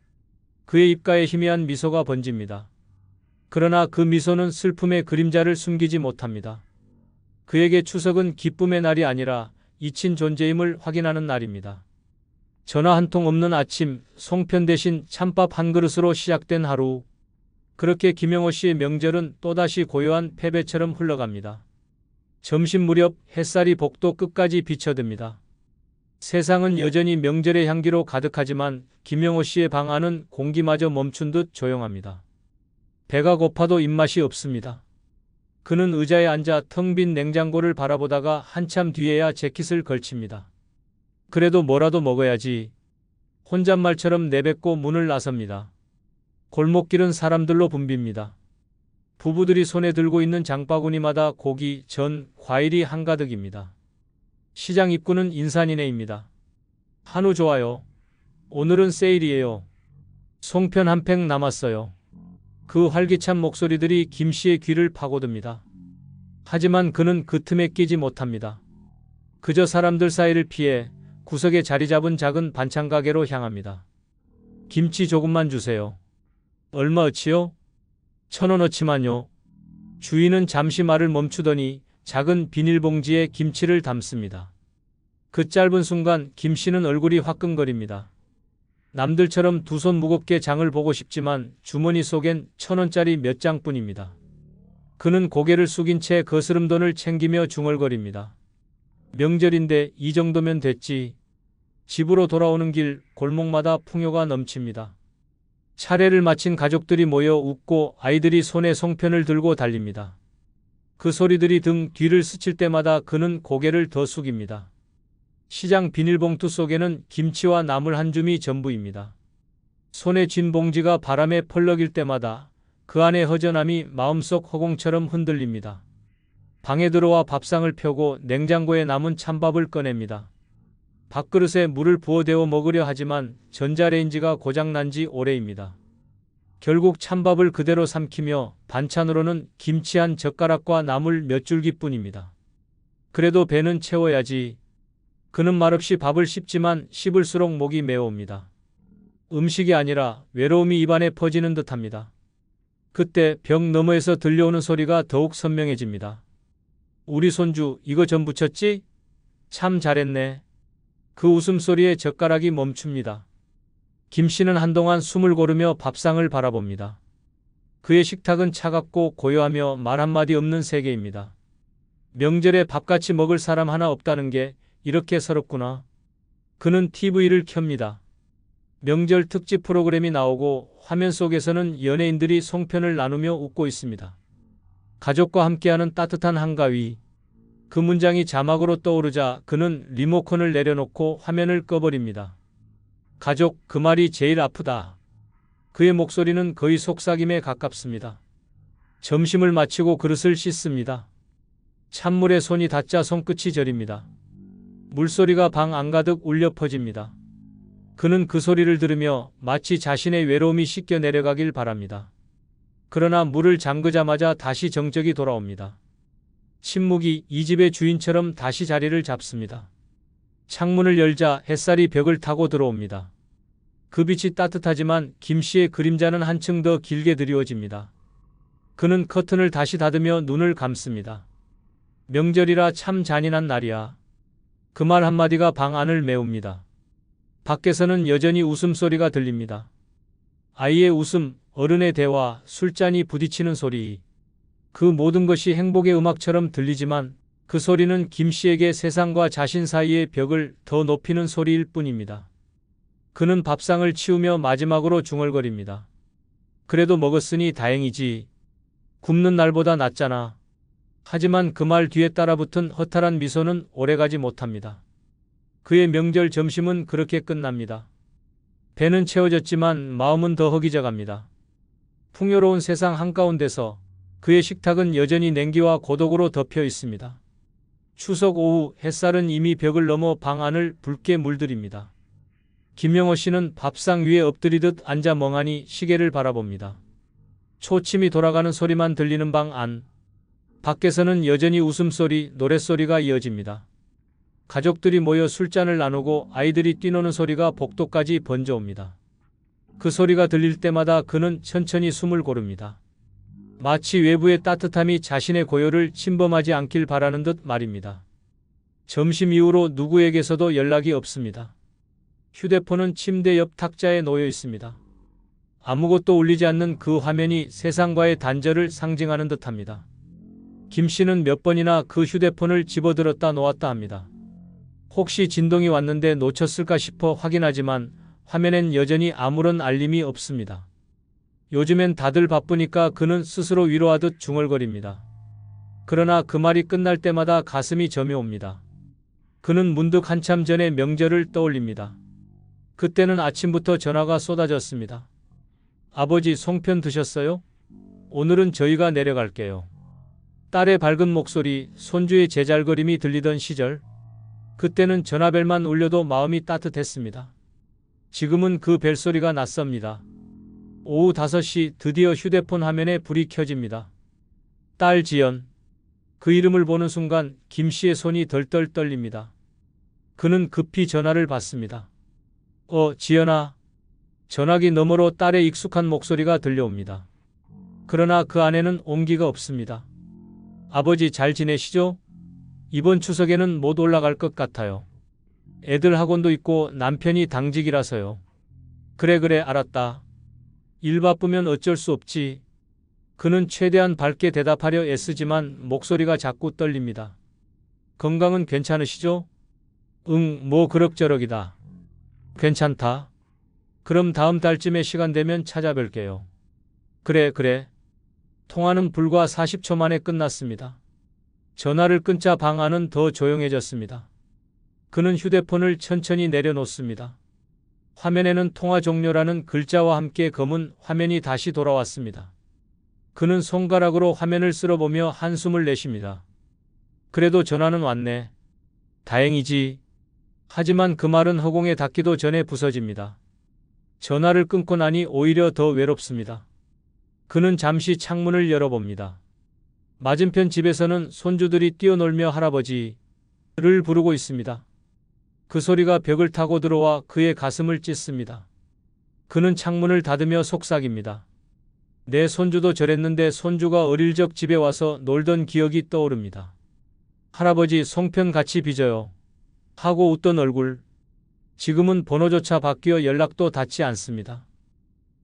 그의 입가에 희미한 미소가 번집니다. 그러나 그 미소는 슬픔의 그림자를 숨기지 못합니다. 그에게 추석은 기쁨의 날이 아니라 잊힌 존재임을 확인하는 날입니다. 전화 한 통 없는 아침, 송편 대신 찬밥 한 그릇으로 시작된 하루. 그렇게 김영호 씨의 명절은 또다시 고요한 패배처럼 흘러갑니다. 점심 무렵 햇살이 복도 끝까지 비쳐듭니다. 세상은 여전히 명절의 향기로 가득하지만 김영호 씨의 방 안은 공기마저 멈춘 듯 조용합니다. 배가 고파도 입맛이 없습니다. 그는 의자에 앉아 텅 빈 냉장고를 바라보다가 한참 뒤에야 재킷을 걸칩니다. 그래도 뭐라도 먹어야지. 혼잣말처럼 내뱉고 문을 나섭니다. 골목길은 사람들로 붐빕니다. 부부들이 손에 들고 있는 장바구니마다 고기, 전, 과일이 한가득입니다. 시장 입구는 인산인해입니다. 한우 좋아요. 오늘은 세일이에요. 송편 한 팩 남았어요. 그 활기찬 목소리들이 김 씨의 귀를 파고듭니다. 하지만 그는 그 틈에 끼지 못합니다. 그저 사람들 사이를 피해 구석에 자리 잡은 작은 반찬 가게로 향합니다. 김치 조금만 주세요. 얼마어치요? 1,000원어치만요. 주인은 잠시 말을 멈추더니 작은 비닐봉지에 김치를 담습니다. 그 짧은 순간 김 씨는 얼굴이 화끈거립니다. 남들처럼 두 손 무겁게 장을 보고 싶지만 주머니 속엔 1,000원짜리 몇 장뿐입니다. 그는 고개를 숙인 채 거스름돈을 챙기며 중얼거립니다. 명절인데 이 정도면 됐지. 집으로 돌아오는 길 골목마다 풍요가 넘칩니다. 차례를 마친 가족들이 모여 웃고 아이들이 손에 송편을 들고 달립니다. 그 소리들이 등 뒤를 스칠 때마다 그는 고개를 더 숙입니다. 시장 비닐봉투 속에는 김치와 나물 한 줌이 전부입니다. 손에 쥔 봉지가 바람에 펄럭일 때마다 그 안의 허전함이 마음속 허공처럼 흔들립니다. 방에 들어와 밥상을 펴고 냉장고에 남은 찬밥을 꺼냅니다. 밥그릇에 물을 부어 데워 먹으려 하지만 전자레인지가 고장난 지 오래입니다. 결국 찬밥을 그대로 삼키며 반찬으로는 김치 한 젓가락과 나물 몇 줄기뿐입니다. 그래도 배는 채워야지. 그는 말없이 밥을 씹지만 씹을수록 목이 메어옵니다. 음식이 아니라 외로움이 입안에 퍼지는 듯합니다. 그때 벽 너머에서 들려오는 소리가 더욱 선명해집니다. 우리 손주 이거 전 부쳤지? 참 잘했네. 그 웃음소리에 젓가락이 멈춥니다. 김 씨는 한동안 숨을 고르며 밥상을 바라봅니다. 그의 식탁은 차갑고 고요하며 말 한마디 없는 세계입니다. 명절에 밥같이 먹을 사람 하나 없다는 게 이렇게 서럽구나. 그는 TV를 켭니다. 명절 특집 프로그램이 나오고 화면 속에서는 연예인들이 송편을 나누며 웃고 있습니다. 가족과 함께하는 따뜻한 한가위. 그 문장이 자막으로 떠오르자 그는 리모컨을 내려놓고 화면을 꺼버립니다. 가족, 그 말이 제일 아프다. 그의 목소리는 거의 속삭임에 가깝습니다. 점심을 마치고 그릇을 씻습니다. 찬물에 손이 닿자 손끝이 저립니다. 물소리가 방 안가득 울려 퍼집니다. 그는 그 소리를 들으며 마치 자신의 외로움이 씻겨 내려가길 바랍니다. 그러나 물을 잠그자마자 다시 정적이 돌아옵니다. 침묵이 이 집의 주인처럼 다시 자리를 잡습니다. 창문을 열자 햇살이 벽을 타고 들어옵니다. 그 빛이 따뜻하지만 김 씨의 그림자는 한층 더 길게 드리워집니다. 그는 커튼을 다시 닫으며 눈을 감습니다. 명절이라 참 잔인한 날이야. 그 말 한마디가 방 안을 메웁니다. 밖에서는 여전히 웃음소리가 들립니다. 아이의 웃음, 어른의 대화, 술잔이 부딪히는 소리. 그 모든 것이 행복의 음악처럼 들리지만 그 소리는 김 씨에게 세상과 자신 사이의 벽을 더 높이는 소리일 뿐입니다. 그는 밥상을 치우며 마지막으로 중얼거립니다. 그래도 먹었으니 다행이지. 굶는 날보다 낫잖아. 하지만 그 말 뒤에 따라붙은 허탈한 미소는 오래가지 못합니다. 그의 명절 점심은 그렇게 끝납니다. 배는 채워졌지만 마음은 더 허기져갑니다. 풍요로운 세상 한가운데서 그의 식탁은 여전히 냉기와 고독으로 덮여 있습니다. 추석 오후 햇살은 이미 벽을 넘어 방 안을 붉게 물들입니다. 김영호 씨는 밥상 위에 엎드리듯 앉아 멍하니 시계를 바라봅니다. 초침이 돌아가는 소리만 들리는 방 안. 밖에서는 여전히 웃음소리, 노랫소리가 이어집니다. 가족들이 모여 술잔을 나누고 아이들이 뛰노는 소리가 복도까지 번져옵니다. 그 소리가 들릴 때마다 그는 천천히 숨을 고릅니다. 마치 외부의 따뜻함이 자신의 고요를 침범하지 않길 바라는 듯 말입니다. 점심 이후로 누구에게서도 연락이 없습니다. 휴대폰은 침대 옆 탁자에 놓여 있습니다. 아무것도 울리지 않는 그 화면이 세상과의 단절을 상징하는 듯합니다. 김 씨는 몇 번이나 그 휴대폰을 집어들었다 놓았다 합니다. 혹시 진동이 왔는데 놓쳤을까 싶어 확인하지만 화면엔 여전히 아무런 알림이 없습니다. 요즘엔 다들 바쁘니까 그는 스스로 위로하듯 중얼거립니다. 그러나 그 말이 끝날 때마다 가슴이 저며옵니다. 그는 문득 한참 전의 명절을 떠올립니다. 그때는 아침부터 전화가 쏟아졌습니다. 아버지 송편 드셨어요? 오늘은 저희가 내려갈게요. 딸의 밝은 목소리, 손주의 제잘거림이 들리던 시절. 그때는 전화벨만 울려도 마음이 따뜻했습니다. 지금은 그 벨소리가 낯섭니다. 오후 5시 드디어 휴대폰 화면에 불이 켜집니다. 딸 지연. 그 이름을 보는 순간 김 씨의 손이 덜덜 떨립니다. 그는 급히 전화를 받습니다. 지연아. 전화기 너머로 딸의 익숙한 목소리가 들려옵니다. 그러나 그 안에는 온기가 없습니다. 아버지 잘 지내시죠? 이번 추석에는 못 올라갈 것 같아요. 애들 학원도 있고 남편이 당직이라서요. 그래 알았다. 일 바쁘면 어쩔 수 없지. 그는 최대한 밝게 대답하려 애쓰지만 목소리가 자꾸 떨립니다. 건강은 괜찮으시죠? 응, 뭐 그럭저럭이다. 괜찮다. 그럼 다음 달쯤에 시간 되면 찾아뵐게요. 그래. 통화는 불과 40초 만에 끝났습니다. 전화를 끊자 방 안은 더 조용해졌습니다. 그는 휴대폰을 천천히 내려놓습니다. 화면에는 통화 종료라는 글자와 함께 검은 화면이 다시 돌아왔습니다. 그는 손가락으로 화면을 쓸어보며 한숨을 내쉽니다. 그래도 전화는 왔네. 다행이지. 하지만 그 말은 허공에 닿기도 전에 부서집니다. 전화를 끊고 나니 오히려 더 외롭습니다. 그는 잠시 창문을 열어봅니다. 맞은편 집에서는 손주들이 뛰어놀며 할아버지를 부르고 있습니다. 그 소리가 벽을 타고 들어와 그의 가슴을 찢습니다. 그는 창문을 닫으며 속삭입니다. 내 손주도 저랬는데 손주가 어릴 적 집에 와서 놀던 기억이 떠오릅니다. 할아버지 송편 같이 빚어요. 하고 웃던 얼굴. 지금은 번호조차 바뀌어 연락도 닿지 않습니다.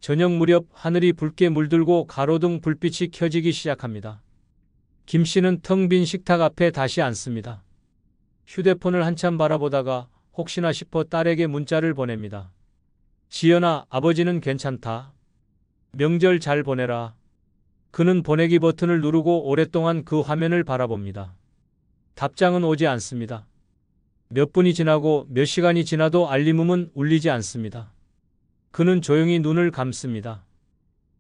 저녁 무렵 하늘이 붉게 물들고 가로등 불빛이 켜지기 시작합니다. 김 씨는 텅 빈 식탁 앞에 다시 앉습니다. 휴대폰을 한참 바라보다가 혹시나 싶어 딸에게 문자를 보냅니다. 지연아, 아버지는 괜찮다. 명절 잘 보내라. 그는 보내기 버튼을 누르고 오랫동안 그 화면을 바라봅니다. 답장은 오지 않습니다. 몇 분이 지나고 몇 시간이 지나도 알림음은 울리지 않습니다. 그는 조용히 눈을 감습니다.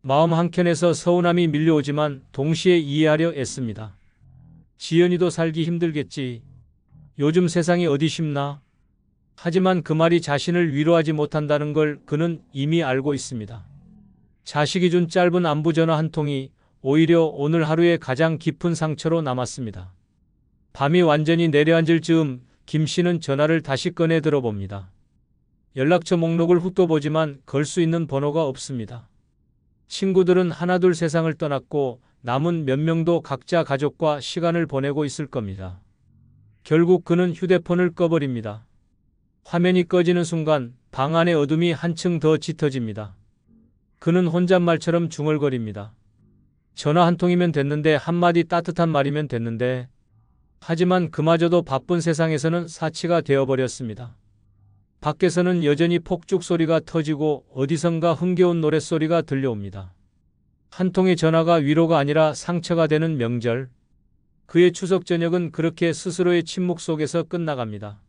마음 한켠에서 서운함이 밀려오지만 동시에 이해하려 애씁니다. 지연이도 살기 힘들겠지. 요즘 세상이 어디 쉽나? 하지만 그 말이 자신을 위로하지 못한다는 걸 그는 이미 알고 있습니다. 자식이 준 짧은 안부 전화 한 통이 오히려 오늘 하루의 가장 깊은 상처로 남았습니다. 밤이 완전히 내려앉을 즈음 김 씨는 전화를 다시 꺼내 들어봅니다. 연락처 목록을 훑어보지만 걸 수 있는 번호가 없습니다. 친구들은 하나둘 세상을 떠났고 남은 몇 명도 각자 가족과 시간을 보내고 있을 겁니다. 결국 그는 휴대폰을 꺼버립니다. 화면이 꺼지는 순간 방 안의 어둠이 한층 더 짙어집니다. 그는 혼잣말처럼 중얼거립니다. 전화 한 통이면 됐는데, 한마디 따뜻한 말이면 됐는데. 하지만 그마저도 바쁜 세상에서는 사치가 되어버렸습니다. 밖에서는 여전히 폭죽 소리가 터지고 어디선가 흥겨운 노랫소리가 들려옵니다. 한 통의 전화가 위로가 아니라 상처가 되는 명절. 그의 추석 저녁은 그렇게 스스로의 침묵 속에서 끝나갑니다.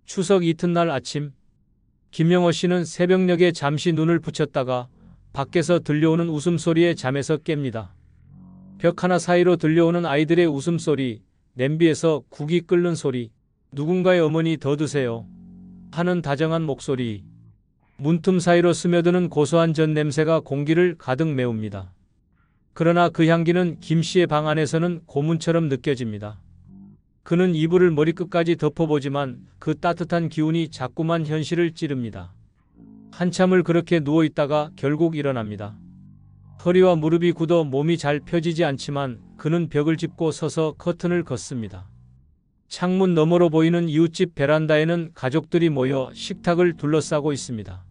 추석 이튿날 아침, 김영호 씨는 새벽녘에 잠시 눈을 붙였다가 밖에서 들려오는 웃음소리에 잠에서 깹니다. 벽 하나 사이로 들려오는 아이들의 웃음소리, 냄비에서 국이 끓는 소리, 누군가의 어머니 더 드세요 하는 다정한 목소리, 문틈 사이로 스며드는 고소한 전 냄새가 공기를 가득 메웁니다. 그러나 그 향기는 김 씨의 방 안에서는 고문처럼 느껴집니다. 그는 이불을 머리끝까지 덮어보지만 그 따뜻한 기운이 자꾸만 현실을 찌릅니다. 한참을 그렇게 누워있다가 결국 일어납니다. 허리와 무릎이 굳어 몸이 잘 펴지지 않지만 그는 벽을 짚고 서서 커튼을 걷습니다. 창문 너머로 보이는 이웃집 베란다에는 가족들이 모여 식탁을 둘러싸고 있습니다.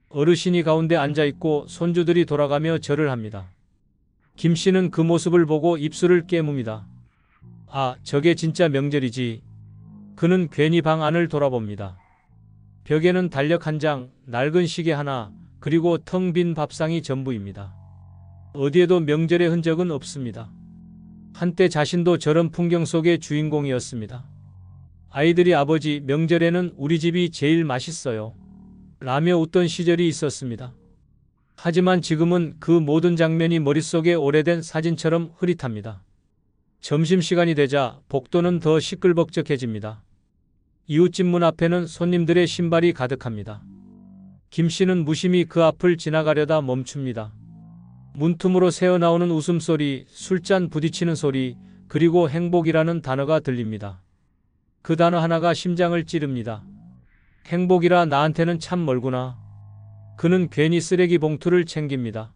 어르신이 가운데 앉아있고 손주들이 돌아가며 절을 합니다. 김 씨는 그 모습을 보고 입술을 깨뭅니다. 아, 저게 진짜 명절이지. 그는 괜히 방 안을 돌아봅니다. 벽에는 달력 한 장, 낡은 시계 하나, 그리고 텅 빈 밥상이 전부입니다. 어디에도 명절의 흔적은 없습니다. 한때 자신도 저런 풍경 속의 주인공이었습니다. 아이들이 아버지, 명절에는 우리 집이 제일 맛있어요 라며 웃던 시절이 있었습니다. 하지만 지금은 그 모든 장면이 머릿속에 오래된 사진처럼 흐릿합니다. 점심시간이 되자 복도는 더 시끌벅적해집니다. 이웃집 문 앞에는 손님들의 신발이 가득합니다. 김 씨는 무심히 그 앞을 지나가려다 멈춥니다. 문틈으로 새어나오는 웃음소리, 술잔 부딪히는 소리, 그리고 행복이라는 단어가 들립니다. 그 단어 하나가 심장을 찌릅니다. 행복이라 나한테는 참 멀구나. 그는 괜히 쓰레기 봉투를 챙깁니다.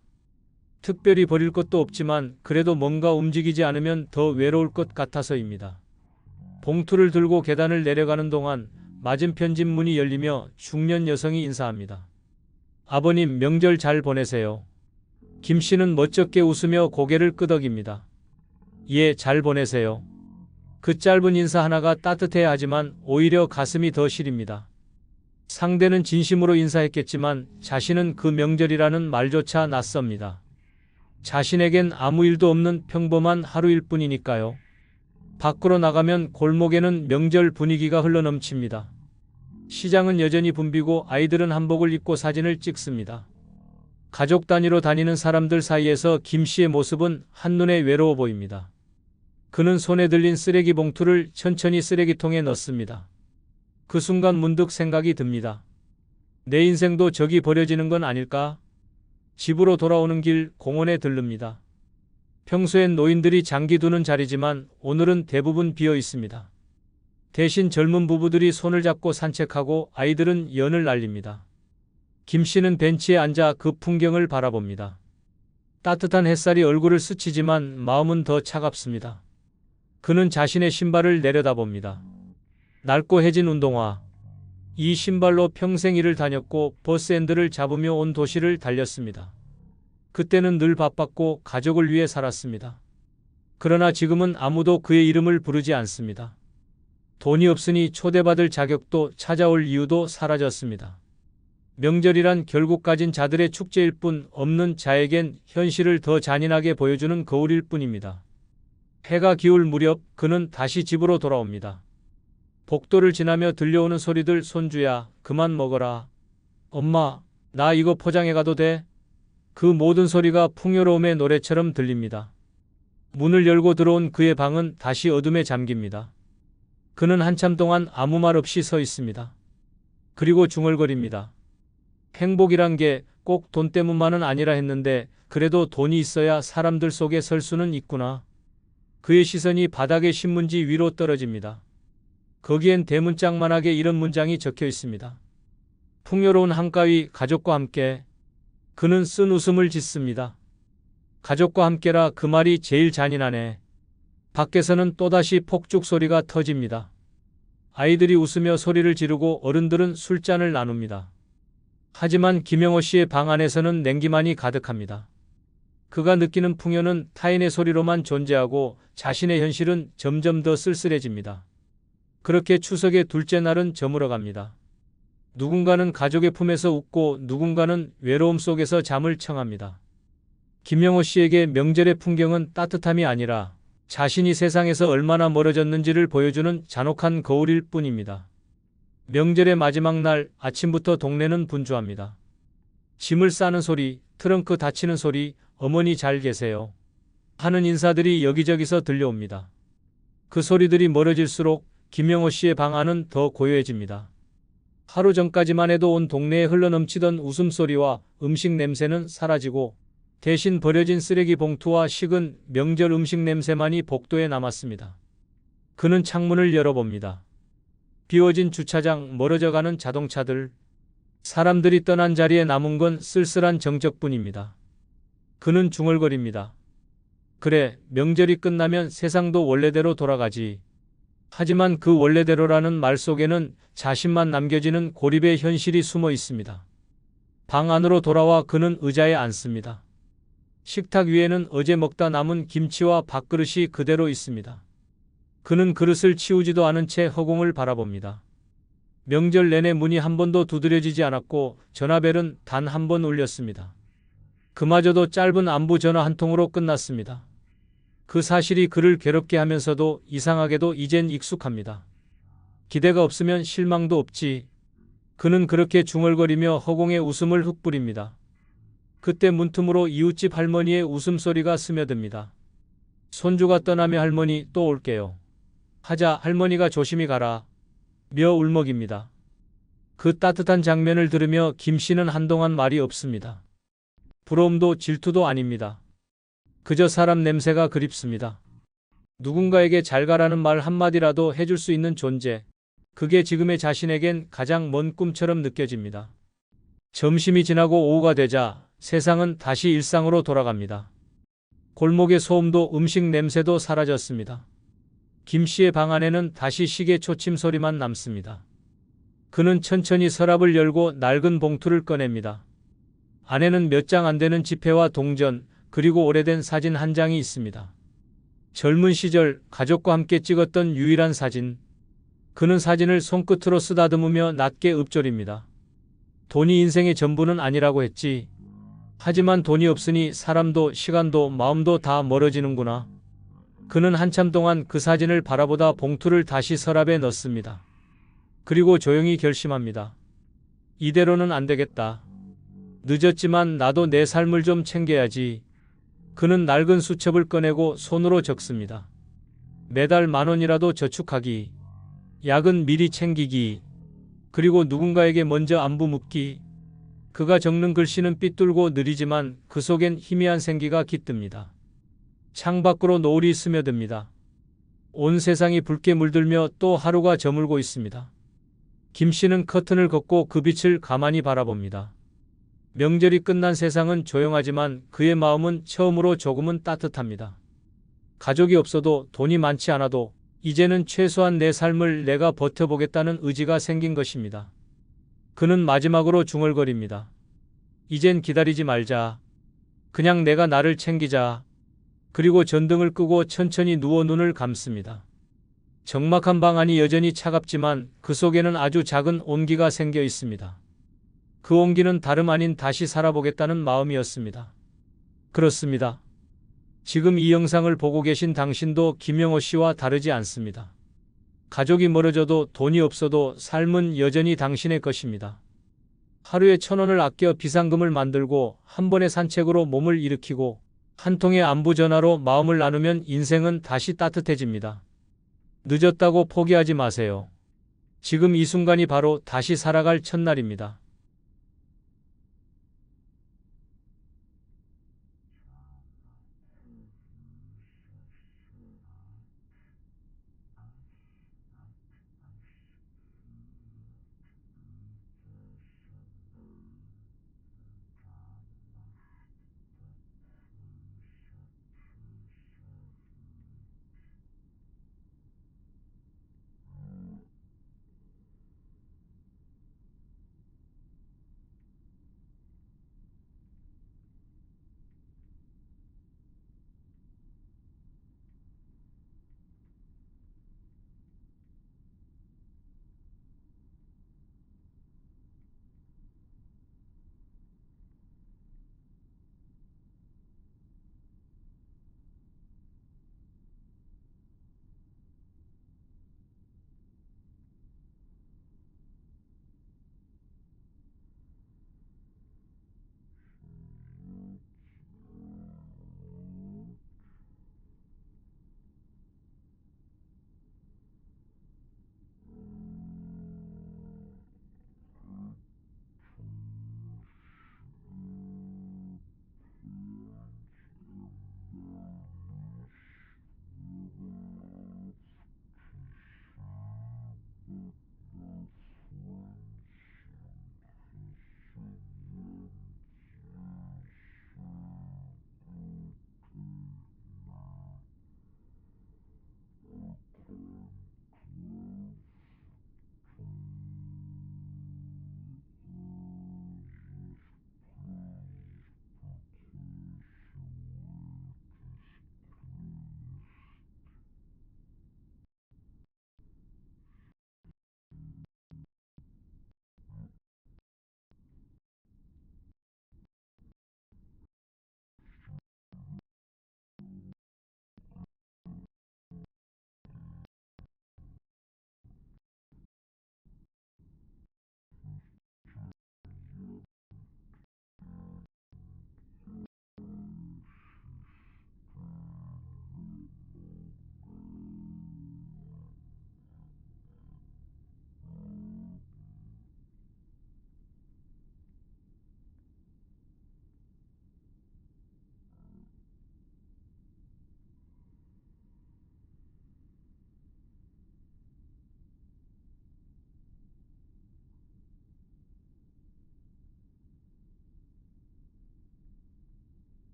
특별히 버릴 것도 없지만 그래도 뭔가 움직이지 않으면 더 외로울 것 같아서입니다. 봉투를 들고 계단을 내려가는 동안 맞은편 집 문이 열리며 중년 여성이 인사합니다. 아버님, 명절 잘 보내세요. 김 씨는 멋쩍게 웃으며 고개를 끄덕입니다. 예, 잘 보내세요. 그 짧은 인사 하나가 따뜻해야 하지만 오히려 가슴이 더 시립니다. 상대는 진심으로 인사했겠지만 자신은 그 명절이라는 말조차 낯섭니다. 자신에겐 아무 일도 없는 평범한 하루일 뿐이니까요. 밖으로 나가면 골목에는 명절 분위기가 흘러넘칩니다. 시장은 여전히 붐비고 아이들은 한복을 입고 사진을 찍습니다. 가족 단위로 다니는 사람들 사이에서 김 씨의 모습은 한눈에 외로워 보입니다. 그는 손에 들린 쓰레기 봉투를 천천히 쓰레기통에 넣습니다. 그 순간 문득 생각이 듭니다. 내 인생도 저기 버려지는 건 아닐까? 집으로 돌아오는 길 공원에 들릅니다. 평소엔 노인들이 장기 두는 자리지만 오늘은 대부분 비어 있습니다. 대신 젊은 부부들이 손을 잡고 산책하고 아이들은 연을 날립니다. 김 씨는 벤치에 앉아 그 풍경을 바라봅니다. 따뜻한 햇살이 얼굴을 스치지만 마음은 더 차갑습니다. 그는 자신의 신발을 내려다봅니다. 낡고 해진 운동화. 이 신발로 평생 일을 다녔고 버스핸들을 잡으며 온 도시를 달렸습니다. 그때는 늘 바빴고 가족을 위해 살았습니다. 그러나 지금은 아무도 그의 이름을 부르지 않습니다. 돈이 없으니 초대받을 자격도 찾아올 이유도 사라졌습니다. 명절이란 결국 가진 자들의 축제일 뿐 없는 자에겐 현실을 더 잔인하게 보여주는 거울일 뿐입니다. 해가 기울 무렵 그는 다시 집으로 돌아옵니다. 복도를 지나며 들려오는 소리들. 손주야, 그만 먹어라. 엄마, 나 이거 포장해 가도 돼? 그 모든 소리가 풍요로움의 노래처럼 들립니다. 문을 열고 들어온 그의 방은 다시 어둠에 잠깁니다. 그는 한참 동안 아무 말 없이 서 있습니다. 그리고 중얼거립니다. 행복이란 게 꼭 돈 때문만은 아니라 했는데 그래도 돈이 있어야 사람들 속에 설 수는 있구나. 그의 시선이 바닥의 신문지 위로 떨어집니다. 거기엔 대문짝만하게 이런 문장이 적혀 있습니다. 풍요로운 한가위, 가족과 함께. 그는 쓴 웃음을 짓습니다. 가족과 함께라, 그 말이 제일 잔인하네. 밖에서는 또다시 폭죽 소리가 터집니다. 아이들이 웃으며 소리를 지르고 어른들은 술잔을 나눕니다. 하지만 김영호 씨의 방 안에서는 냉기만이 가득합니다. 그가 느끼는 풍요는 타인의 소리로만 존재하고 자신의 현실은 점점 더 쓸쓸해집니다. 그렇게 추석의 둘째 날은 저물어갑니다. 누군가는 가족의 품에서 웃고 누군가는 외로움 속에서 잠을 청합니다. 김영호 씨에게 명절의 풍경은 따뜻함이 아니라 자신이 세상에서 얼마나 멀어졌는지를 보여주는 잔혹한 거울일 뿐입니다. 명절의 마지막 날 아침부터 동네는 분주합니다. 짐을 싸는 소리, 트렁크 닫히는 소리, 어머니 잘 계세요 하는 인사들이 여기저기서 들려옵니다. 그 소리들이 멀어질수록 김영호 씨의 방 안은 더 고요해집니다. 하루 전까지만 해도 온 동네에 흘러넘치던 웃음소리와 음식 냄새는 사라지고 대신 버려진 쓰레기 봉투와 식은 명절 음식 냄새만이 복도에 남았습니다. 그는 창문을 열어봅니다. 비워진 주차장, 멀어져가는 자동차들, 사람들이 떠난 자리에 남은 건 쓸쓸한 정적뿐입니다. 그는 중얼거립니다. 그래, 명절이 끝나면 세상도 원래대로 돌아가지. 하지만 그 원래대로라는 말 속에는 자신만 남겨지는 고립의 현실이 숨어 있습니다. 방 안으로 돌아와 그는 의자에 앉습니다. 식탁 위에는 어제 먹다 남은 김치와 밥그릇이 그대로 있습니다. 그는 그릇을 치우지도 않은 채 허공을 바라봅니다. 명절 내내 문이 한 번도 두드려지지 않았고 전화벨은 단 한 번 울렸습니다. 그마저도 짧은 안부 전화 한 통으로 끝났습니다. 그 사실이 그를 괴롭게 하면서도 이상하게도 이젠 익숙합니다. 기대가 없으면 실망도 없지. 그는 그렇게 중얼거리며 허공에 웃음을 흩뿌립니다. 그때 문틈으로 이웃집 할머니의 웃음소리가 스며듭니다. 손주가 떠나며 할머니 또 올게요. 하자 할머니가 조심히 가라. 며 울먹입니다. 그 따뜻한 장면을 들으며 김 씨는 한동안 말이 없습니다. 부러움도 질투도 아닙니다. 그저 사람 냄새가 그립습니다. 누군가에게 잘 가라는 말 한마디라도 해줄 수 있는 존재. 그게 지금의 자신에겐 가장 먼 꿈처럼 느껴집니다. 점심이 지나고 오후가 되자 세상은 다시 일상으로 돌아갑니다. 골목의 소음도 음식 냄새도 사라졌습니다. 김 씨의 방 안에는 다시 시계 초침 소리만 남습니다. 그는 천천히 서랍을 열고 낡은 봉투를 꺼냅니다. 안에는 몇 장 안 되는 지폐와 동전, 그리고 오래된 사진 한 장이 있습니다. 젊은 시절 가족과 함께 찍었던 유일한 사진. 그는 사진을 손끝으로 쓰다듬으며 낮게 읊조립니다. 돈이 인생의 전부는 아니라고 했지. 하지만 돈이 없으니 사람도 시간도 마음도 다 멀어지는구나. 그는 한참 동안 그 사진을 바라보다 봉투를 다시 서랍에 넣습니다. 그리고 조용히 결심합니다. 이대로는 안 되겠다. 늦었지만 나도 내 삶을 좀 챙겨야지. 그는 낡은 수첩을 꺼내고 손으로 적습니다. 매달 10,000원이라도 저축하기. 약은 미리 챙기기. 그리고 누군가에게 먼저 안부 묻기. 그가 적는 글씨는 삐뚤고 느리지만 그 속엔 희미한 생기가 깃듭니다. 창밖으로 노을이 스며듭니다. 온 세상이 붉게 물들며 또 하루가 저물고 있습니다. 김 씨는 커튼을 걷고 그 빛을 가만히 바라봅니다. 명절이 끝난 세상은 조용하지만 그의 마음은 처음으로 조금은 따뜻합니다. 가족이 없어도 돈이 많지 않아도 이제는 최소한 내 삶을 내가 버텨보겠다는 의지가 생긴 것입니다. 그는 마지막으로 중얼거립니다. 이젠 기다리지 말자. 그냥 내가 나를 챙기자. 그리고 전등을 끄고 천천히 누워 눈을 감습니다. 적막한 방 안이 여전히 차갑지만 그 속에는 아주 작은 온기가 생겨 있습니다. 그 온기는 다름 아닌 다시 살아보겠다는 마음이었습니다. 그렇습니다. 지금 이 영상을 보고 계신 당신도 김영호 씨와 다르지 않습니다. 가족이 멀어져도 돈이 없어도 삶은 여전히 당신의 것입니다. 하루에 1,000원을 아껴 비상금을 만들고 한 번의 산책으로 몸을 일으키고 한 통의 안부 전화로 마음을 나누면 인생은 다시 따뜻해집니다. 늦었다고 포기하지 마세요. 지금 이 순간이 바로 다시 살아갈 첫날입니다.